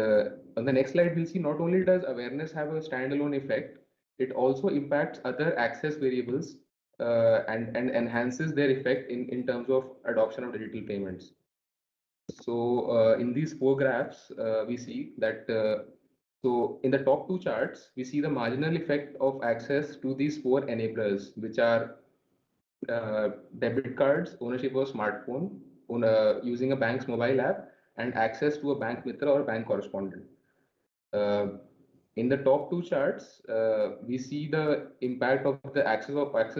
on the next slide, we'll see not only does awareness have a standalone effect, it also impacts other access variables and enhances their effect in terms of adoption of digital payments. So in these four graphs, we see that so in the top two charts, we see the marginal effect of access to these four enablers, which are debit cards, ownership of smartphone, using a bank's mobile app, and access to a bank mitra or bank correspondent. In the top two charts, we see the impact of the access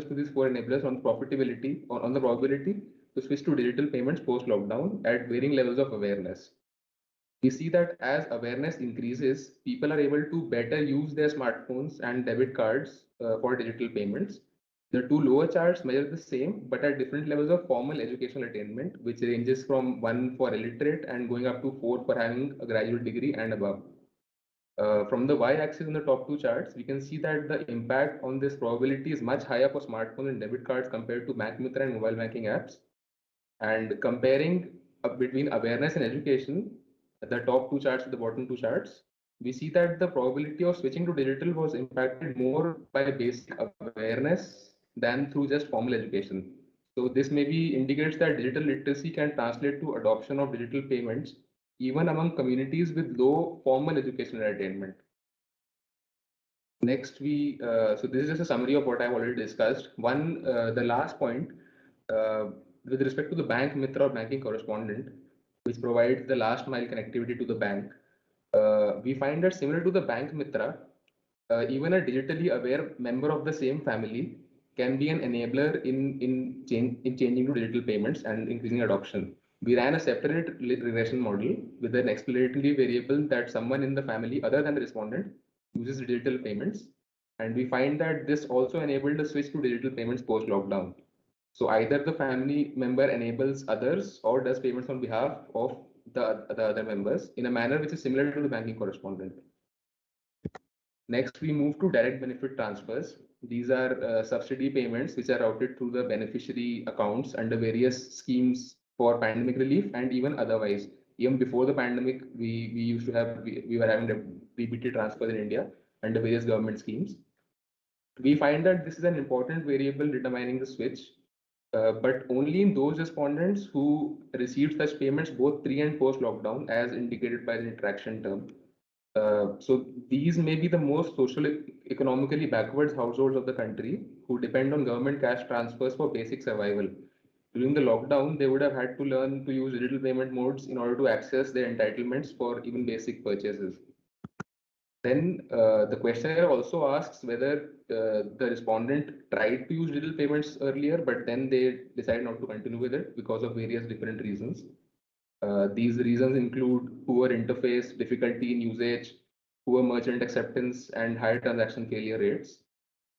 to these four enablers on profitability or on the probability to switch to digital payments post-lockdown at varying levels of awareness. We see that as awareness increases, people are able to better use their smartphones and debit cards for digital payments. The two lower charts measure the same, but at different levels of formal educational attainment, which ranges from 1 for illiterate and going up to 4 for having a graduate degree and above. From the y-axis in the top two charts, we can see that the impact on this probability is much higher for smartphones and debit cards compared to Bank Mitra and mobile banking apps. And comparing between awareness and education, the top two charts to the bottom two charts, we see that the probability of switching to digital was impacted more by basic awareness than through just formal education. So this maybe indicates that digital literacy can translate to adoption of digital payments even among communities with low formal educational attainment. Next, so this is just a summary of what I've already discussed. The last point, with respect to the bank mitra or banking correspondent, which provides the last mile connectivity to the bank, we find that similar to the bank mitra, even a digitally aware member of the same family can be an enabler in changing to digital payments and increasing adoption. We ran a separate regression model with an exploratory variable that someone in the family other than the respondent uses digital payments. And we find that this also enabled a switch to digital payments post-lockdown. So either the family member enables others or does payments on behalf of the other members in a manner which is similar to the banking correspondent. Next, we move to direct benefit transfers. These are subsidy payments which are routed through the beneficiary accounts under various schemes for pandemic relief and even otherwise. Even before the pandemic, we were having repeated transfers in India under various government schemes. We find that this is an important variable determining the switch, but only in those respondents who received such payments both pre and post lockdown, as indicated by the interaction term. So these may be the most economically backwards households of the country who depend on government cash transfers for basic survival. During the lockdown, they would have had to learn to use digital payment modes in order to access their entitlements for even basic purchases. Then the questionnaire also asks whether the respondent tried to use digital payments earlier, but then they decided not to continue with it because of various different reasons. These reasons include poor interface, difficulty in usage, poor merchant acceptance, and higher transaction failure rates.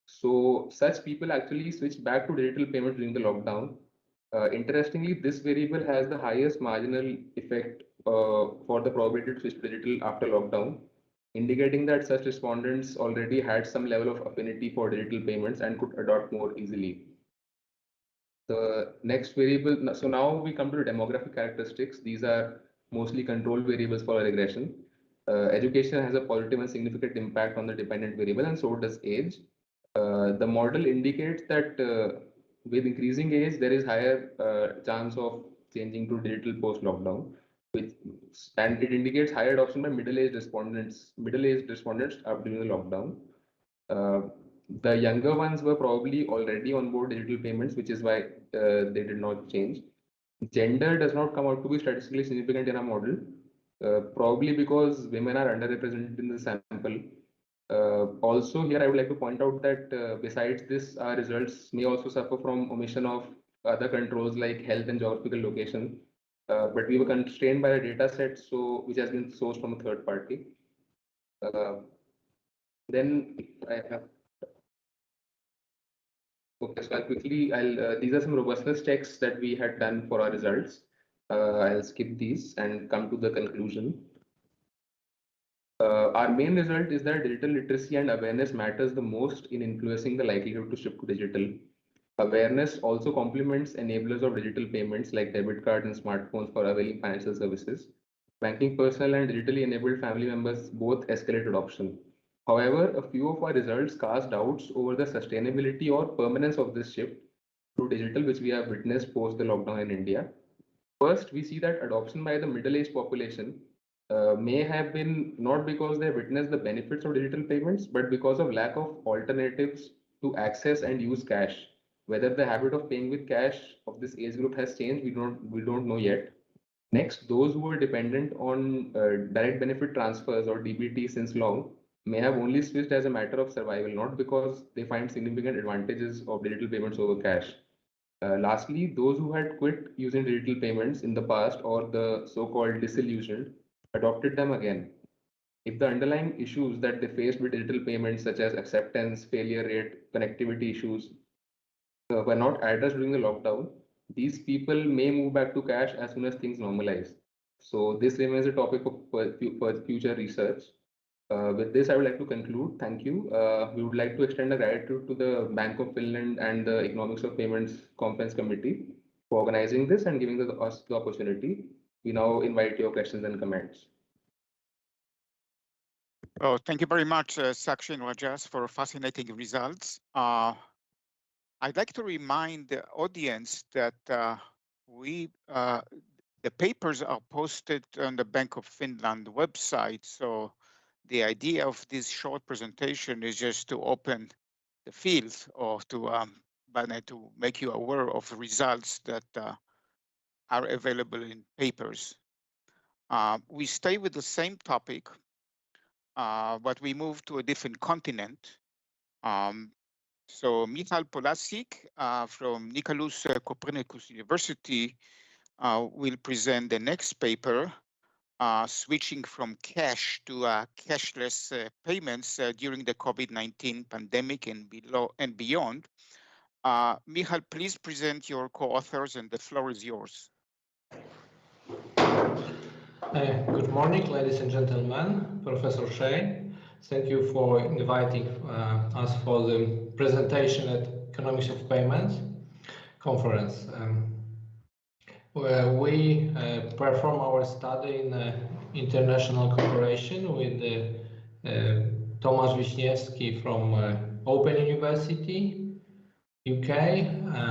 So such people actually switched back to digital payments during the lockdown. Interestingly, this variable has the highest marginal effect for the probability to switch to digital after lockdown, indicating that such respondents already had some level of affinity for digital payments and could adopt more easily. The next variable, so now we come to the demographic characteristics. These are mostly control variables for regression. Education has a positive and significant impact on the dependent variable, and so does age. The model indicates that with increasing age, there is higher chance of changing to digital post-lockdown, and it indicates higher adoption by middle-aged respondents during the lockdown. The younger ones were probably already on board digital payments, which is why they did not change. Gender does not come out to be statistically significant in our model, probably because women are underrepresented in the sample. Also, here I would like to point out that besides this, our results may also suffer from omission of other controls like health and geographical location, but we were constrained by a data set which has been sourced from a third party. Then I have. Okay, so these are some robustness checks that we had done for our results. I'll skip these and come to the conclusion. Our main result is that digital literacy and awareness matters the most in influencing the likelihood to shift to digital. Awareness also complements enablers of digital payments like debit cards and smartphones for availing financial services. Banking personnel and digitally enabled family members both escalate adoption. However, a few of our results cast doubts over the sustainability or permanence of this shift to digital, which we have witnessed post the lockdown in India. First, we see that adoption by the middle-aged population may have been not because they witnessed the benefits of digital payments, but because of lack of alternatives to access and use cash. Whether the habit of paying with cash of this age group has changed, we don't know yet. Next, those who were dependent on direct benefit transfers or DBT since long may have only switched as a matter of survival, not because they find significant advantages of digital payments over cash. Lastly, those who had quit using digital payments in the past or the so-called disillusioned adopted them again. If the underlying issues that they faced with digital payments, such as acceptance, failure rate, connectivity issues, were not addressed during the lockdown, these people may move back to cash as soon as things normalize. So this remains a topic of future research. With this, I would like to conclude. Thank you. We would like to extend our gratitude to the Bank of Finland and the Economics of Payments Conference Committee for organizing this and giving us the opportunity. We now invite your questions and comments. Oh, thank you very much, Sakshi and Rajas, for fascinating results. I'd like to remind the audience that the papers are posted on the Bank of Finland website. So the idea of this short presentation is just to open the field or to make you aware of results that are available in papers. We stay with the same topic, but we move to a different continent. So Michal Polasik from Nicholas Copernicus University will present the next paper, switching from cash to cashless payments during the COVID-19 pandemic and beyond. Michal, please present your co-authors and the floor is yours. Good morning, ladies and gentlemen. Professor Shea, thank you for inviting us for the presentation at Economics of Payments conference. Where we perform our study in international cooperation with Tomasz Wiśniewski from Open University, UK,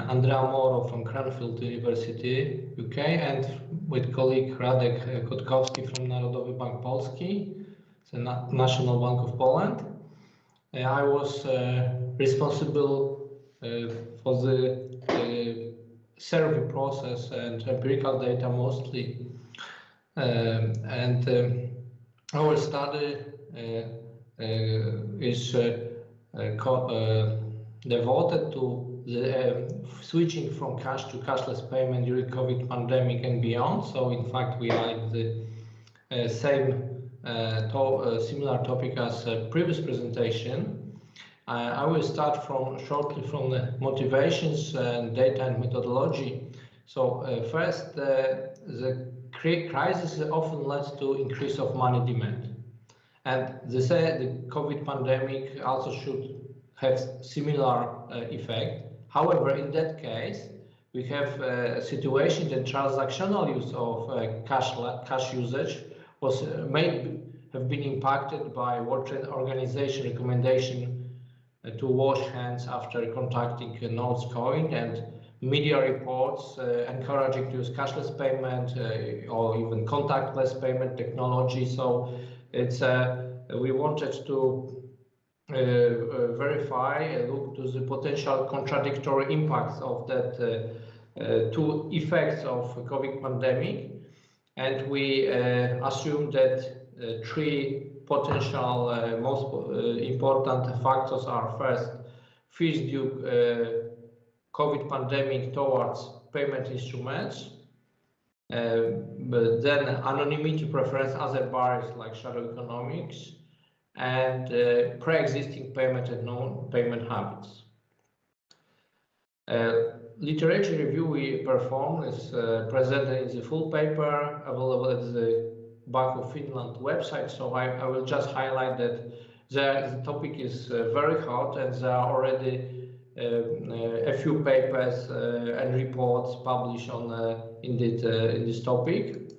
Andrea Moro from Cranfield University, UK, and with colleague Radek Kotkowski from Narodowy Bank Polski, the National Bank of Poland. I was responsible for the survey process and empirical data mostly, and our study is devoted to the switching from cash to cashless payment during COVID pandemic and beyond. So in fact, we are in the similar topic as previous presentation. I will start shortly from the motivations and data and methodology. So first, the crisis often leads to increase of money demand. And the COVID pandemic also should have similar effect. However, in that case, we have a situation that transactional use of cash usage may have been impacted by World Trade Organization recommendation to wash hands after contacting a nose coin, and media reports encouraging to use cashless payment or even contactless payment technology. So it's we wanted to verify, look to the potential contradictory impacts of that two effects of COVID pandemic, and we assume that three potential most important factors are: first, fees due COVID pandemic towards payment instruments. But then anonymity preference other barriers like shadow economics and pre-existing payment and non-payment habits. Literature review we performed is presented in the full paper available at the Bank of Finland website. So I will just highlight that the topic is very hot and there are already a few papers and reports published on in this topic.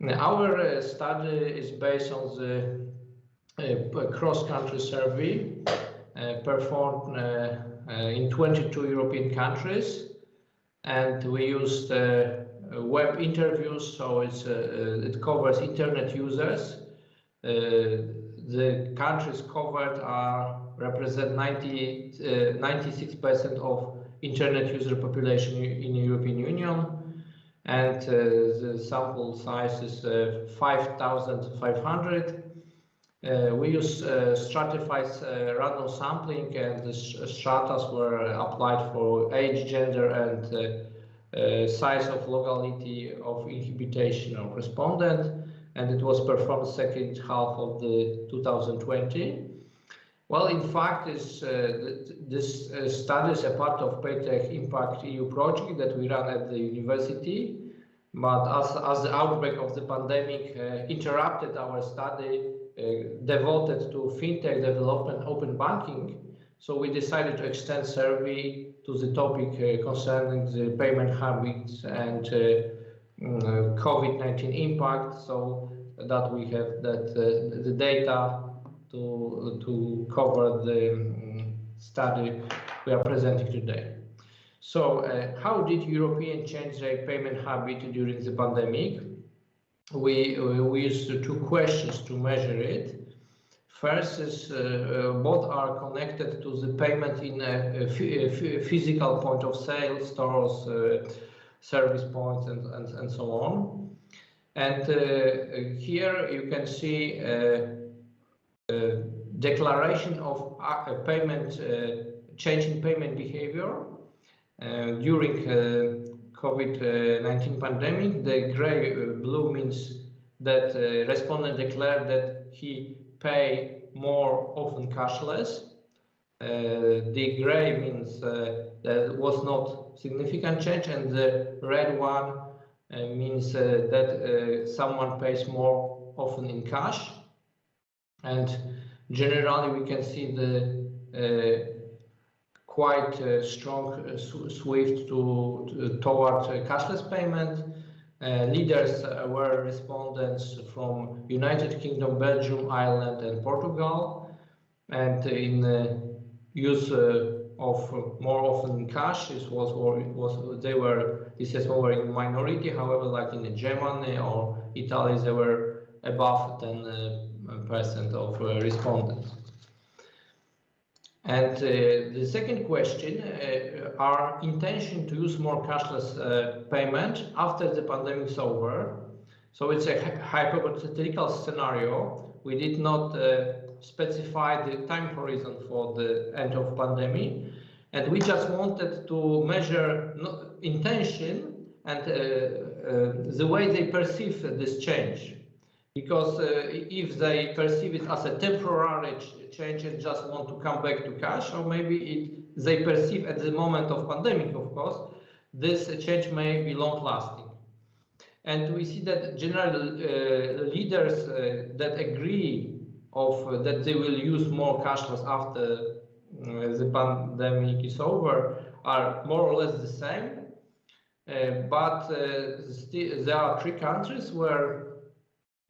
Our study is based on the cross-country survey performed in 22 European countries, and we used web interviews, so it covers internet users. The countries covered represent 96% of internet user population in the European Union, and the sample size is 5,500. We use stratified random sampling, and the stratas were applied for age, gender, and size of locality of inhabitation of respondent, and it was performed second half of the 2020. Well, in fact, this study is a part of PayTech Impact EU project that we run at the university. But as the outbreak of the pandemic interrupted our study devoted to fintech development, open banking, so we decided to extend survey to the topic concerning the payment habits and COVID-19 impact, so that we have the data to cover the study we are presenting today. So how did Europeans change their payment habit during the pandemic? We used two questions to measure it. First is both are connected to the payment in a physical point of sale, stores, service points, and so on. And here you can see declaration of payment, change in payment behavior during COVID-19 pandemic. The gray blue means that respondent declared that he pay more often cashless. The gray means there was not significant change, and the red one means that someone pays more often in cash. And generally we can see the quite strong swift toward cashless payment. Leaders were respondents from United Kingdom, Belgium, Ireland, and Portugal. And in use of more often cash, this was more in minority. However, like in Germany or Italy, they were above 10% of respondents. And the second question, our intention to use more cashless payment after the pandemic is over. So it's a hypothetical scenario. We did not specify the time horizon for the end of pandemic, and we just wanted to measure intention and the way they perceive this change. Because if they perceive it as a temporary change and just want to come back to cash, or maybe they perceive at the moment of pandemic, of course, this change may be long-lasting. And we see that generally leaders that agree that they will use more cashless after the pandemic is over are more or less the same. But still, there are 3 countries where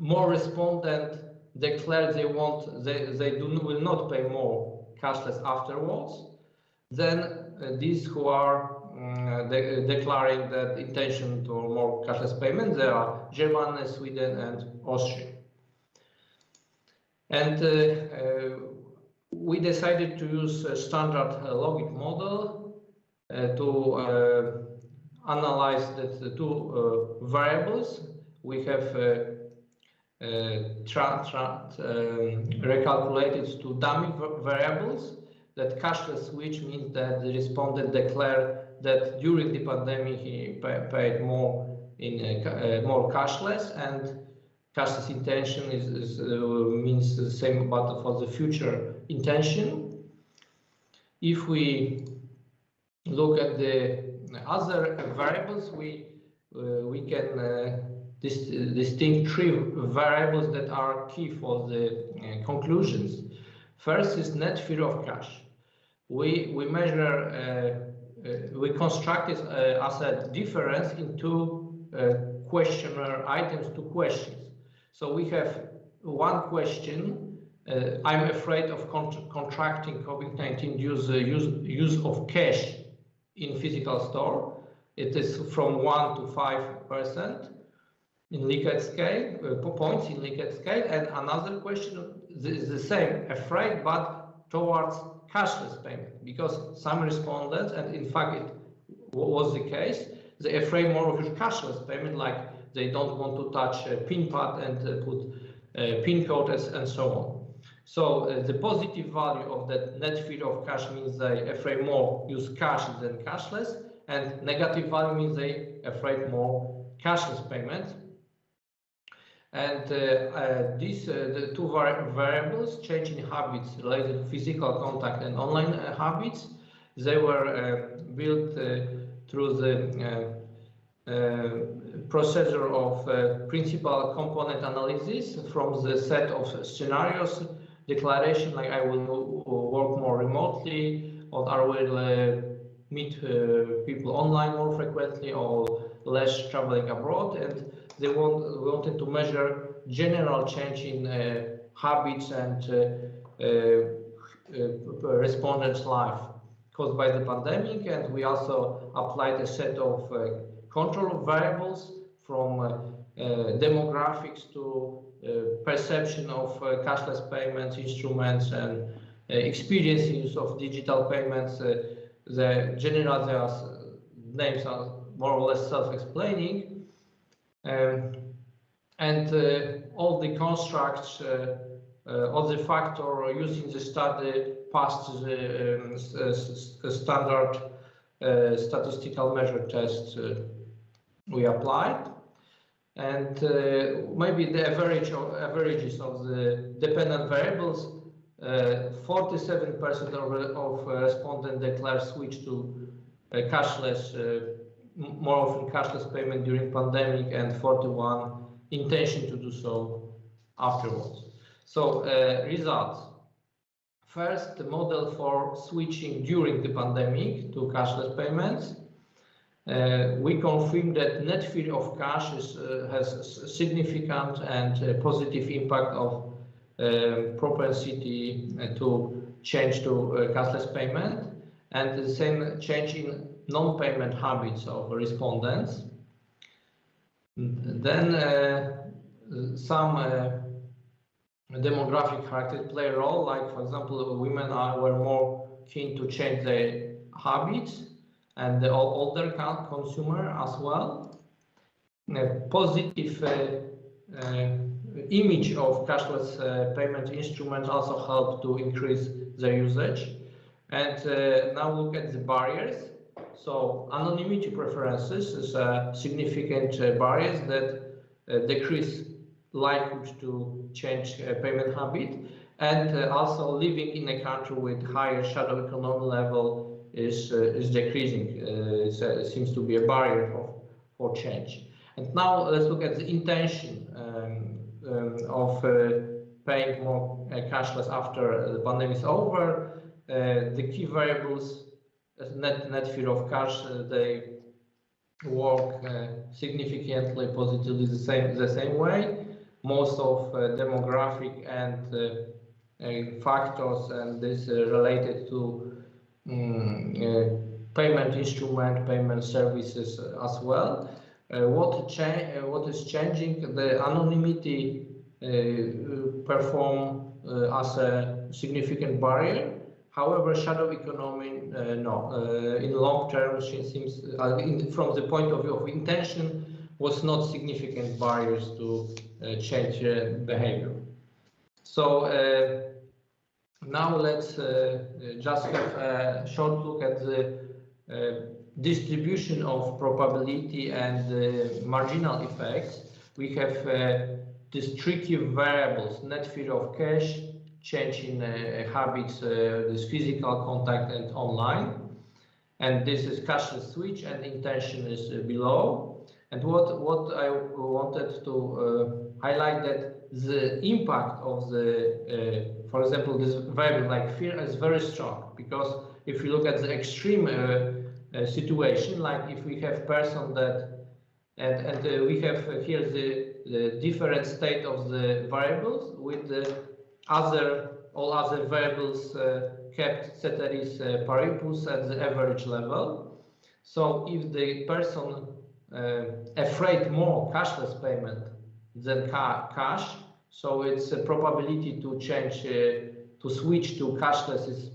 more respondents declare they will not pay more cashless afterwards than these who are declaring that intention to more cashless payment. There are Germany, Sweden, and Austria. And we decided to use a standard logic model to analyze the 2 variables. We have recalculated 2 dummy variables. that cashless switch means that the respondent declared that during the pandemic he paid more in more cashless, and cashless intention means the same, but for the future intention. If we look at the other variables, we can distinct three variables that are key for the conclusions. First is net fear of cash. We measure, we construct it as a difference into questionnaire items, two questions. So we have one question, I'm afraid of contracting COVID-19 use of cash in physical store. It is from 1 to 5% in Likert scale, points in Likert scale. And another question is the same, afraid, but towards cashless payment, because some respondents, and in fact it was the case, they afraid more of cashless payment, like they don't want to touch a PIN pad and put a PIN code and so on. So the positive value of that net fear of cash means they afraid more use cash than cashless, and negative value means they afraid more cashless payment. And these the two variables, change in habits related to physical contact and online habits, they were built through the procedure of principal component analysis from the set of scenarios, declaration like I will work more remotely, or I will meet people online more frequently, or less traveling abroad, and they wanted to measure general change in habits and respondents' life caused by the pandemic. And we also applied a set of control variables from demographics to perception of cashless payments instruments and experience use of digital payments. The general names are more or less self-explaining, and all the constructs, all the factor using the study passed the standard statistical measure test we applied. And maybe the averages of the dependent variables, 47% of respondents declare switch to cashless, more often cashless payment during pandemic, and 41 intention to do so afterwards. So results. First, the model for switching during the pandemic to cashless payments. We confirm that net fear of cash has significant and positive impact of propensity to change to cashless payment, and the same change in non-payment habits of respondents. Then some demographic characters play a role, like for example, women were more keen to change their habits, and the older consumer as well. Positive image of cashless payment instruments also help to increase their usage. And now look at the barriers. So anonymity preferences is a significant barriers that decrease likelihood to change payment habit, and also living in a country with higher shadow economy level is decreasing. It seems to be a barrier for change. And now let's look at the intention of paying more cashless after the pandemic is over. The key variables, net fear of cash, they work significantly positively the same way. Most of demographic and factors, and this related to payment instrument, payment services as well. What is changing? The anonymity perform as a significant barrier. However, shadow economy, no. In long term, it seems, from the point of view of intention, was not significant barriers to change behavior. So now let's just have a short look at the distribution of probability and marginal effects. We have these tricky variables: net fear of cash, change in habits, this physical contact and online. And this is cashless switch, and intention is below. And what I wanted to highlight, that the impact of the, for example, this variable like fear is very strong, because if you look at the extreme situation, like if we have person that, and we have here the different state of the variables with the all other variables kept ceteris paribus at the average level. So if the person afraid more cashless payment than cash, so its probability to change to switch to cashless is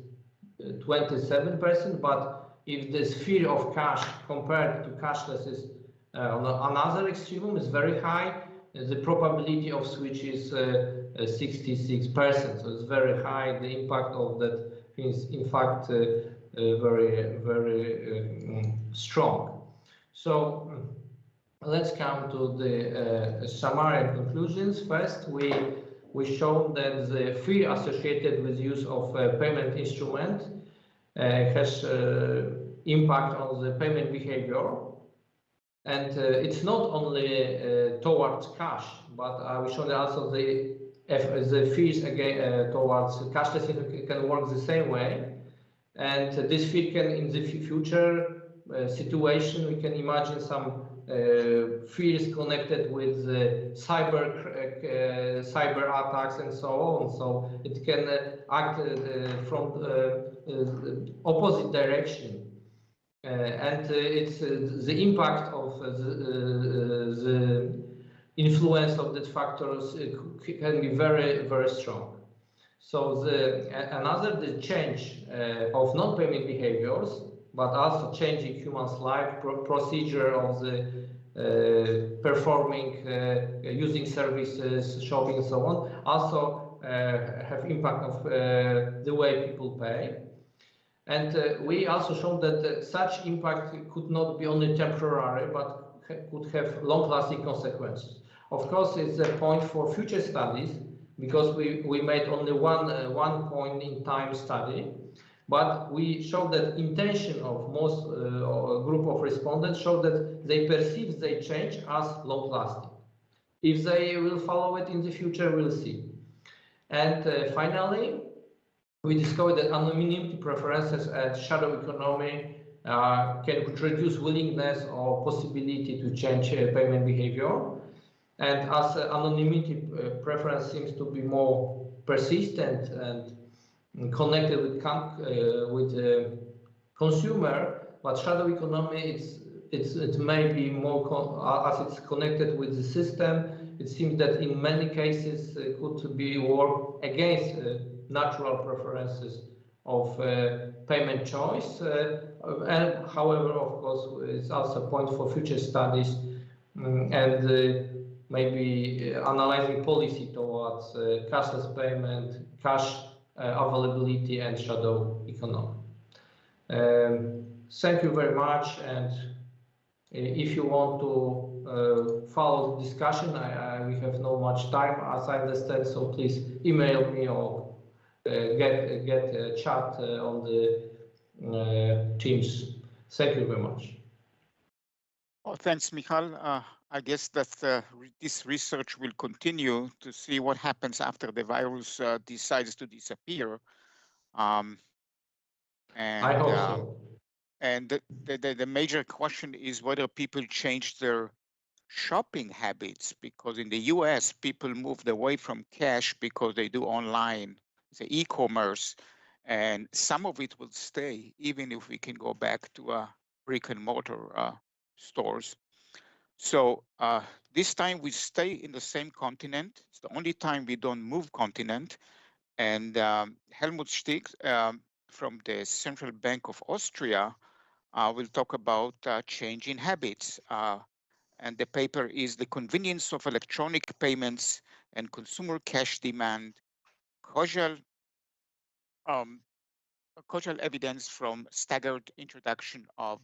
27%. But if this fear of cash compared to cashless is on another extreme, is very high, the probability of switch is 66%. So it's very high. The impact of that is in fact very strong. So let's come to the summary and conclusions. First, we shown that the fear associated with use of payment instrument has impact on the payment behavior. And it's not only towards cash, but we showed also the fees again towards cashless can work the same way. And this fee can, in the future situation, we can imagine some fears connected with cyber attacks and so on. So it can act from opposite direction. And it's the impact of the influence of these factors can be very, very strong. So the change of non-payment behaviors, but also changing humans' life, procedure of the performing, using services, shopping, and so on, also have impact of the way people pay. And we also showed that such impact could not be only temporary, but could have long-lasting consequences. Of course, it's a point for future studies, because we made only one point in time study, but we showed that intention of most group of respondents showed that they perceive they change as long-lasting. If they will follow it in the future, we'll see. And finally, we discovered that anonymity preferences and shadow economy can reduce willingness or possibility to change payment behavior. And as anonymity preference seems to be more persistent and connected with the consumer, but shadow economy it may be more as it's connected with the system. It seems that in many cases it could be work against natural preferences of payment choice. And however, of course, it's also a point for future studies and maybe analyzing policy towards cashless payment, cash availability, and shadow economy. Thank you very much. And if you want to follow the discussion, we have no much time, as I understand, so please email me or get a chat on the Teams. Thank you very much. Oh, thanks, Michal. I guess that this research will continue to see what happens after the virus decides to disappear. And I hope so. And the major question is whether people change their shopping habits, because in the US, people moved away from cash because they do online, the e-commerce, and some of it will stay, even if we can go back to brick and mortar stores. So this time we stay in the same continent. It's the only time we don't move continent. And Helmut Stieg from the Central Bank of Austria will talk about changing habits. And the paper is The Convenience of Electronic Payments and Consumer Cash Demand, Causal causal evidence from staggered introduction of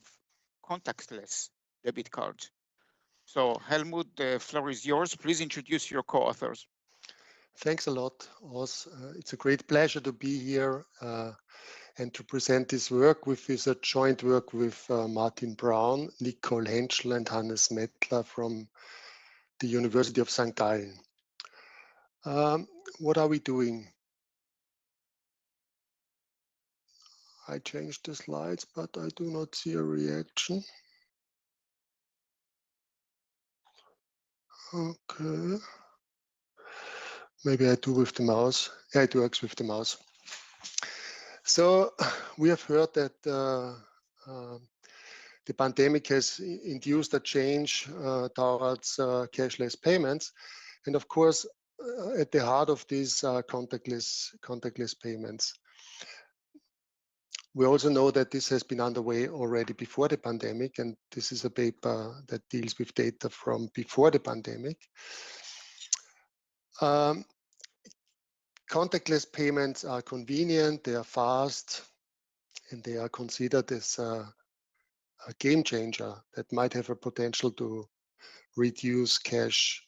contactless debit cards. So Helmut, the floor is yours. Please introduce your co-authors. Thanks a lot, Oz. It's a great pleasure to be here and to present this work, which is a joint work with Martin Braun, Nicole Henschel, and Hannes Mettler from the University of St. Gallen. What are we doing? I changed the slides, but I do not see a reaction. Okay. Maybe I do with the mouse. Yeah, it works with the mouse. So we have heard that the pandemic has induced a change towards cashless payments. And of course, at the heart of these contactless payments. We also know that this has been underway already before the pandemic, and this is a paper that deals with data from before the pandemic. Contactless payments are convenient, they are fast, and they are considered as a game changer that might have a potential to reduce cash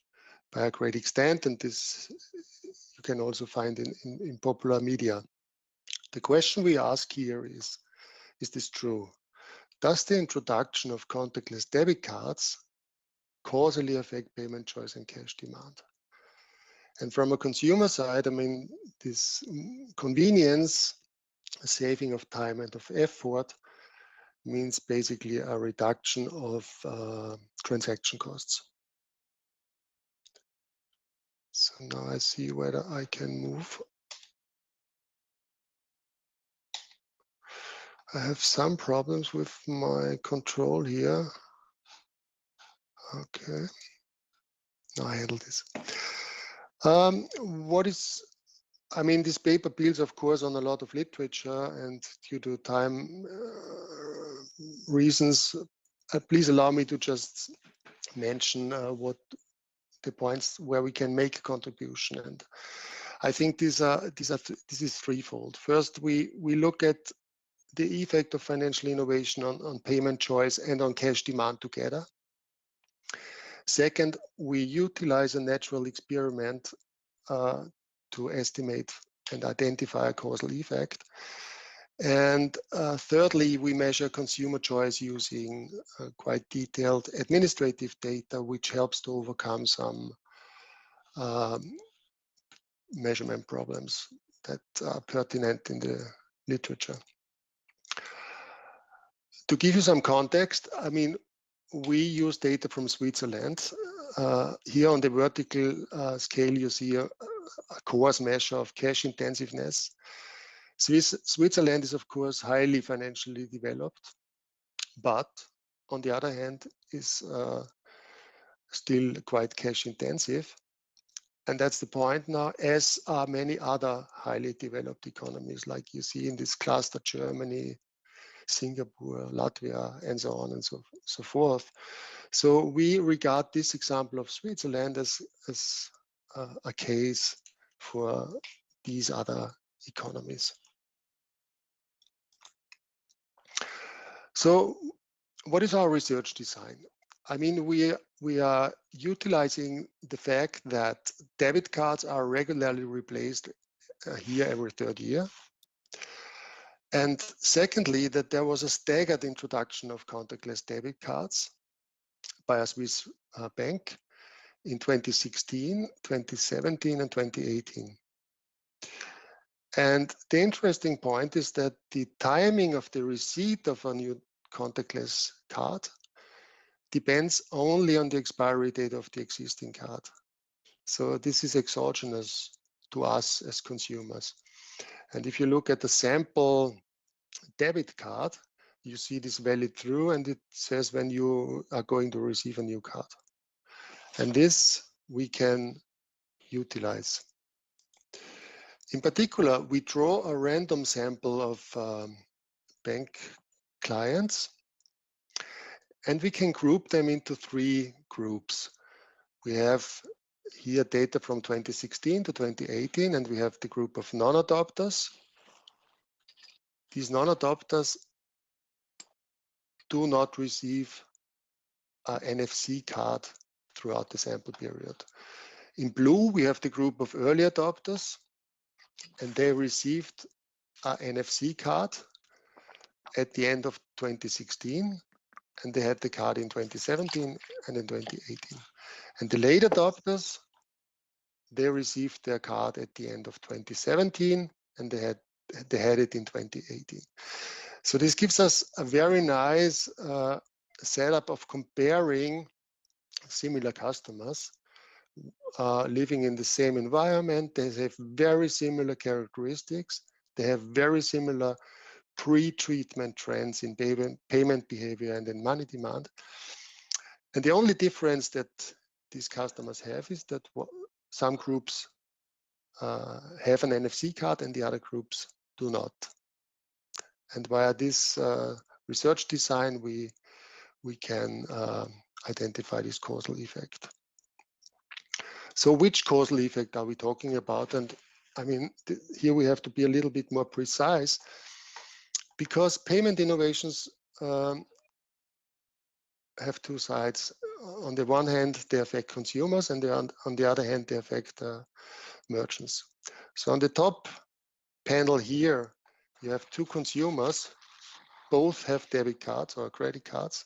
by a great extent, and this you can also find in popular media. The question we ask here is this true? Does the introduction of contactless debit cards causally affect payment choice and cash demand? And from a consumer side, I mean, this convenience, a saving of time and of effort, means basically a reduction of transaction costs. So now I see whether I can move. I have some problems with my control here. Okay, now I handle this. I mean, this paper builds, of course, on a lot of literature, and due to time reasons, please allow me to just mention what the points where we can make a contribution. And I think this is threefold. First, we look at the effect of financial innovation on payment choice and on cash demand together. Second, we utilize a natural experiment to estimate and identify a causal effect. And thirdly, we measure consumer choice using quite detailed administrative data, which helps to overcome some measurement problems that are pertinent in the literature. To give you some context, I mean, we use data from Switzerland. Here on the vertical scale, you see a coarse measure of cash intensiveness. Switzerland is, of course, highly financially developed, but on the other hand, is still quite cash intensive. And that's the point now, as are many other highly developed economies, like you see in this cluster, Germany, Singapore, Latvia, and so on and so forth. So we regard this example of Switzerland as a case for these other economies. So what is our research design? I mean, we are utilizing the fact that debit cards are regularly replaced here every third year. And secondly, that there was a staggered introduction of contactless debit cards by a Swiss bank in 2016, 2017, and 2018. And the interesting point is that the timing of the receipt of a new contactless card depends only on the expiry date of the existing card. So this is exogenous to us as consumers. And if you look at the sample debit card, you see this valid through, and it says when you are going to receive a new card. And this we can utilize. In particular, we draw a random sample of bank clients, and we can group them into three groups. We have here data from 2016 to 2018, and we have the group of non-adopters. these non-adopters do not receive an NFC card throughout the sample period. In blue, we have the group of early adopters, and they received an NFC card at the end of 2016, and they had the card in 2017 and in 2018. And the late adopters, they received their card at the end of 2017, and they had it in 2018. So this gives us a very nice setup of comparing similar customers living in the same environment. They have very similar characteristics. They have very similar pre-treatment trends in payment behavior and in money demand. And the only difference that these customers have is that some groups have an NFC card and the other groups do not. And via this research design, we can identify this causal effect. So which causal effect are we talking about? And I mean, here we have to be a little bit more precise, because payment innovations have two sides. On the one hand, they affect consumers, and on the other hand, they affect merchants. So on the top panel here, you have two consumers. Both have debit cards or credit cards.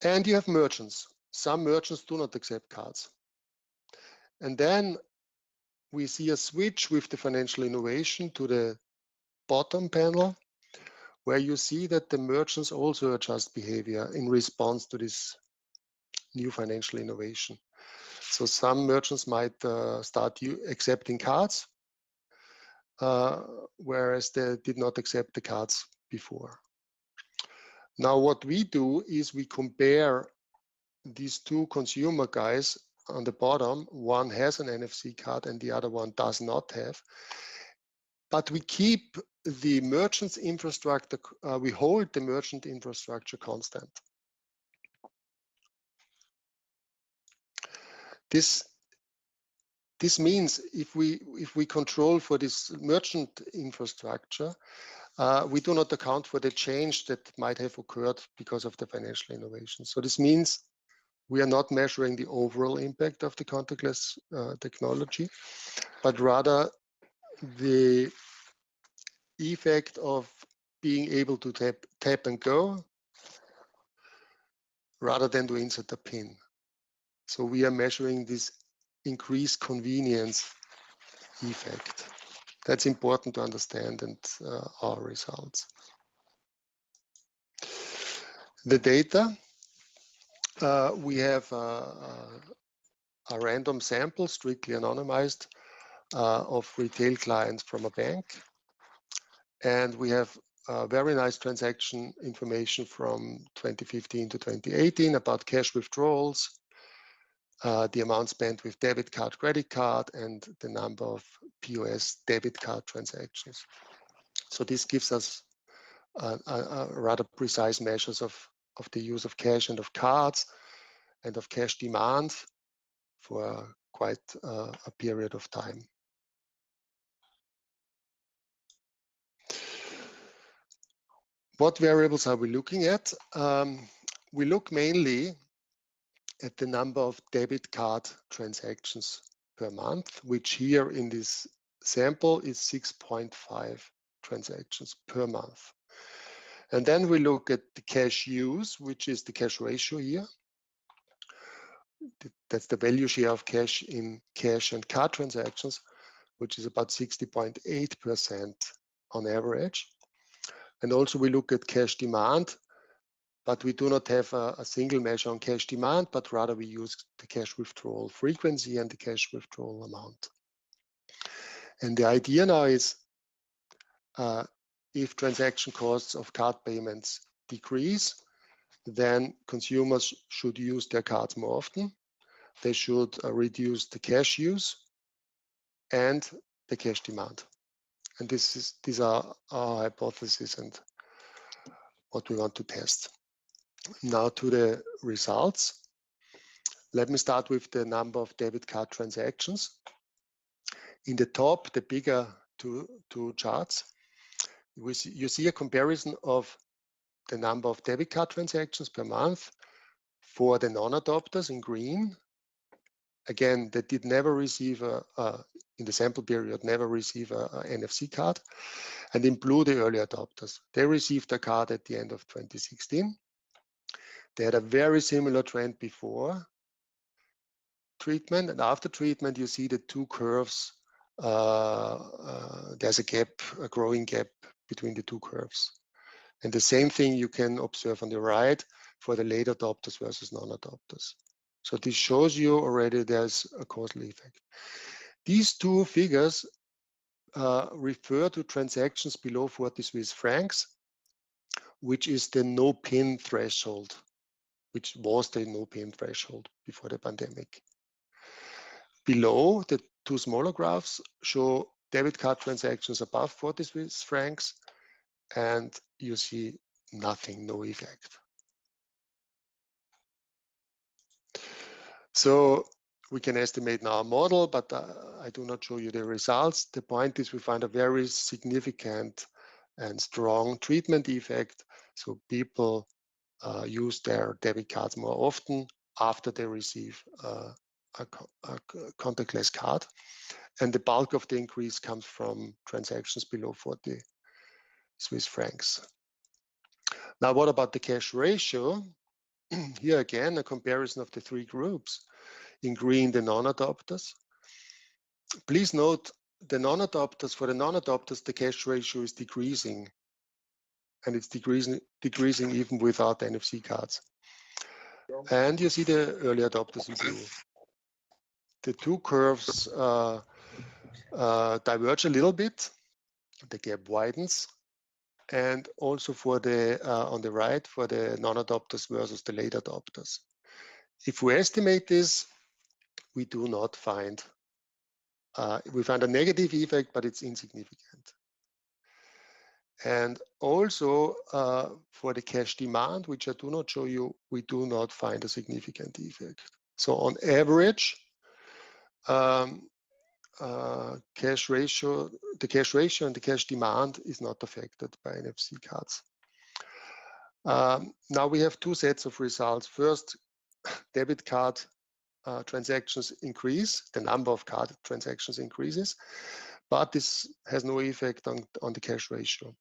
And you have merchants. Some merchants do not accept cards. And then we see a switch with the financial innovation to the bottom panel, where you see that the merchants also adjust behavior in response to this new financial innovation. So some merchants might start accepting cards, whereas they did not accept the cards before. Now what we do is we compare these two consumer guys on the bottom. One has an NFC card and the other one does not have. But we keep the merchant's infrastructure, we hold the merchant infrastructure constant. This means if we control for this merchant infrastructure, we do not account for the change that might have occurred because of the financial innovation. So this means we are not measuring the overall impact of the contactless technology, but rather the effect of being able to tap and go rather than to insert a PIN. So we are measuring this increased convenience effect. That's important to understand in our results. The data, we have a random sample, strictly anonymized, of retail clients from a bank. And we have very nice transaction information from 2015 to 2018 about cash withdrawals, the amount spent with debit card, credit card, and the number of POS debit card transactions. So this gives us a rather precise measures of the use of cash and of cards and of cash demand for quite a period of time. What variables are we looking at? We look mainly at the number of debit card transactions per month, which here in this sample is 6.5 transactions per month. And then we look at the cash use, which is the cash ratio here. That's the value share of cash in cash and card transactions, which is about 60.8% on average. And also we look at cash demand, but we do not have a single measure on cash demand, but rather we use the cash withdrawal frequency and the cash withdrawal amount. And the idea now is if transaction costs of card payments decrease, then consumers should use their cards more often. They should reduce the cash use and the cash demand. And these are our hypotheses and what we want to test. Now to the results. Let me start with the number of debit card transactions. In the top, the bigger two charts, You see a comparison of the number of debit card transactions per month for the non-adopters in green. Again, they did never receive in the sample period, never receive a NFC card. And in blue, the early adopters. They received a card at the end of 2016. They had a very similar trend before treatment, and after treatment, you see the two curves. There's a gap, a growing gap between the two curves. And the same thing you can observe on the right for the late adopters versus non-adopters. So this shows you already there's a causal effect. These two figures refer to transactions below 40 Swiss francs, which is the no PIN threshold, which was the no PIN threshold before the pandemic. Below, the two smaller graphs show debit card transactions above 40 Swiss francs, and you see nothing, no effect. So we can estimate now a model, but I do not show you the results. The point is we find a very significant and strong treatment effect. So people use their debit cards more often after they receive a contactless card. And the bulk of the increase comes from transactions below 40 Swiss francs. Now, what about the cash ratio? Here again, a comparison of the three groups. In green, the non-adopters. Please note the non-adopters, for the non-adopters, the cash ratio is decreasing, and it's decreasing even without NFC cards. And you see the early adopters in blue. The two curves diverge a little bit. The gap widens. And also for the on the right, for the non-adopters versus the late adopters. If we estimate this, we do not find, we find a negative effect, but it's insignificant. And also for the cash demand, which I do not show you, we do not find a significant effect. So on average, cash ratio, the cash ratio and the cash demand is not affected by NFC cards. Now we have two sets of results. First, debit card transactions increase, the number of card transactions increases, but this has no effect on the cash ratio.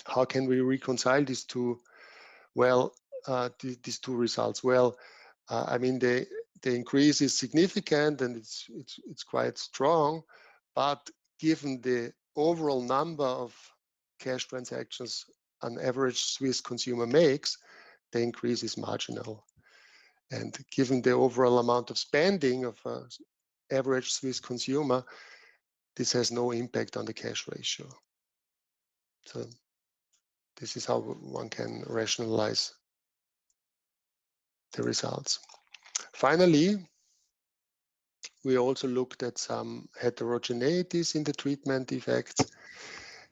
How can we reconcile these two? Well, these two results. Well, I mean the increase is significant and it's quite strong, but given the overall number of cash transactions an average Swiss consumer makes, the increase is marginal. And given the overall amount of spending of an average Swiss consumer, this has no impact on the cash ratio. So this is how one can rationalize the results. Finally, we also looked at some heterogeneities in the treatment effects.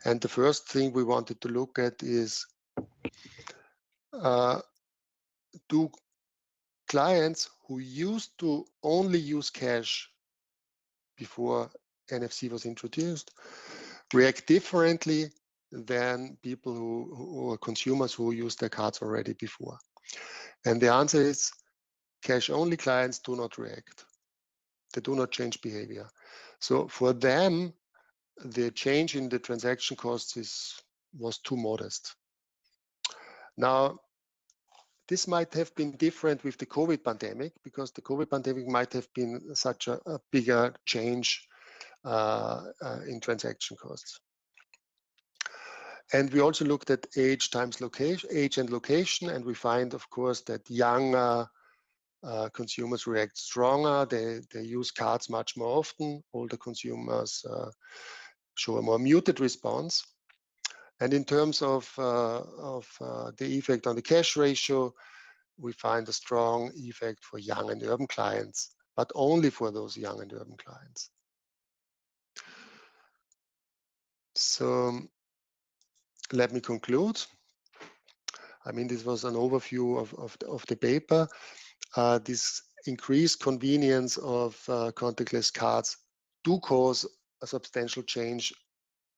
And the first thing we wanted to look at is, do clients who used to only use cash before NFC was introduced react differently than people who are consumers who use their cards already before? And the answer is cash-only clients do not react. They do not change behavior. So for them, the change in the transaction costs was too modest. Now, this might have been different with the COVID pandemic, because the COVID pandemic might have been such a bigger change in transaction costs. And we also looked at age times location, age and location, and we find, of course, that younger consumers react stronger. They use cards much more often. Older consumers show a more muted response. And in terms of the effect on the cash ratio, we find a strong effect for young and urban clients, but only for those young and urban clients. So let me conclude. I mean, this was an overview of the paper. This increased convenience of contactless cards do cause a substantial change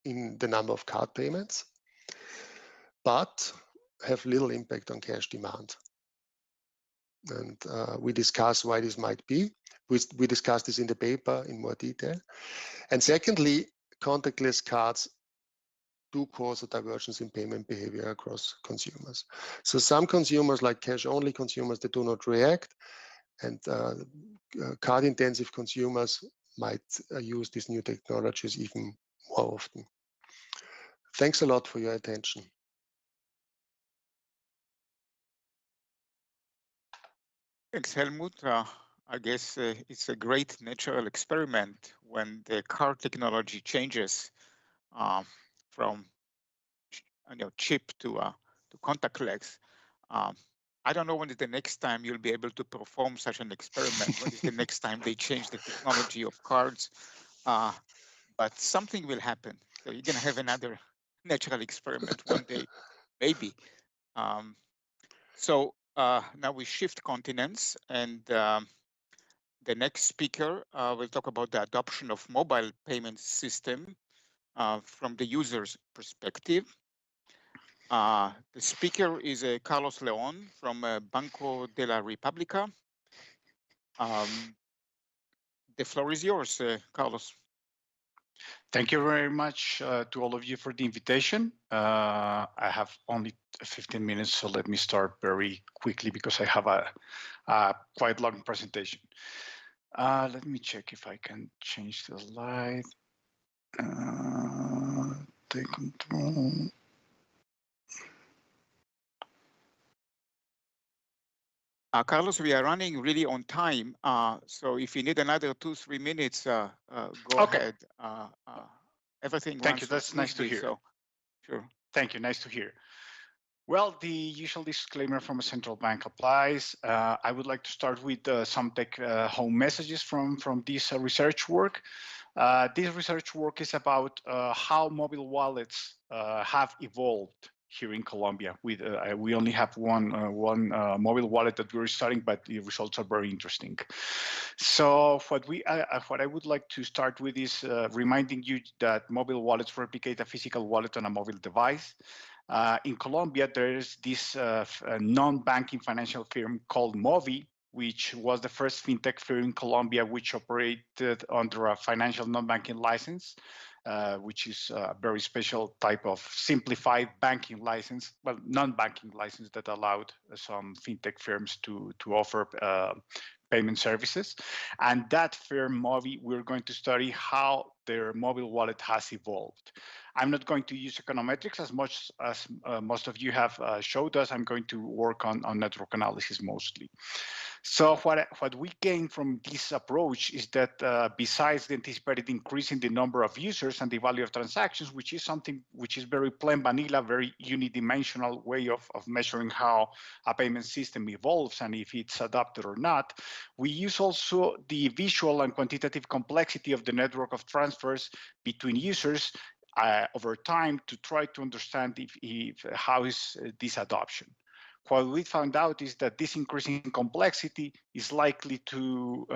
in the number of card payments. but have little impact on cash demand. And we discuss why this might be. We discuss this in the paper in more detail. And secondly, contactless cards do cause a divergence in payment behavior across consumers. So some consumers, like cash-only consumers, they do not react, and card-intensive consumers might use these new technologies even more often. Thanks a lot for your attention. Thanks, Helmut. I guess it's a great natural experiment when the card technology changes from chip to contactless. I don't know when is the next time you'll be able to perform such an experiment. When is the next time they change the technology of cards? But something will happen. So you're going to have another natural experiment one day, maybe. So now we shift continents, and the next speaker will talk about the adoption of mobile payment system from the user's perspective. The speaker is Carlos León from Banco de la República. The floor is yours, Carlos. Thank you very much to all of you for the invitation. I have only 15 minutes, so let me start very quickly because I have a quite long presentation. Let me check if I can change the slide. Take control. Carlos, we are running really on time. So if you need another 2-3 minutes, go ahead. Everything Thank you. That's nice to hear. So, sure. Thank you. Nice to hear. Well, the usual disclaimer from a central bank applies. I would like to start with some take-home messages from this research work. This research work is about how mobile wallets have evolved here in Colombia. We only have one mobile wallet that we're studying, but the results are very interesting. So what I would like to start with is reminding you that mobile wallets replicate a physical wallet on a mobile device. In Colombia, there is this non-banking financial firm called Movi, which was the first fintech firm in Colombia which operated under a financial non-banking license, which is a very special type of simplified banking license, well, non-banking license that allowed some fintech firms to offer payment services. And that firm, Movi, we're going to study how their mobile wallet has evolved. I'm not going to use econometrics as much as most of you have showed us. I'm going to work on network analysis mostly. So what we gain from this approach is that besides the anticipated increase in the number of users and the value of transactions, which is something which is very plain vanilla, very unidimensional way of measuring how a payment system evolves and if it's adopted or not, we use also the visual and quantitative complexity of the network of transfers between users over time to try to understand how is this adoption. What we found out is that this increasing complexity is likely to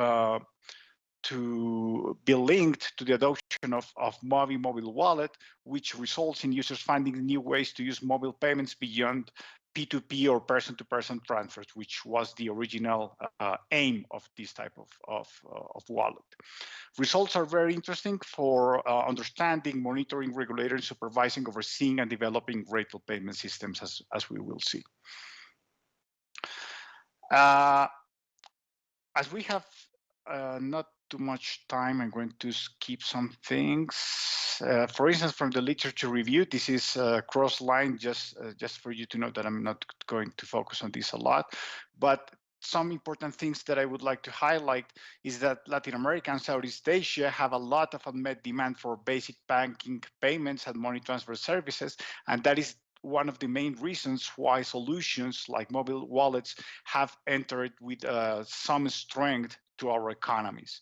be linked to the adoption of Movi mobile wallet, which results in users finding new ways to use mobile payments beyond P2P or person-to-person transfers, which was the original aim of this type of wallet. Results are very interesting for understanding, monitoring, regulating, supervising, overseeing, and developing grateful payment systems, as we will see. As we have not too much time, I'm going to skip some things. For instance, from the literature review, this is cross-line, just for you to know that I'm not going to focus on this a lot. But some important things that I would like to highlight is that Latin America and Southeast Asia have a lot of unmet demand for basic banking payments and money transfer services, and that is one of the main reasons why solutions like mobile wallets have entered with some strength to our economies.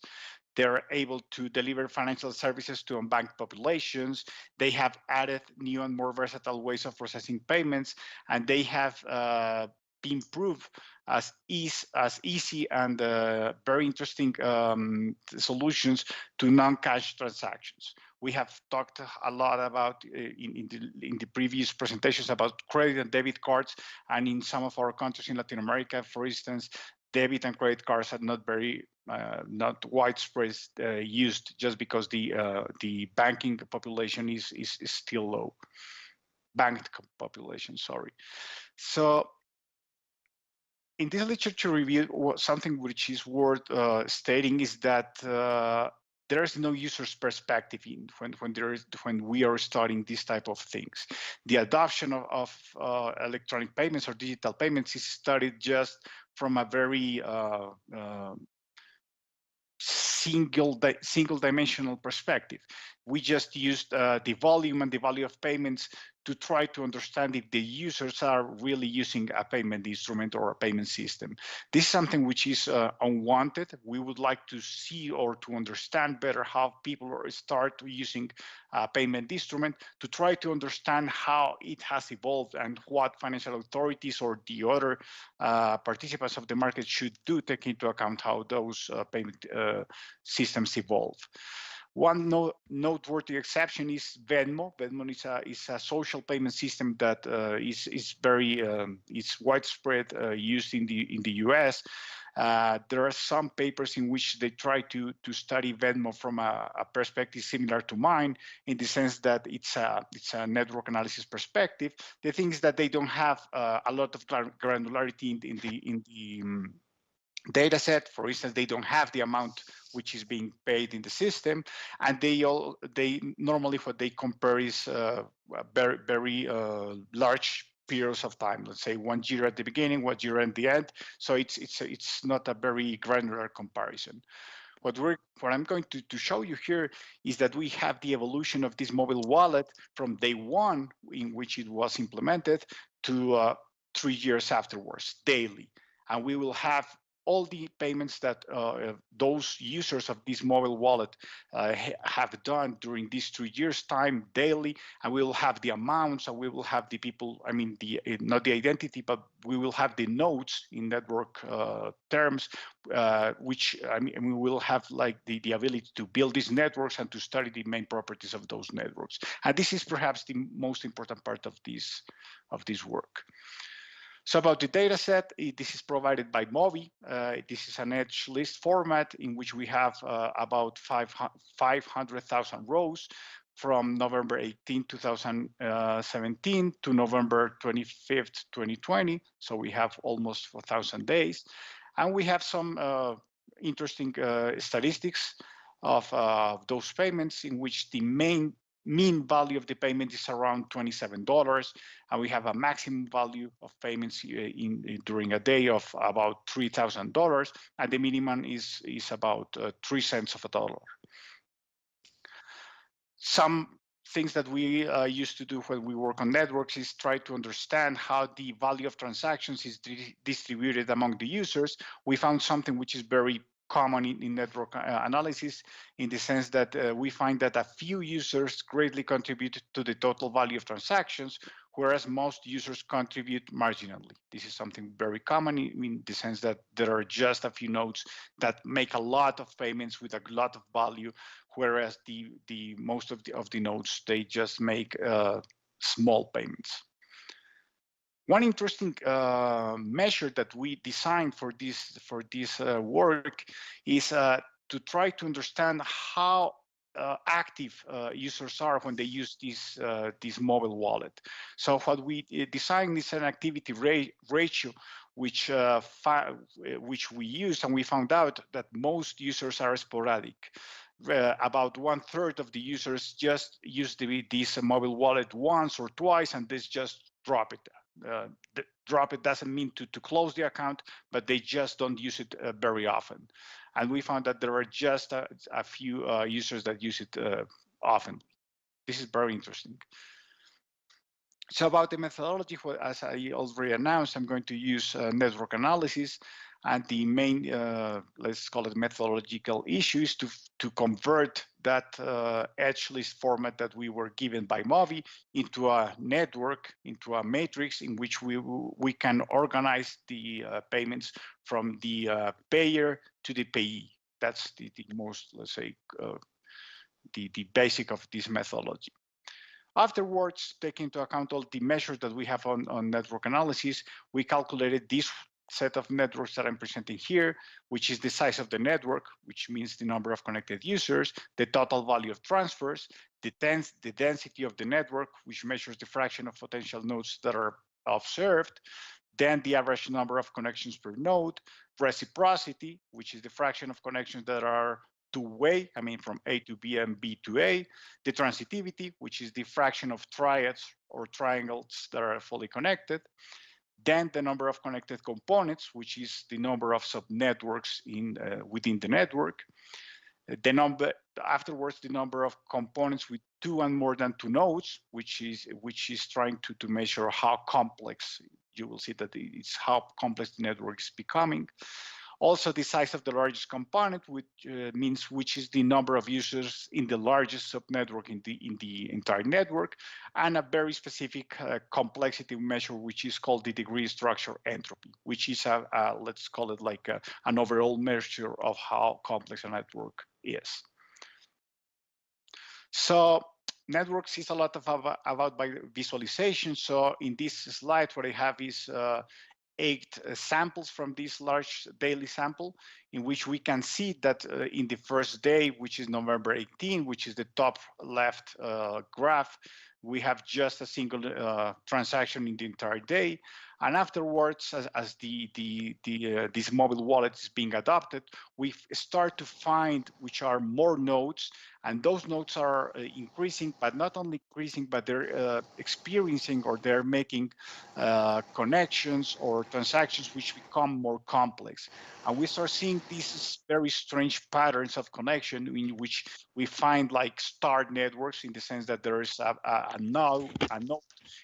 They're able to deliver financial services to unbanked populations. They have added new and more versatile ways of processing payments, and they have been proved as easy and very interesting solutions to non-cash transactions. We have talked a lot about in the previous presentations about credit and debit cards, and in some of our countries in Latin America, for instance, debit and credit cards are not very not widespread used, just because the banking population is still low. Banked population, sorry. So in this literature review, something which is worth stating is that there is no user's perspective when we are studying this type of things. The adoption of electronic payments or digital payments is studied just from a very single dimensional perspective. We just used the volume and the value of payments to try to understand if the users are really using a payment instrument or a payment system. This is something which is unwanted. We would like to see or to understand better how people start using a payment instrument, to try to understand how it has evolved and what financial authorities or the other participants of the market should do, take into account how those payment systems evolve. One noteworthy exception is Venmo. Venmo is a social payment system that is very widespread used in the US. There are some papers in which they try to study Venmo from a perspective similar to mine, in the sense that it's a network analysis perspective. The thing is that they don't have a lot of granularity in the data set. For instance, they don't have the amount which is being paid in the system, and they normally what they compare is very large periods of time. Let's say 1 year at the beginning, 1 year at the end. So it's not a very granular comparison. What I'm going to show you here is that we have the evolution of this mobile wallet from day one in which it was implemented to 3 years afterwards, daily, and we will have all the payments that those users of this mobile wallet have done during these 3 years' time daily, and we will have the amounts, and we will have the people, I mean, not the identity, but we will have the nodes in network terms, which I mean, we will have like the ability to build these networks and to study the main properties of those networks. And this is perhaps the most important part of this work. So about the data set, this is provided by Movi. This is an edge list format in which we have about 500,000 rows from November 18, 2017 to November 25th, 2020. So we have almost 4,000 days. And we have some interesting statistics of those payments, in which the mean value of the payment is around $27, and we have a maximum value of payments during a day of about $3,000, and the minimum is about 3 cents of a dollar. Some things that we used to do when we work on networks is try to understand how the value of transactions is distributed among the users. We found something which is very common in network analysis, in the sense that we find that a few users greatly contribute to the total value of transactions, whereas most users contribute marginally. This is something very common in the sense that there are just a few nodes that make a lot of payments with a lot of value, whereas the most of the nodes, they just make small payments. One interesting measure that we designed for this work is to try to understand how active users are when they use this mobile wallet. So what we designed is an activity ratio, which we used, and we found out that most users are sporadic. About 1/3 of the users just use this mobile wallet once or twice, and this just drop it. Drop it doesn't mean to close the account, but they just don't use it very often. And we found that there are just a few users that use it often. This is very interesting. So about the methodology, as I already announced, I'm going to use network analysis, and the main, let's call it methodological issue, is to convert that edge list format that we were given by Movi into a network, into a matrix in which we can organize the payments from the payer to the payee. That's the most, let's say, the basic of this methodology. Afterwards, taking into account all the measures that we have on network analysis, we calculated this set of networks that I'm presenting here, which is the size of the network, which means the number of connected users, the total value of transfers, the density of the network, which measures the fraction of potential nodes that are observed, then the average number of connections per node, reciprocity, which is the fraction of connections that are two-way, I mean from A to B and B to A, the transitivity, which is the fraction of triads or triangles that are fully connected, then the number of connected components, which is the number of subnetworks within the network, afterwards the number of components with two and more than two nodes, which is trying to measure how complex. You will see that it's how complex the network is becoming. Also, the size of the largest component, which means which is the number of users in the largest subnetwork in the entire network, and a very specific complexity measure, which is called the degree structure entropy, which is let's call it like an overall measure of how complex a network is. So networks is a lot about by visualization. So in this slide, what I have is 8 samples from this large daily sample, in which we can see that in the first day, which is November 18, which is the top left graph, we have just a single transaction in the entire day. And afterwards, as this mobile wallet is being adopted, we start to find which are more nodes, and those nodes are increasing, but not only increasing, but they're experiencing or they're making connections or transactions which become more complex. And we start seeing these very strange patterns of connection in which we find like star networks, in the sense that there is a node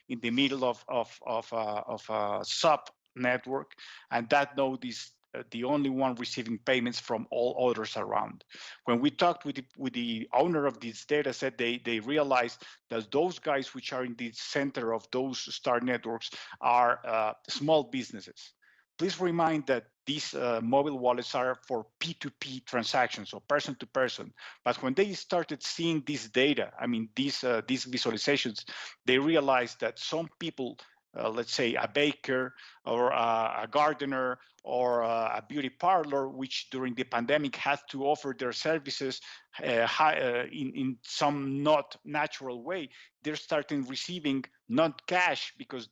in the middle of a sub network, and that node is the only one receiving payments from all others around. When we talked with the owner of this data set, they realized that those guys which are in the center of those star networks are small businesses. Please remind that these mobile wallets are for P2P transactions, so person to person. But when they started seeing this data, I mean, these visualizations, they realized that some people, let's say a baker or a gardener or a beauty parlor, which during the pandemic had to offer their services in some not natural way, they're starting receiving not cash because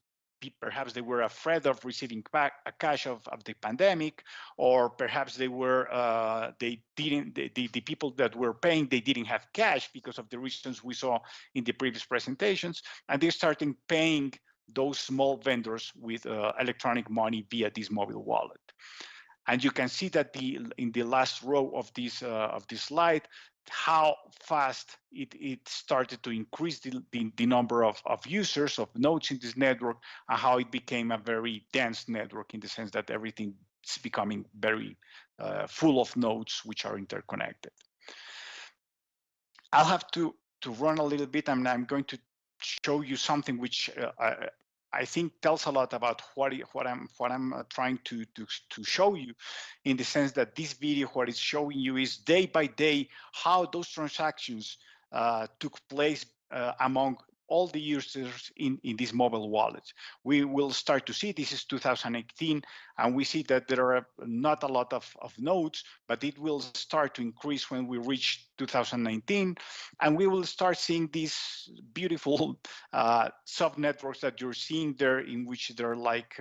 perhaps they were afraid of receiving back a cash of the pandemic, or perhaps they were the people that were paying, they didn't have cash because of the reasons we saw in the previous presentations, and they're starting paying those small vendors with electronic money via this mobile wallet. And you can see that in the last row of this slide, how fast it started to increase the number of users, of nodes in this network, and how it became a very dense network, in the sense that everything is becoming very full of nodes which are interconnected. I'll have to run a little bit, and I'm going to show you something which I think tells a lot about what I'm trying to show you, in the sense that this video, what it's showing you is day by day how those transactions took place among all the users in these mobile wallets. We will start to see, this is 2018, and we see that there are not a lot of nodes, but it will start to increase when we reach 2019, and we will start seeing these beautiful sub-networks that you're seeing there, in which they're like,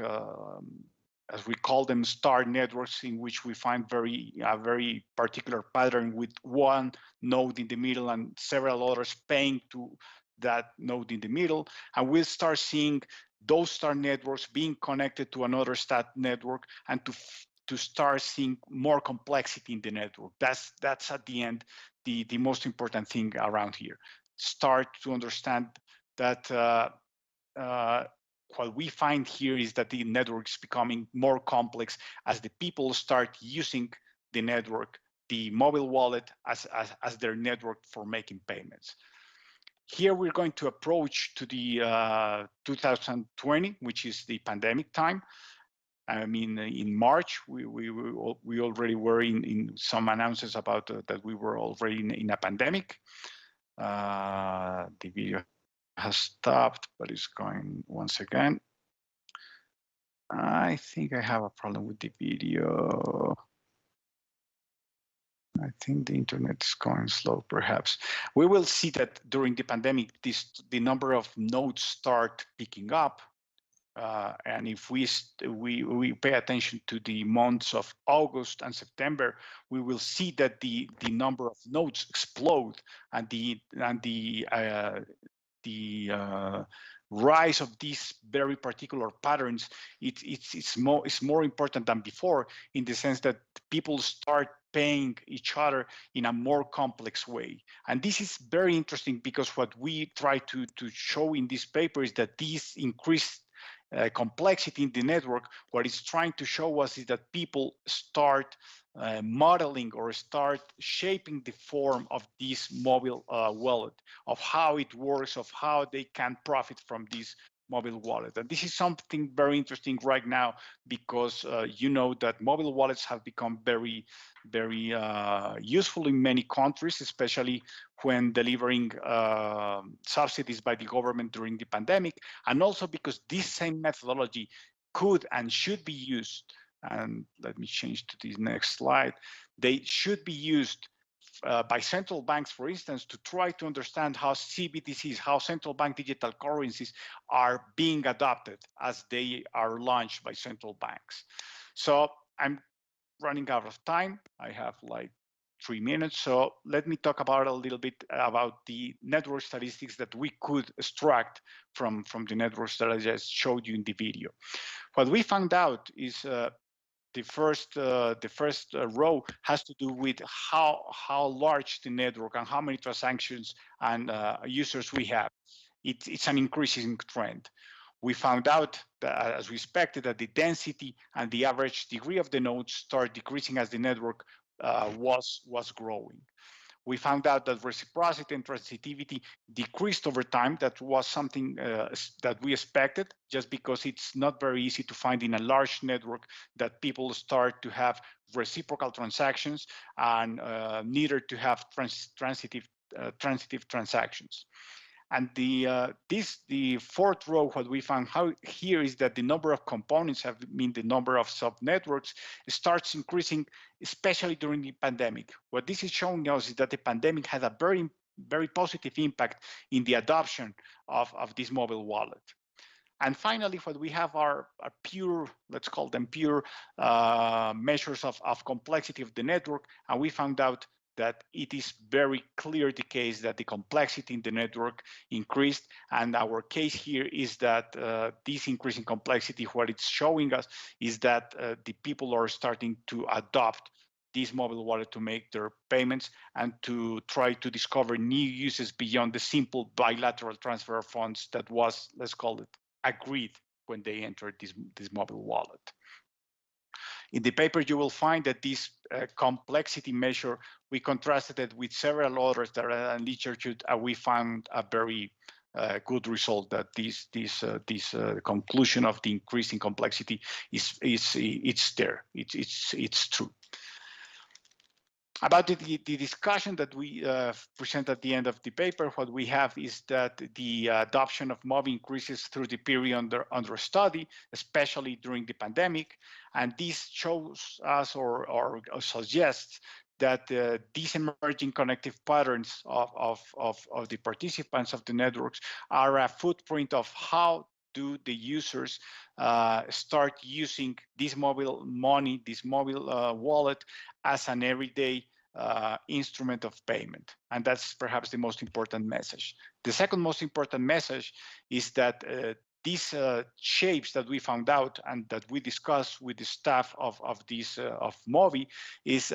as we call them, star networks, in which we find a very particular pattern with one node in the middle and several others paying to that node in the middle, and we'll start seeing those star networks being connected to another star network, and to start seeing more complexity in the network. That's at the end the most important thing around here. Start to understand that what we find here is that the network is becoming more complex as the people start using the network, the mobile wallet, as their network for making payments. Here we're going to approach to the 2020, which is the pandemic time. I mean, in March, we already were in some announcements about that we were already in a pandemic. The video has stopped, but it's going once again. I think I have a problem with the video. I think the internet is going slow, perhaps. We will see that during the pandemic, the number of nodes start picking up. And if we pay attention to the months of August and September, we will see that the number of nodes explode, and the rise of these very particular patterns, it's more important than before, in the sense that people start paying each other in a more complex way. And this is very interesting, because what we try to show in this paper is that this increased complexity in the network, what it's trying to show us is that people start modeling or start shaping the form of this mobile wallet, of how it works, of how they can profit from this mobile wallet. And this is something very interesting right now, because you know that mobile wallets have become very useful in many countries, especially when delivering subsidies by the government during the pandemic, and also because this same methodology could and should be used. And let me change to the next slide. They should be used by central banks, for instance, to try to understand how CBDCs, how central bank digital currencies are being adopted as they are launched by central banks. So I'm running out of time. I have like 3 minutes. So let me talk about a little bit about the network statistics that we could extract from the networks that I just showed you in the video. What we found out is the first row has to do with how large the network and how many transactions and users we have. It's an increasing trend. We found out that, as we expected, that the density and the average degree of the nodes start decreasing as the network was growing. We found out that reciprocity and transitivity decreased over time. That was something that we expected, just because it's not very easy to find in a large network that people start to have reciprocal transactions, and neither to have transitive transactions. And the fourth row, what we found here is that the number of components have mean the number of sub-networks starts increasing, especially during the pandemic. What this is showing us is that the pandemic had a very positive impact in the adoption of this mobile wallet. And finally, what we have are pure, let's call them pure measures of complexity of the network. And we found out that it is very clear the case that the complexity in the network increased. And our case here is that this increasing complexity, what it's showing us is that the people are starting to adopt this mobile wallet to make their payments and to try to discover new uses beyond the simple bilateral transfer of funds that was, let's call it, agreed when they entered this mobile wallet. In the paper, you will find that this complexity measure, we contrasted it with several others that are in literature, and we found a very good result that this conclusion of the increasing complexity it's there. It's true. About the discussion that we present at the end of the paper, what we have is that the adoption of MOBI increases through the period under study, especially during the pandemic. And this shows us or suggests that these emerging connective patterns of the participants of the networks are a footprint of how do the users start using this mobile money, this mobile wallet as an everyday instrument of payment. And that's perhaps the most important message. The second most important message is that these shapes that we found out and that we discussed with the staff of MOBI is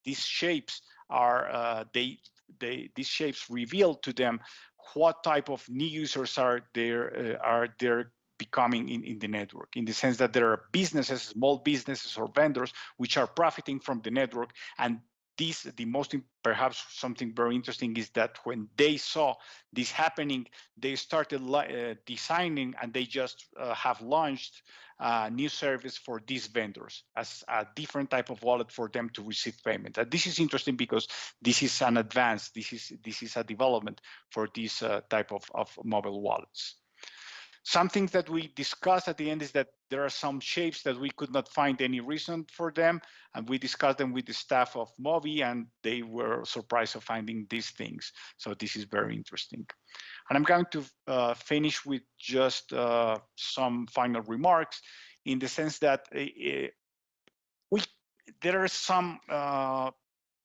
these shapes are these shapes reveal to them what type of new users are there becoming in the network, in the sense that there are businesses, small businesses or vendors, which are profiting from the network, and the most perhaps something very interesting is that when they saw this happening, they started designing, and they just have launched a new service for these vendors as a different type of wallet for them to receive payment. And this is interesting because this is an advance. This is a development for this type of mobile wallets. Something that we discussed at the end is that there are some shapes that we could not find any reason for them, and we discussed them with the staff of Mobi, and they were surprised of finding these things. So this is very interesting. And I'm going to finish with just some final remarks, in the sense that there are some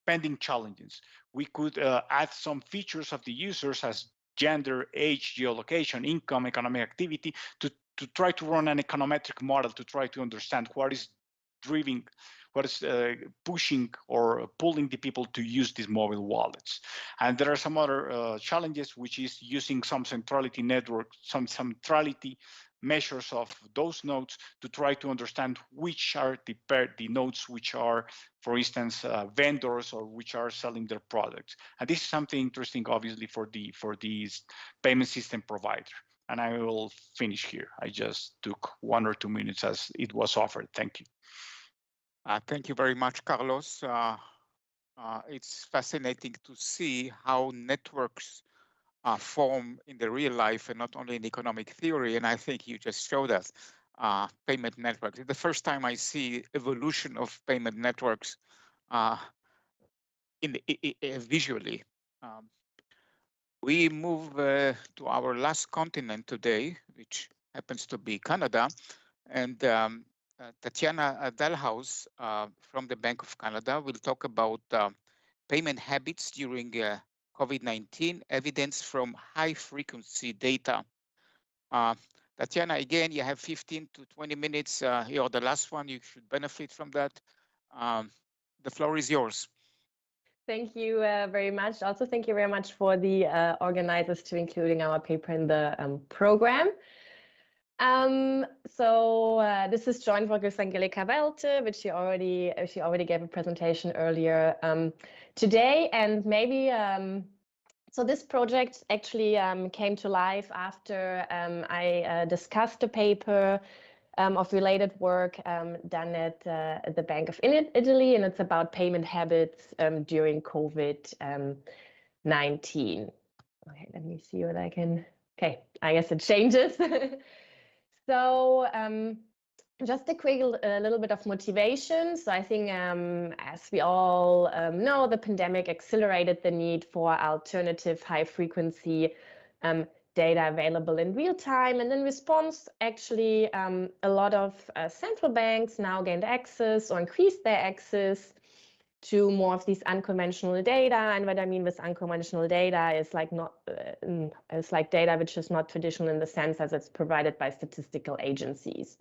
pending challenges. We could add some features of the users as gender, age, geolocation, income, economic activity to try to run an econometric model to try to understand what is driving, what is pushing or pulling the people to use these mobile wallets. And there are some other challenges, which is using some centrality network, some centrality measures of those nodes to try to understand which are the nodes which are, for instance, vendors, or which are selling their products. And this is something interesting, obviously, for these payment system provider. And I will finish here. I just took 1 or 2 minutes as it was offered. Thank you. Thank you very much, Carlos. It's fascinating to see how networks form in the real life and not only in economic theory. And I think you just showed us payment networks. It's the first time I see evolution of payment networks visually. We move to our last continent today, which happens to be Canada. And Tatiana Dalhouse from the Bank of Canada will talk about payment habits during COVID-19, evidence from high-frequency data. Tatiana, again, you have 15 to 20 minutes. You're the last one. You should benefit from that. The floor is yours. Thank you very much. Also, thank you very much for the organizers to including our paper in the program. This is joint work with Angelika Welte, which she already gave a presentation earlier today. And maybe, so this project actually came to life after I discussed a paper of related work done at the Bank of Italy, and it's about payment habits during COVID-19. Okay, let me see what I can, okay, I guess it changes. So just a quick little bit of motivation. So I think as we all know, the pandemic accelerated the need for alternative high frequency data available in real time. And in response, actually, a lot of central banks now gained access or increased their access to more of these unconventional data. And what I mean with unconventional data is like it's like data which is not traditional in the sense as it's provided by statistical agencies.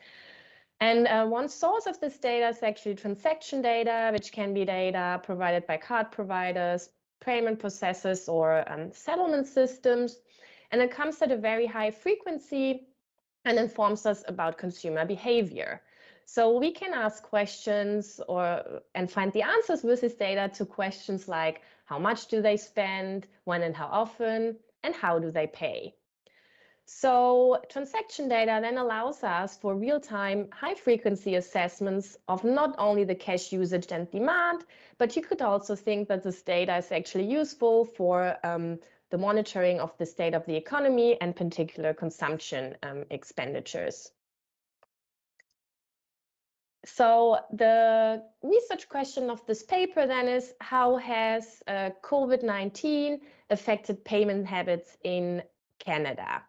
And one source of this data is actually transaction data, which can be data provided by card providers, payment processors, or settlement systems. And it comes at a very high frequency and informs us about consumer behavior. So we can ask questions and find the answers with this data to questions like how much do they spend, when and how often, and how do they pay. So transaction data then allows us for real-time high-frequency assessments of not only the cash usage and demand, but you could also think that this data is actually useful for the monitoring of the state of the economy and particular consumption expenditures. So the research question of this paper then is, how has COVID-19 affected payment habits in Canada?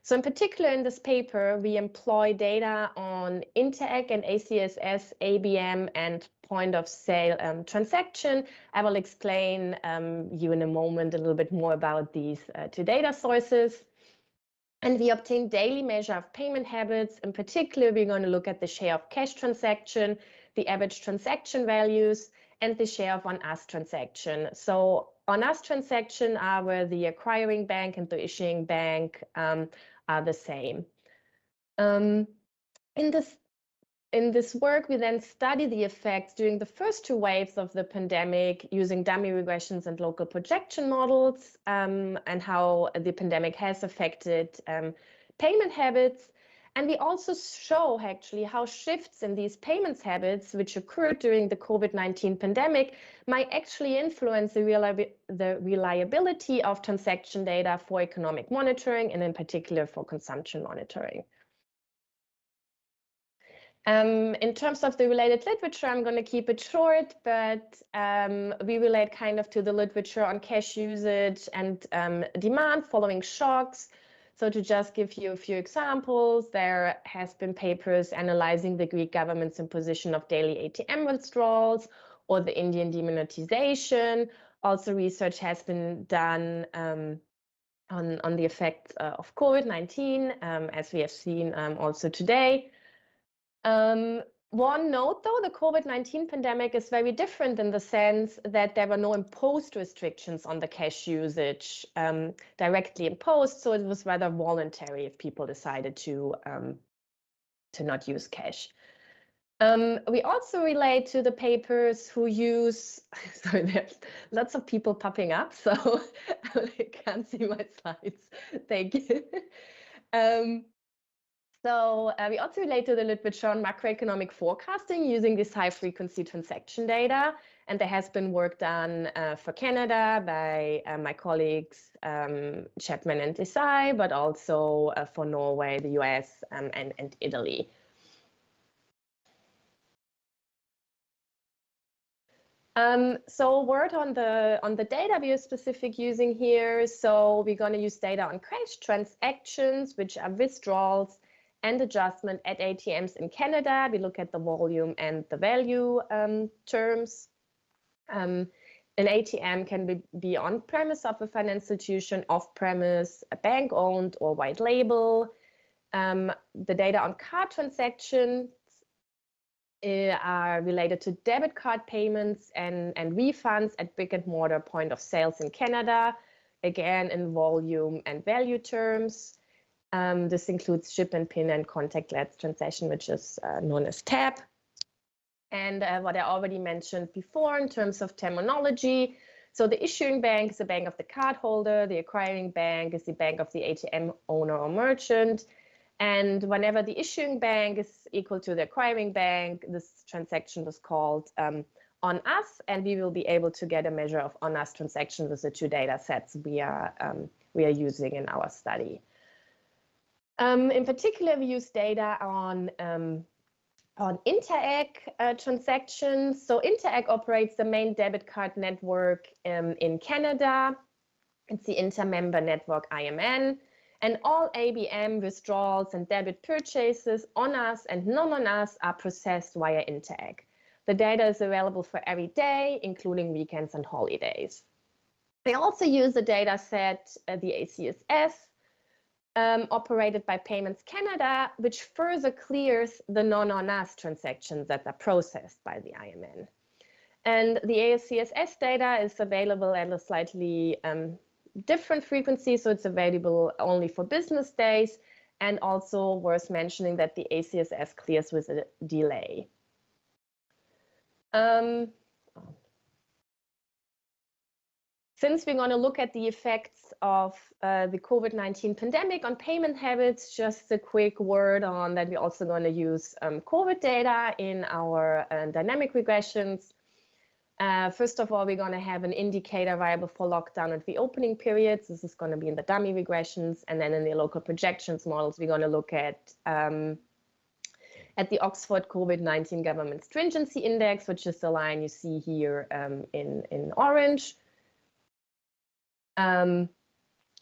So in particular in this paper, we employ data on Interac and ACSS, ABM, and point of sale transaction. I will explain you in a moment a little bit more about these two data sources. And we obtain daily measure of payment habits. In particular, we're going to look at the share of cash transaction, the average transaction values, and the share of on-us transaction. So on-us transaction are where the acquiring bank and the issuing bank are the same. In this In this work, we then study the effects during the first 2 waves of the pandemic using dummy regressions and local projection models, and how the pandemic has affected payment habits. And we also show actually how shifts in these payments habits, which occurred during the COVID-19 pandemic, might actually influence the reliability of transaction data for economic monitoring, and in particular for consumption monitoring. In terms of the related literature, I'm going to keep it short, but we relate kind of to the literature on cash usage and demand following shocks. So to just give you a few examples, there has been papers analyzing the Greek government's imposition of daily ATM withdrawals or the Indian demonetization. Also, research has been done on the effects of COVID-19, as we have seen also today. One note, though, the COVID-19 pandemic is very different in the sense that there were no imposed restrictions on the cash usage directly imposed, so it was rather voluntary if people decided to not use cash. We also relate to the papers who use, sorry, there's lots of people popping up, so I can't see my slides. Thank you. So we also relate to the literature on macroeconomic forecasting using this high-frequency transaction data. And there has been work done for Canada by my colleagues Chapman and Desai, but also for Norway, the US, and Italy. So a word on the data we are specific using here. So we're going to use data on cash transactions, which are withdrawals and adjustment at ATMs in Canada. We look at the volume and the value terms. An ATM can be on-premise of a financial institution, off-premise, a bank-owned or white label. The data on card transactions are related to debit card payments and refunds at brick-and-mortar point of sales in Canada, again in volume and value terms. This includes chip and PIN and contactless transaction, which is known as TAP. And what I already mentioned before in terms of terminology. So the issuing bank is the bank of the cardholder. The acquiring bank is the bank of the ATM owner or merchant. And whenever the issuing bank is equal to the acquiring bank, this transaction was called on us, and we will be able to get a measure of on us transactions with the 2 data sets we are using in our study. In particular, we use data on Interag transactions. So Interag operates the main debit card network in Canada. It's the inter-member network IMN. And all ABM withdrawals and debit purchases on us and non on us are processed via Interag. The data is available for every day, including weekends and holidays. They also use the data set, the ACSS, operated by Payments Canada, which further clears the non-on-us transactions that are processed by the IMN. And the ACSS data is available at a slightly different frequency, so it's available only for business days, and also worth mentioning that the ACSS clears with a delay. Since we're going to look at the effects of the COVID-19 pandemic on payment habits, just a quick word on that we're also going to use COVID data in our dynamic regressions. First of all, we're going to have an indicator variable for lockdown and reopening periods. This is going to be in the dummy regressions. And then in the local projections models, we're going to look at the Oxford COVID-19 Government Stringency Index, which is the line you see here in orange.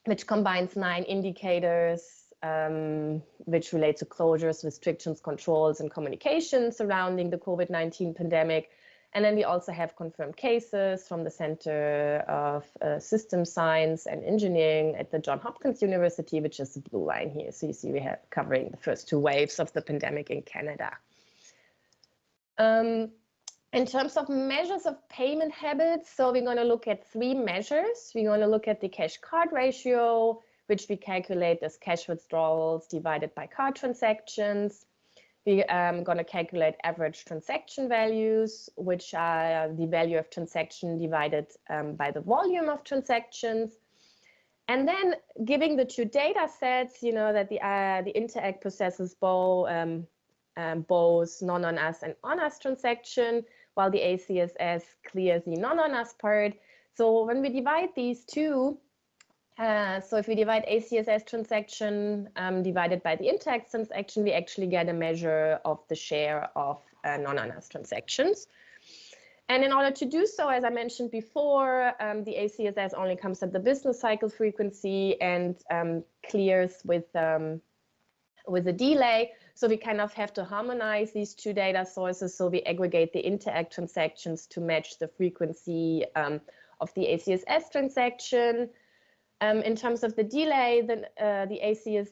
Which combines 9 indicators which relate to closures, restrictions, controls, and communication surrounding the COVID-19 pandemic. And then we also have confirmed cases from the Center of System Science and Engineering at the Johns Hopkins University, which is the blue line here. So you see we have covering the first 2 waves of the pandemic in Canada. In terms of measures of payment habits, so we're going to look at 3 measures. We're going to look at the cash card ratio, which we calculate as cash withdrawals divided by card transactions. we're going to calculate average transaction values, which are the value of transaction divided by the volume of transactions. And then giving the two data sets, you know, that the Interact processes both non-on-us and on-us transaction, while the ACSS clears the non-on-us part. So when we divide these two, so if we divide ACSS transaction divided by the Interact transaction, we actually get a measure of the share of non-on-us transactions. And in order to do so, as I mentioned before, the ACSS only comes at the business cycle frequency and clears with a delay. So we kind of have to harmonize these two data sources. So we aggregate the Interact transactions to match the frequency of the ACSS transaction. In terms of the delay, the ACSS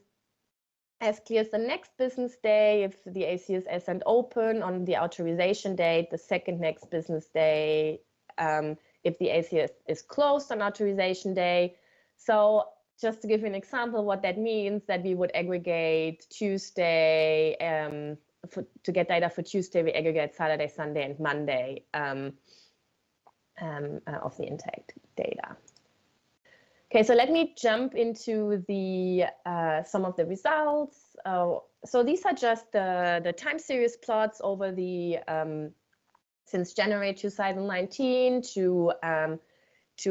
clears the next business day if the ACSS isn't open on the authorization date, the second next business day if the ACSS is closed on authorization day. So just to give you an example, what that means, that we would aggregate Tuesday, to get data for Tuesday, we aggregate Saturday, Sunday, and Monday of the Interact data. Okay, so let me jump into the some of the results. So these are just the time series plots over the since January 2019 to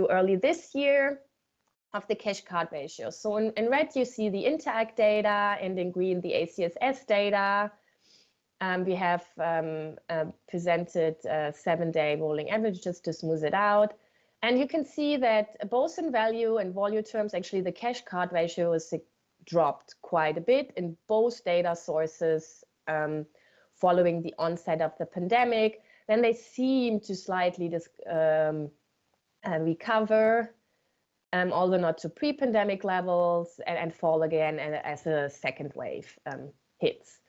early this year of the cash card ratio. So in red you see the Interact data, and in green the ACSS data. We have presented 7-day rolling average just to smooth it out. And you can see that both in value and volume terms, actually the cash card ratio is dropped quite a bit in both data sources following the onset of the pandemic. Then they seem to slightly recover, although not to pre-pandemic levels, and fall again as a second wave hits.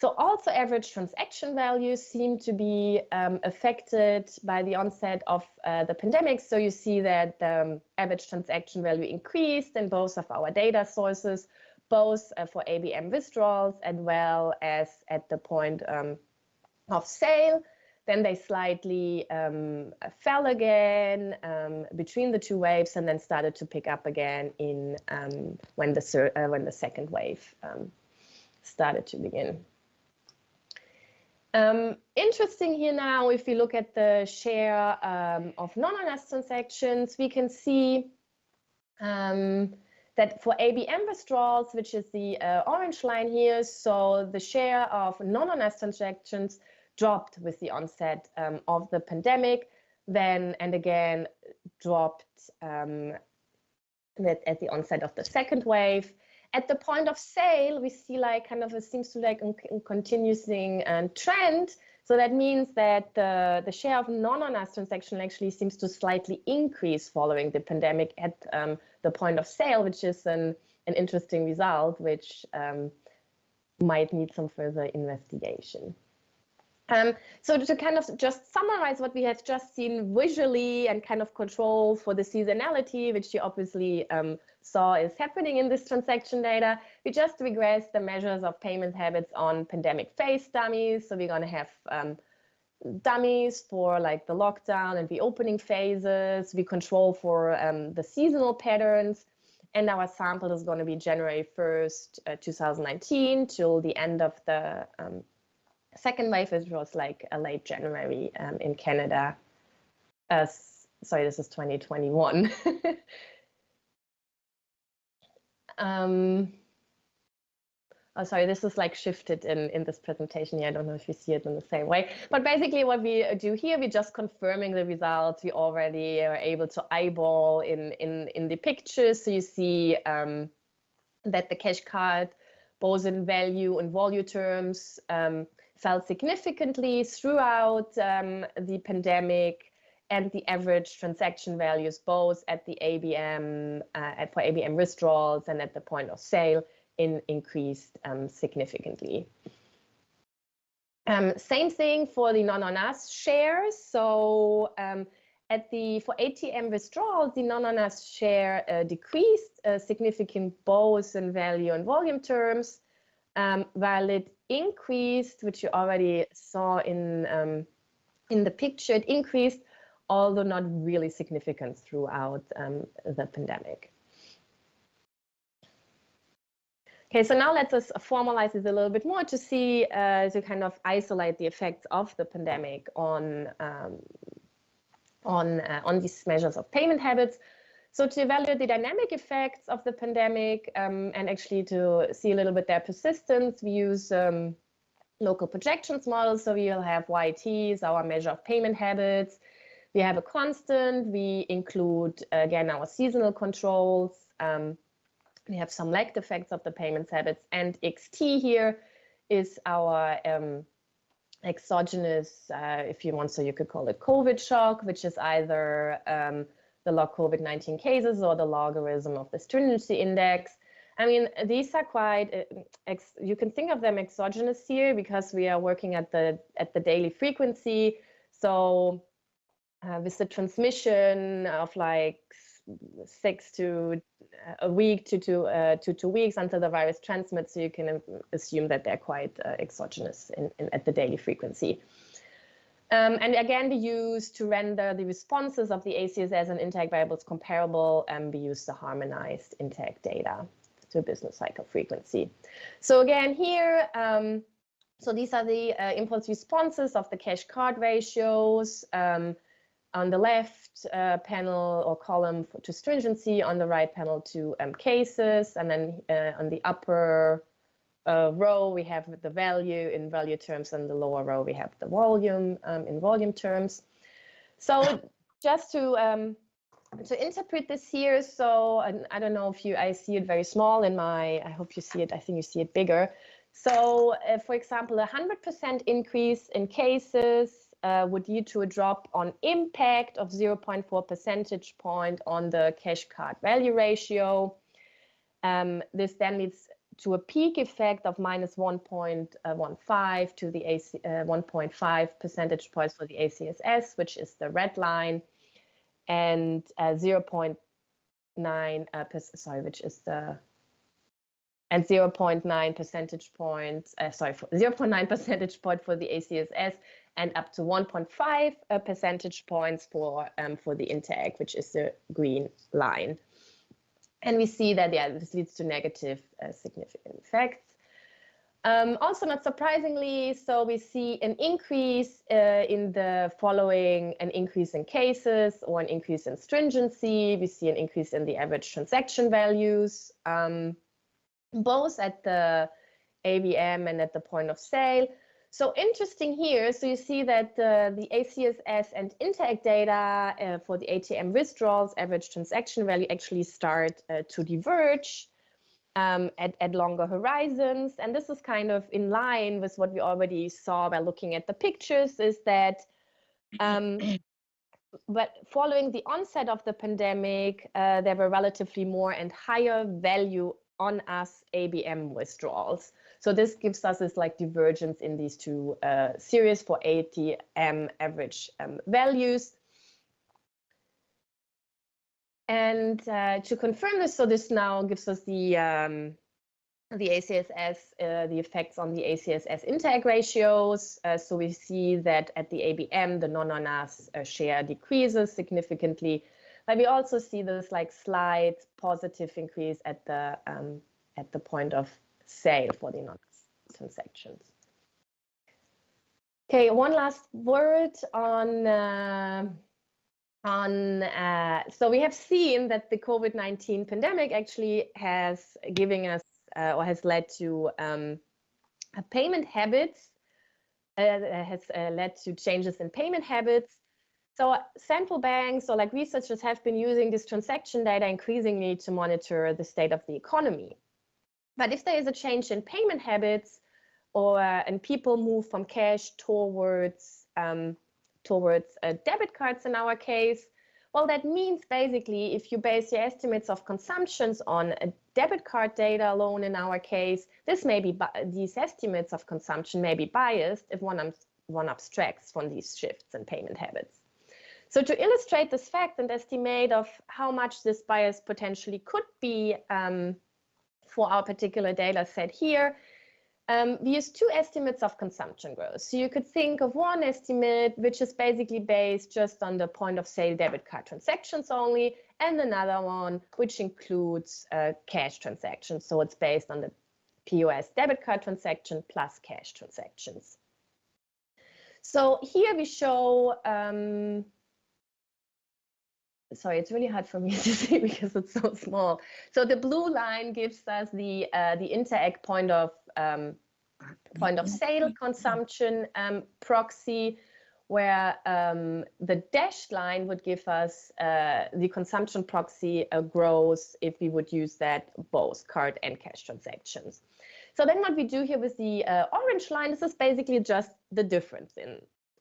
So also average transaction values seem to be affected by the onset of the pandemic. So you see that the average transaction value increased in both of our data sources, both for ABM withdrawals as well as at the point of sale. Then they slightly fell again between the two waves, and then started to pick up again in when the second wave started to begin. Interesting here now, if we look at the share of non-on-us transactions, we can see that for ABM withdrawals, which is the orange line here, so the share of non-on-us transactions dropped with the onset of the pandemic, then and again dropped at the onset of the second wave. At the point of sale, we see like kind of a seems to like a continuing trend. So that means that the share of non-on-us transaction actually seems to slightly increase following the pandemic at the point of sale, which is an interesting result, which might need some further investigation. So to kind of just summarize what we have just seen visually and kind of control for the seasonality, which you obviously saw is happening in this transaction data, we just regressed the measures of payment habits on pandemic phase dummies. So we're going to have dummies for like the lockdown and reopening phases. We control for the seasonal patterns. And our sample is going to be January 1st, 2019 till the end of the second wave, which was like a late January in Canada. Sorry, this is 2021. Oh, sorry, this is like shifted in this presentation here. I don't know if you see it in the same way. But basically what we do here, we're just confirming the results we already are able to eyeball in the pictures. So you see that the cash card, both in value and volume terms, fell significantly throughout the pandemic, and the average transaction values, both at the ABM, for ABM withdrawals and at the point of sale, increased significantly. Same thing for the non-on-us shares. So for ATM withdrawals, the non-on-us share decreased significant both in value and volume terms. while it increased, which you already saw in the picture, it increased, although not really significant throughout the pandemic. Okay, so now let's us formalize this a little bit more to see, to kind of isolate the effects of the pandemic on these measures of payment habits. So to evaluate the dynamic effects of the pandemic and actually to see a little bit their persistence, we use local projections models. So we'll have YTs, our measure of payment habits. We have a constant. We include, again, our seasonal controls. We have some lagged effects of the payments habits. And XT here is our exogenous, if you want, so you could call it COVID shock, which is either the log COVID-19 cases or the logarithm of the stringency index. I mean, these are quite, you can think of them exogenous here because we are working at the daily frequency. So with the transmission of like 6 to a week to 2 weeks until the virus transmits, so you can assume that they're quite exogenous at the daily frequency. And again, we use to render the responses of the ACSS and interact variables comparable, and we use the harmonized interact data to business cycle frequency. So again, here, so these are the impulse responses of the cash card ratios. On the left panel or column to stringency, on the right panel to cases, and then on the upper row we have the value in value terms, and the lower row we have the volume in volume terms. So just to interpret this here, so I don't know if I see it very small in my, I hope you see it, I think you see it bigger. So for example, 100% increase in cases would lead to a drop on impact of 0.4 percentage point on the cash card value ratio. This then leads to a peak effect of minus 1.15 to the 1.5 percentage points for the ACSS, which is the red line, and 0.9 which is the, and 0.9 percentage points, 0.9 percentage point for the ACSS, and up to 1.5 percentage points for the interact, which is the green line. And we see that, yeah, this leads to negative significant effects. Also, not surprisingly, so we see an increase in the following, an increase in cases or an increase in stringency. We see an increase in the average transaction values, both at the AVM and at the point of sale. So interesting here, so you see that the ACSS and interact data for the ATM withdrawals, average transaction value, actually start to diverge at longer horizons. And this is kind of in line with what we already saw by looking at the pictures, is that but following the onset of the pandemic, there were relatively more and higher value on us ABM withdrawals. So this gives us this like divergence in these two series for ATM average values. And to confirm this, so this now gives us the ACSS, the effects on the ACSS interact ratios. So we see that at the ABM, the non-on-us share decreases significantly. But we also see this like slight positive increase at the point of sale for the non-transactions. Okay, one last word on so we have seen that the COVID-19 pandemic actually has given us or has led to payment habits, has led to changes in payment habits. So central banks or like researchers have been using this transaction data increasingly to monitor the state of the economy. But if there is a change in payment habits or and people move from cash towards debit cards in our case, well, that means basically if you base your estimates of consumptions on a debit card data alone in our case, this may be these estimates of consumption may be biased if one abstracts from these shifts in payment habits. So to illustrate this fact and estimate of how much this bias potentially could be for our particular data set here, we use two estimates of consumption growth. So you could think of one estimate, which is basically based just on the point of sale debit card transactions only, and another one, which includes cash transactions. So it's based on the POS debit card transaction plus cash transactions. So here we show, sorry, it's really hard for me to see because it's so small. So the blue line gives us the Interact point of sale consumption proxy, where the dashed line would give us the consumption proxy growth if we would use that both card and cash transactions. So then what we do here with the orange line, this is basically just the difference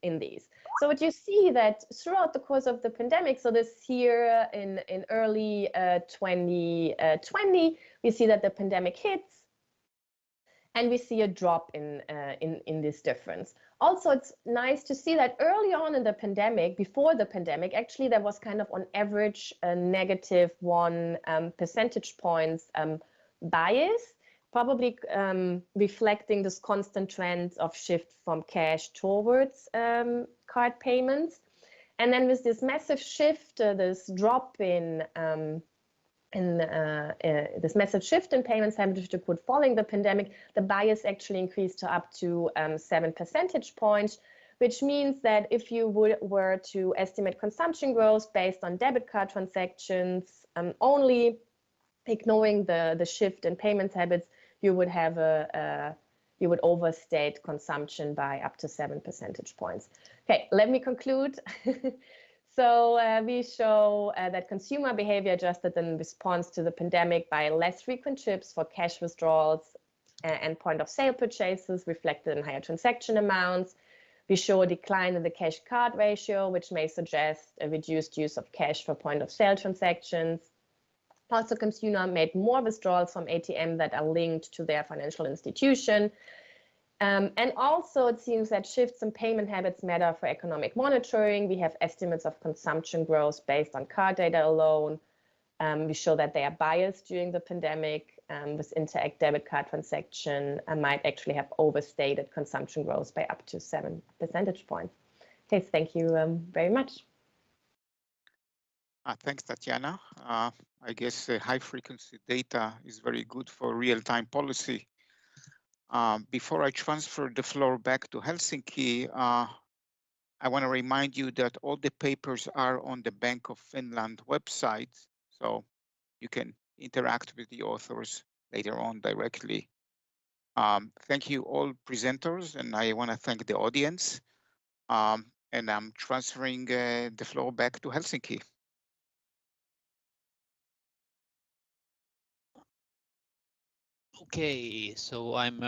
in these. So what you see that throughout the course of the pandemic, so this year in early 2020, we see that the pandemic hits, and we see a drop in this difference. Also, it's nice to see that early on in the pandemic, before the pandemic, actually there was kind of on average a -1 percentage points bias, probably reflecting this constant trend of shift from cash towards card payments. And then with this massive shift, this drop in this massive shift in payments habitude following the pandemic, the bias actually increased to up to 7 percentage points, which means that if you were to estimate consumption growth based on debit card transactions only, ignoring the shift in payments habits, you would have you would overstate consumption by up to 7 percentage points. Okay, let me conclude. So we show that consumer behavior adjusted in response to the pandemic by less frequent trips for cash withdrawals and point of sale purchases reflected in higher transaction amounts. We show a decline in the cash card ratio, which may suggest a reduced use of cash for point of sale transactions. Also, consumer made more withdrawals from ATM that are linked to their financial institution. And also, it seems that shifts in payment habits matter for economic monitoring. We have estimates of consumption growth based on card data alone. We show that they are biased during the pandemic. With Interact debit card transaction, might actually have overstated consumption growth by up to 7 percentage points. Okay, thank you very much. Thanks, Tatiana. I guess high frequency data is very good for real-time policy. Before I transfer the floor back to Helsinki, I want to remind you that all the papers are on the Bank of Finland website, so you can interact with the authors later on directly. Thank you all presenters, and I want to thank the audience. And I'm transferring the floor back to Helsinki. Okay, so I'm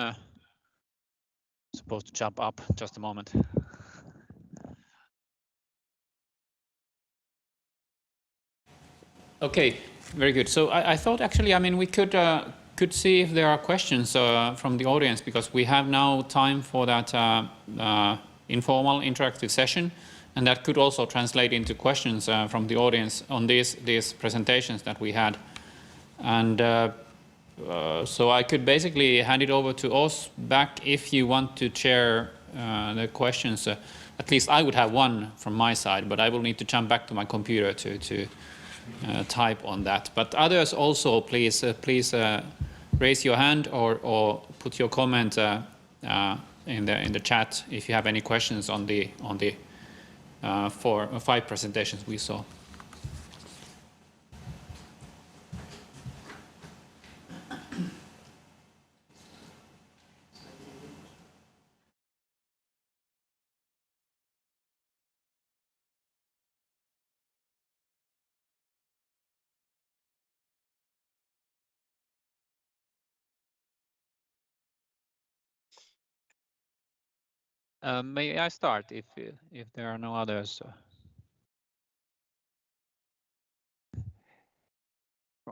supposed to jump up. Just a moment. Okay, very good. So I thought actually, I mean, we could see if there are questions from the audience, because we have now time for that informal interactive session, and that could also translate into questions from the audience on these presentations that we had. And so I could basically hand it over to Os back if you want to chair the questions. At least I would have one from my side, but I will need to jump back to my computer to type on that. But others also, please raise your hand or put your comment in the chat if you have any questions on the 4 or 5 presentations we saw. May I start if there are no others?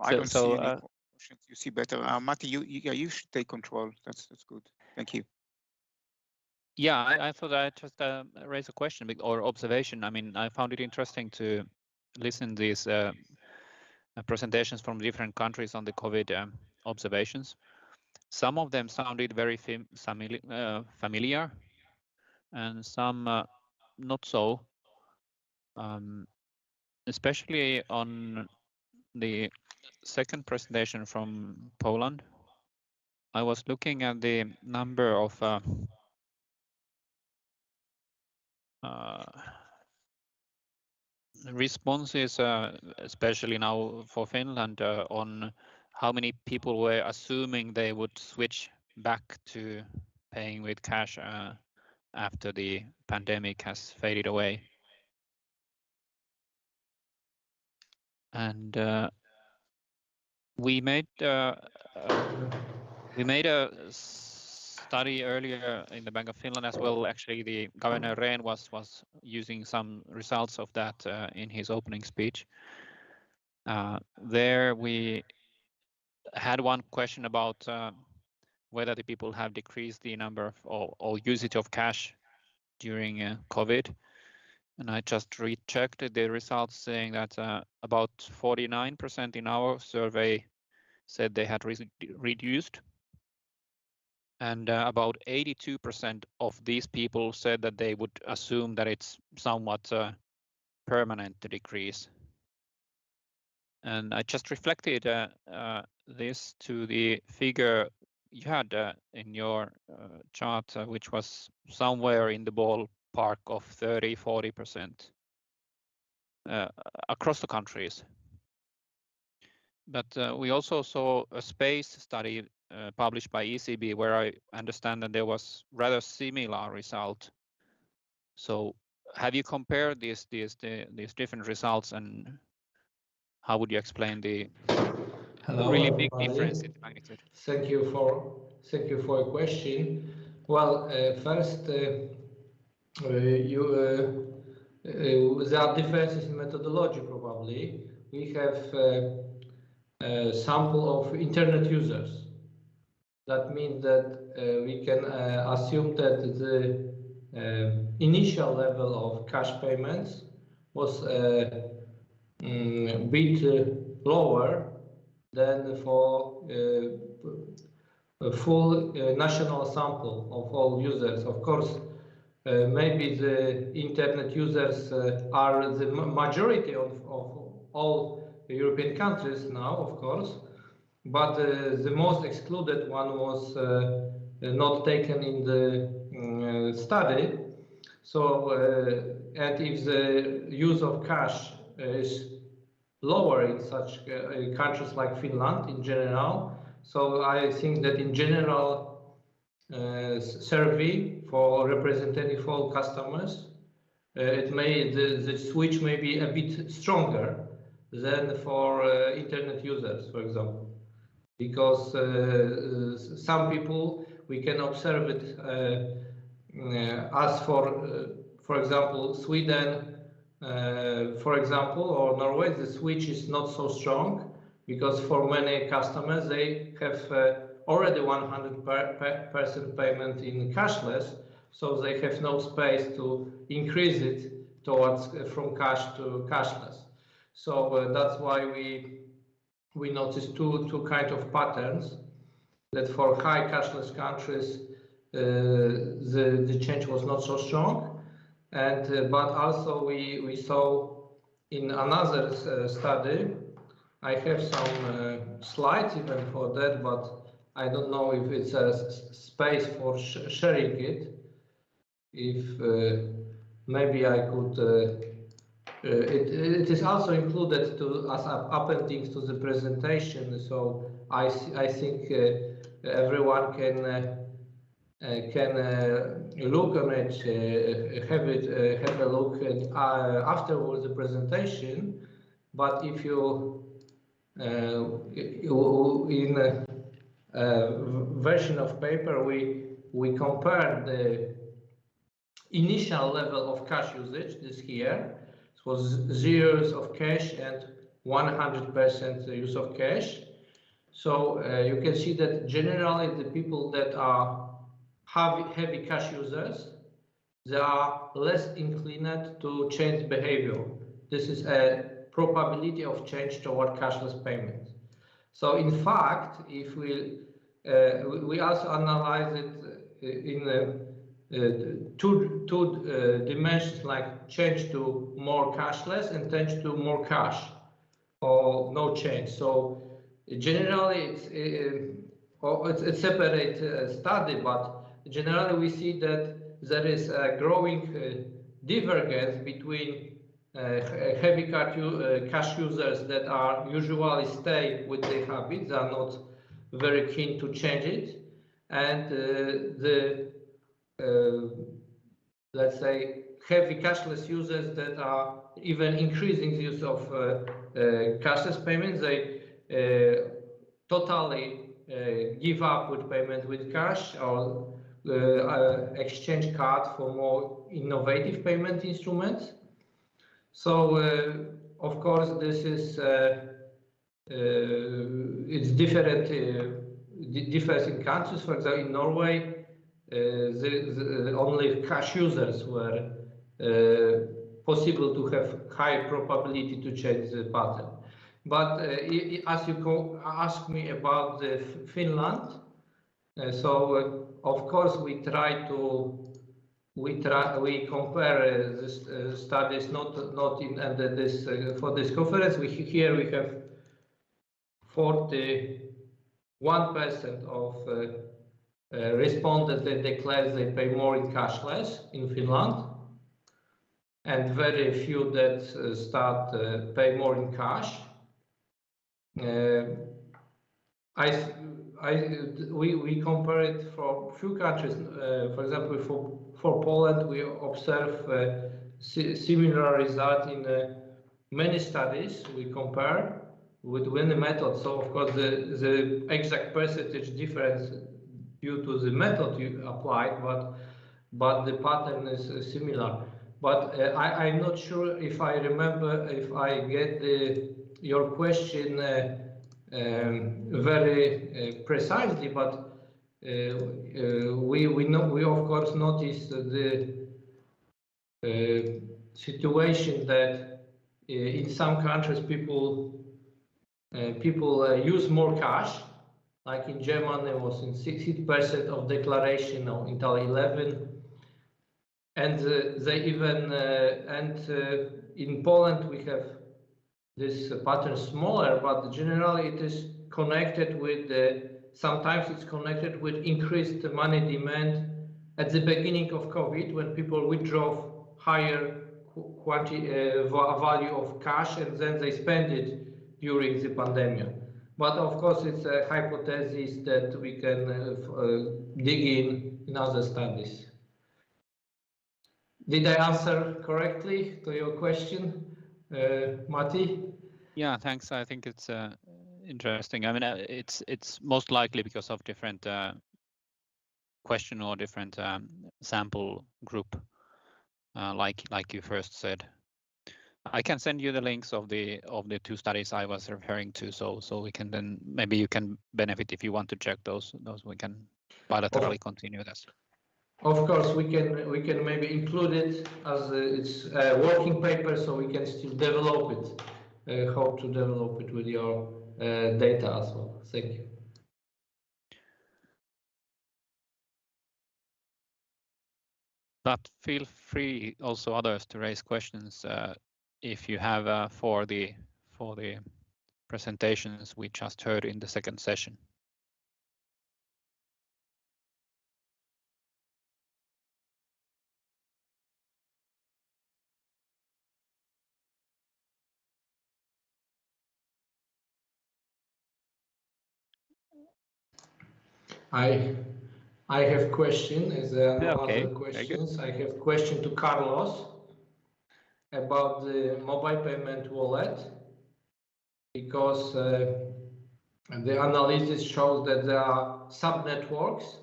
I don't see any questions. You see better. Matti, you should take control. That's good. Thank you. Yeah, I thought I'd just raise a question or observation. I mean, I found it interesting to listen to these presentations from different countries on the COVID observations. some of them sounded very familiar, and some not so. Especially on the second presentation from Poland, I was looking at the number of responses, especially now for Finland, on how many people were assuming they would switch back to paying with cash after the pandemic has faded away. And we made a study earlier in the Bank of Finland as well. Actually, the Governor Rehn was using some results of that in his opening speech. There we had one question about whether the people have decreased the number of or usage of cash during COVID. And I just rechecked the results, saying that about 49% in our survey said they had reduced. And about 82% of these people said that they would assume that it's somewhat permanent to decrease. And I just reflected this to the figure you had in your chart, which was somewhere in the ballpark of 30–40% across the countries. But we also saw a space study published by ECB, where I understand that there was rather similar result. So have you compared these different results, and how would you explain the really big difference in magnitude? Thank you for your question. Well, first, there are differences in methodology. Probably we have a sample of internet users. That means that we can assume that the initial level of cash payments was a bit lower than for a full national sample of all users. Of course, maybe the internet users are the majority of all European countries now, of course, but the most excluded one was not taken in the study. So, and if the use of cash is lower in such countries like Finland in general, so I think that in general survey for representative all customers, the switch may be a bit stronger than for internet users, for example, because some people we can observe it as for example, Sweden, for example, or Norway, the switch is not so strong because for many customers they have already 100% payment in cashless, so they have no space to increase it towards from cash to cashless. So that's why we notice two kind of patterns, that for high cashless countries the change was not so strong, and but also we saw in another study. I have some slides even for that, but I don't know if it's a space for sharing it. If maybe I could. It is also included as appendix to the presentation, so I think everyone can look on it, have a look at afterwards the presentation. But if you in a version of paper, we compare the initial level of cash usage. This here, it was 0 use of cash and 100% use of cash. So you can see that generally the people that are heavy cash users, they are less inclined to change behavior. This is a probability of change toward cashless payment. So in fact, if we we also analyze it in two dimensions, like change to more cashless and change to more cash, or no change. So generally, it's a separate study, but generally we see that there is a growing divergence between heavy cash users that are usually stay with their habits, are not very keen to change it, and let's say heavy cashless users that are even increasing the use of cashless payments. They totally give up with payment with cash, or exchange card for more innovative payment instruments. So of course this is it's different. Differs in countries. For example, in Norway, the only cash users were possible to have high probability to change the pattern. But as you ask me about Finland, so of course we compare the studies not in this for this conference. Here we have 41% of respondents that declare they pay more in cashless in Finland, and very few that start pay more in cash. We compare it for few countries. For example, for Poland, we observe similar result in many studies. We compare with many methods. So of course, the exact percentage difference due to the method you applied, but the pattern is similar. But I'm not sure if I remember, if I get your question very precisely, but we of course notice the situation that in some countries people use more cash. Like in Germany, it was in 60% of declaration, or in Italy 11%, and they even in Poland we have this pattern smaller, but generally it is connected with sometimes it's connected with increased money demand at the beginning of COVID, when people withdraw higher value of cash and then they spend it during the pandemic. But of course, it's a hypothesis that we can dig in other studies. Did I answer correctly to your question, Matti? Yeah, thanks. I think it's interesting. I mean, it's most likely because of different question or different sample group, like you first said. I can send you the links of the two studies I was referring to, so we can then, maybe you can benefit if you want to check those. We can bilaterally continue this. Of course, we can maybe include it as it's a working paper, so we can still develop it. How to develop it with your data as well. Thank you. But feel free also others to raise questions if you have for the presentations we just heard in the second session. I have question. Is there no other questions? I have question to Carlos about the mobile payment wallet, because the analysis shows that there are sub-networks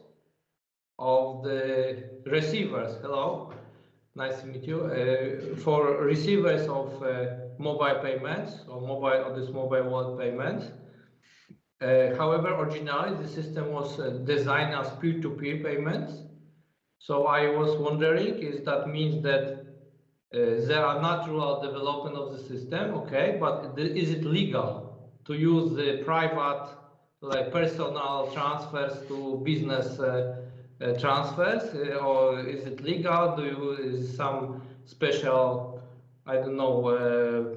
of the receivers. Hello, nice to meet you. For receivers of mobile payments or this mobile wallet payment. However, originally the system was designed as peer-to-peer payments. So I was wondering, is that means that there are natural development of the system, okay, but is it legal to use the private like personal transfers to business transfers, or is it legal? Is some special, I don't know,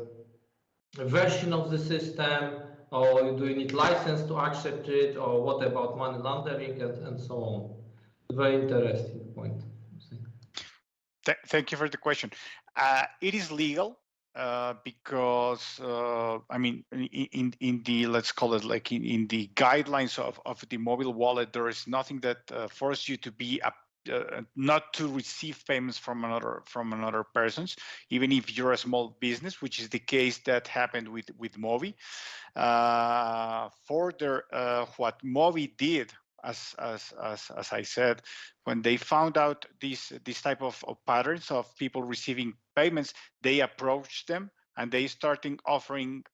version of the system, or do you need license to accept it, or what about money laundering and so on? Very interesting point. Thank you for the question. It is legal because I mean, in the, let's call it like in the guidelines of the mobile wallet, there is nothing that forces you to be not to receive payments from another persons, even if you're a small business, which is the case that happened with Movi. Further, what Movi did, as I said, when they found out this type of patterns of people receiving payments, they approached them and they started offering,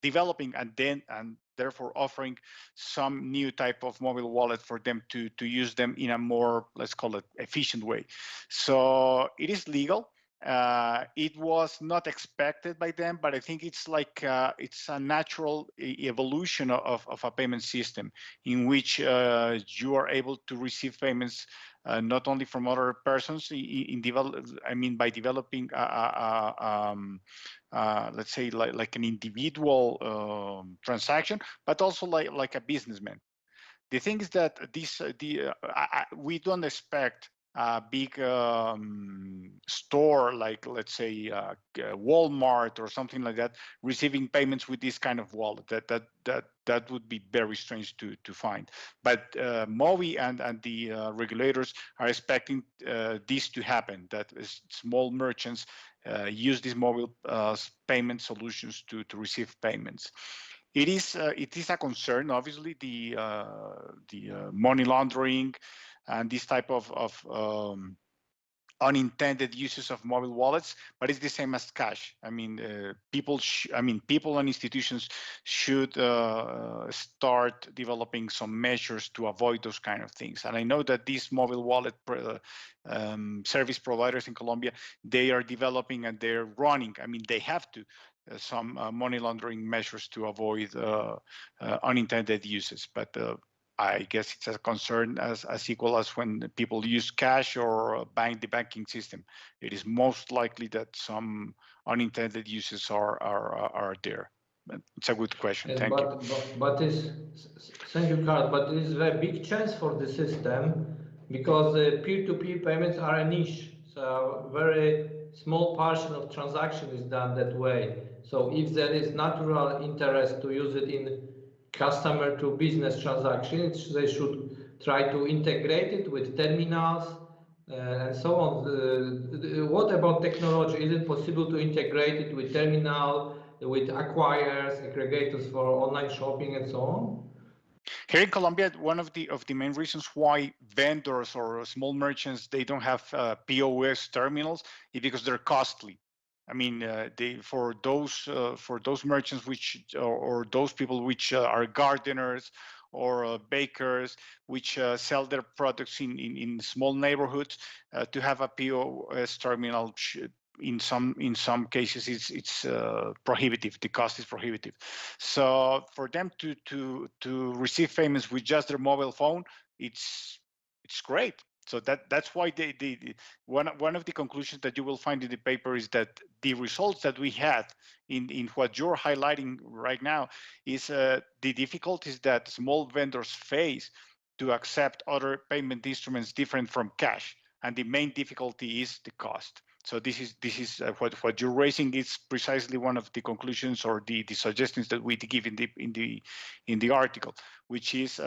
developing, and therefore offering some new type of mobile wallet for them to use them in a more, let's call it, efficient way. So it is legal. It was not expected by them, but I think it's like it's a natural evolution of a payment system in which you are able to receive payments not only from other persons by developing let's say like an individual transaction, but also like a businessman. The thing is that we don't expect a big store like, let's say, Walmart or something like that receiving payments with this kind of wallet. That would be very strange to find. But Movi and the regulators are expecting this to happen, that small merchants use these mobile payment solutions to receive payments. It is a concern, obviously, the money laundering and this type of unintended uses of mobile wallets, but it's the same as cash. I mean, people and institutions should start developing some measures to avoid those kind of things. And I know that these mobile wallet service providers in Colombia, they are developing and they're running. I mean, they have to. Some money laundering measures to avoid unintended uses, but I guess it's a concern as equal as when people use cash or the banking system. It is most likely that some unintended uses are there. It's a good question. Thank you. Thank you, Carl. But it is a big chance for the system because peer-to-peer payments are a niche. So very small portion of transaction is done that way. So if there is natural interest to use it in customer to business transactions, they should try to integrate it with terminals and so on. What about technology? Is it possible to integrate it with terminal, with acquirers, aggregators for online shopping and so on? Here in Colombia, one of the main reasons why vendors or small merchants, they don't have POS terminals is because they're costly. I mean, for those merchants or those people which are gardeners or bakers which sell their products in small neighborhoods, to have a POS terminal in some cases it's prohibitive. The cost is prohibitive. So for them to receive payments with just their mobile phone, it's great. So that's why one of the conclusions that you will find in the paper is that the results that we had in what you're highlighting right now is the difficulties that small vendors face to accept other payment instruments different from cash, and the main difficulty is the cost. So this is what you're raising is precisely one of the conclusions or the suggestions that we give in the article, which is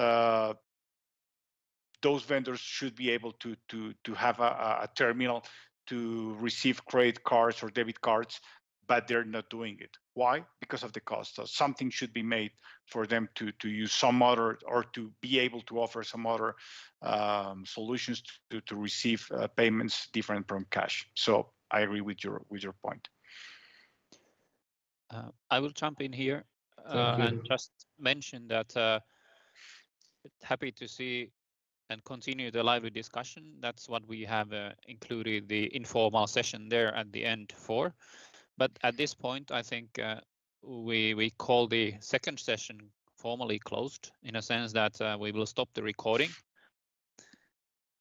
those vendors should be able to have a terminal to receive credit cards or debit cards, but they're not doing it. Why? Because of the cost. So something should be made for them to use some other, or to be able to offer some other solutions to receive payments different from cash. So I agree with your point. I will jump in here and just mention that happy to see and continue the lively discussion. That's what we have included the informal session there at the end for. But at this point, I think we call the second session formally closed in a sense that we will stop the recording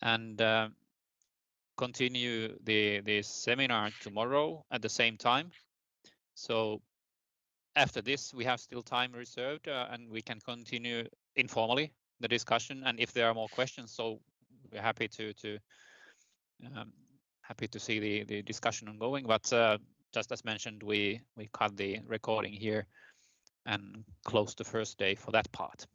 and continue the seminar tomorrow at the same time. So after this, we have still time reserved and we can continue informally the discussion. And if there are more questions, so we're happy to see the discussion ongoing. But just as mentioned, we cut the recording here and close the first day for that part.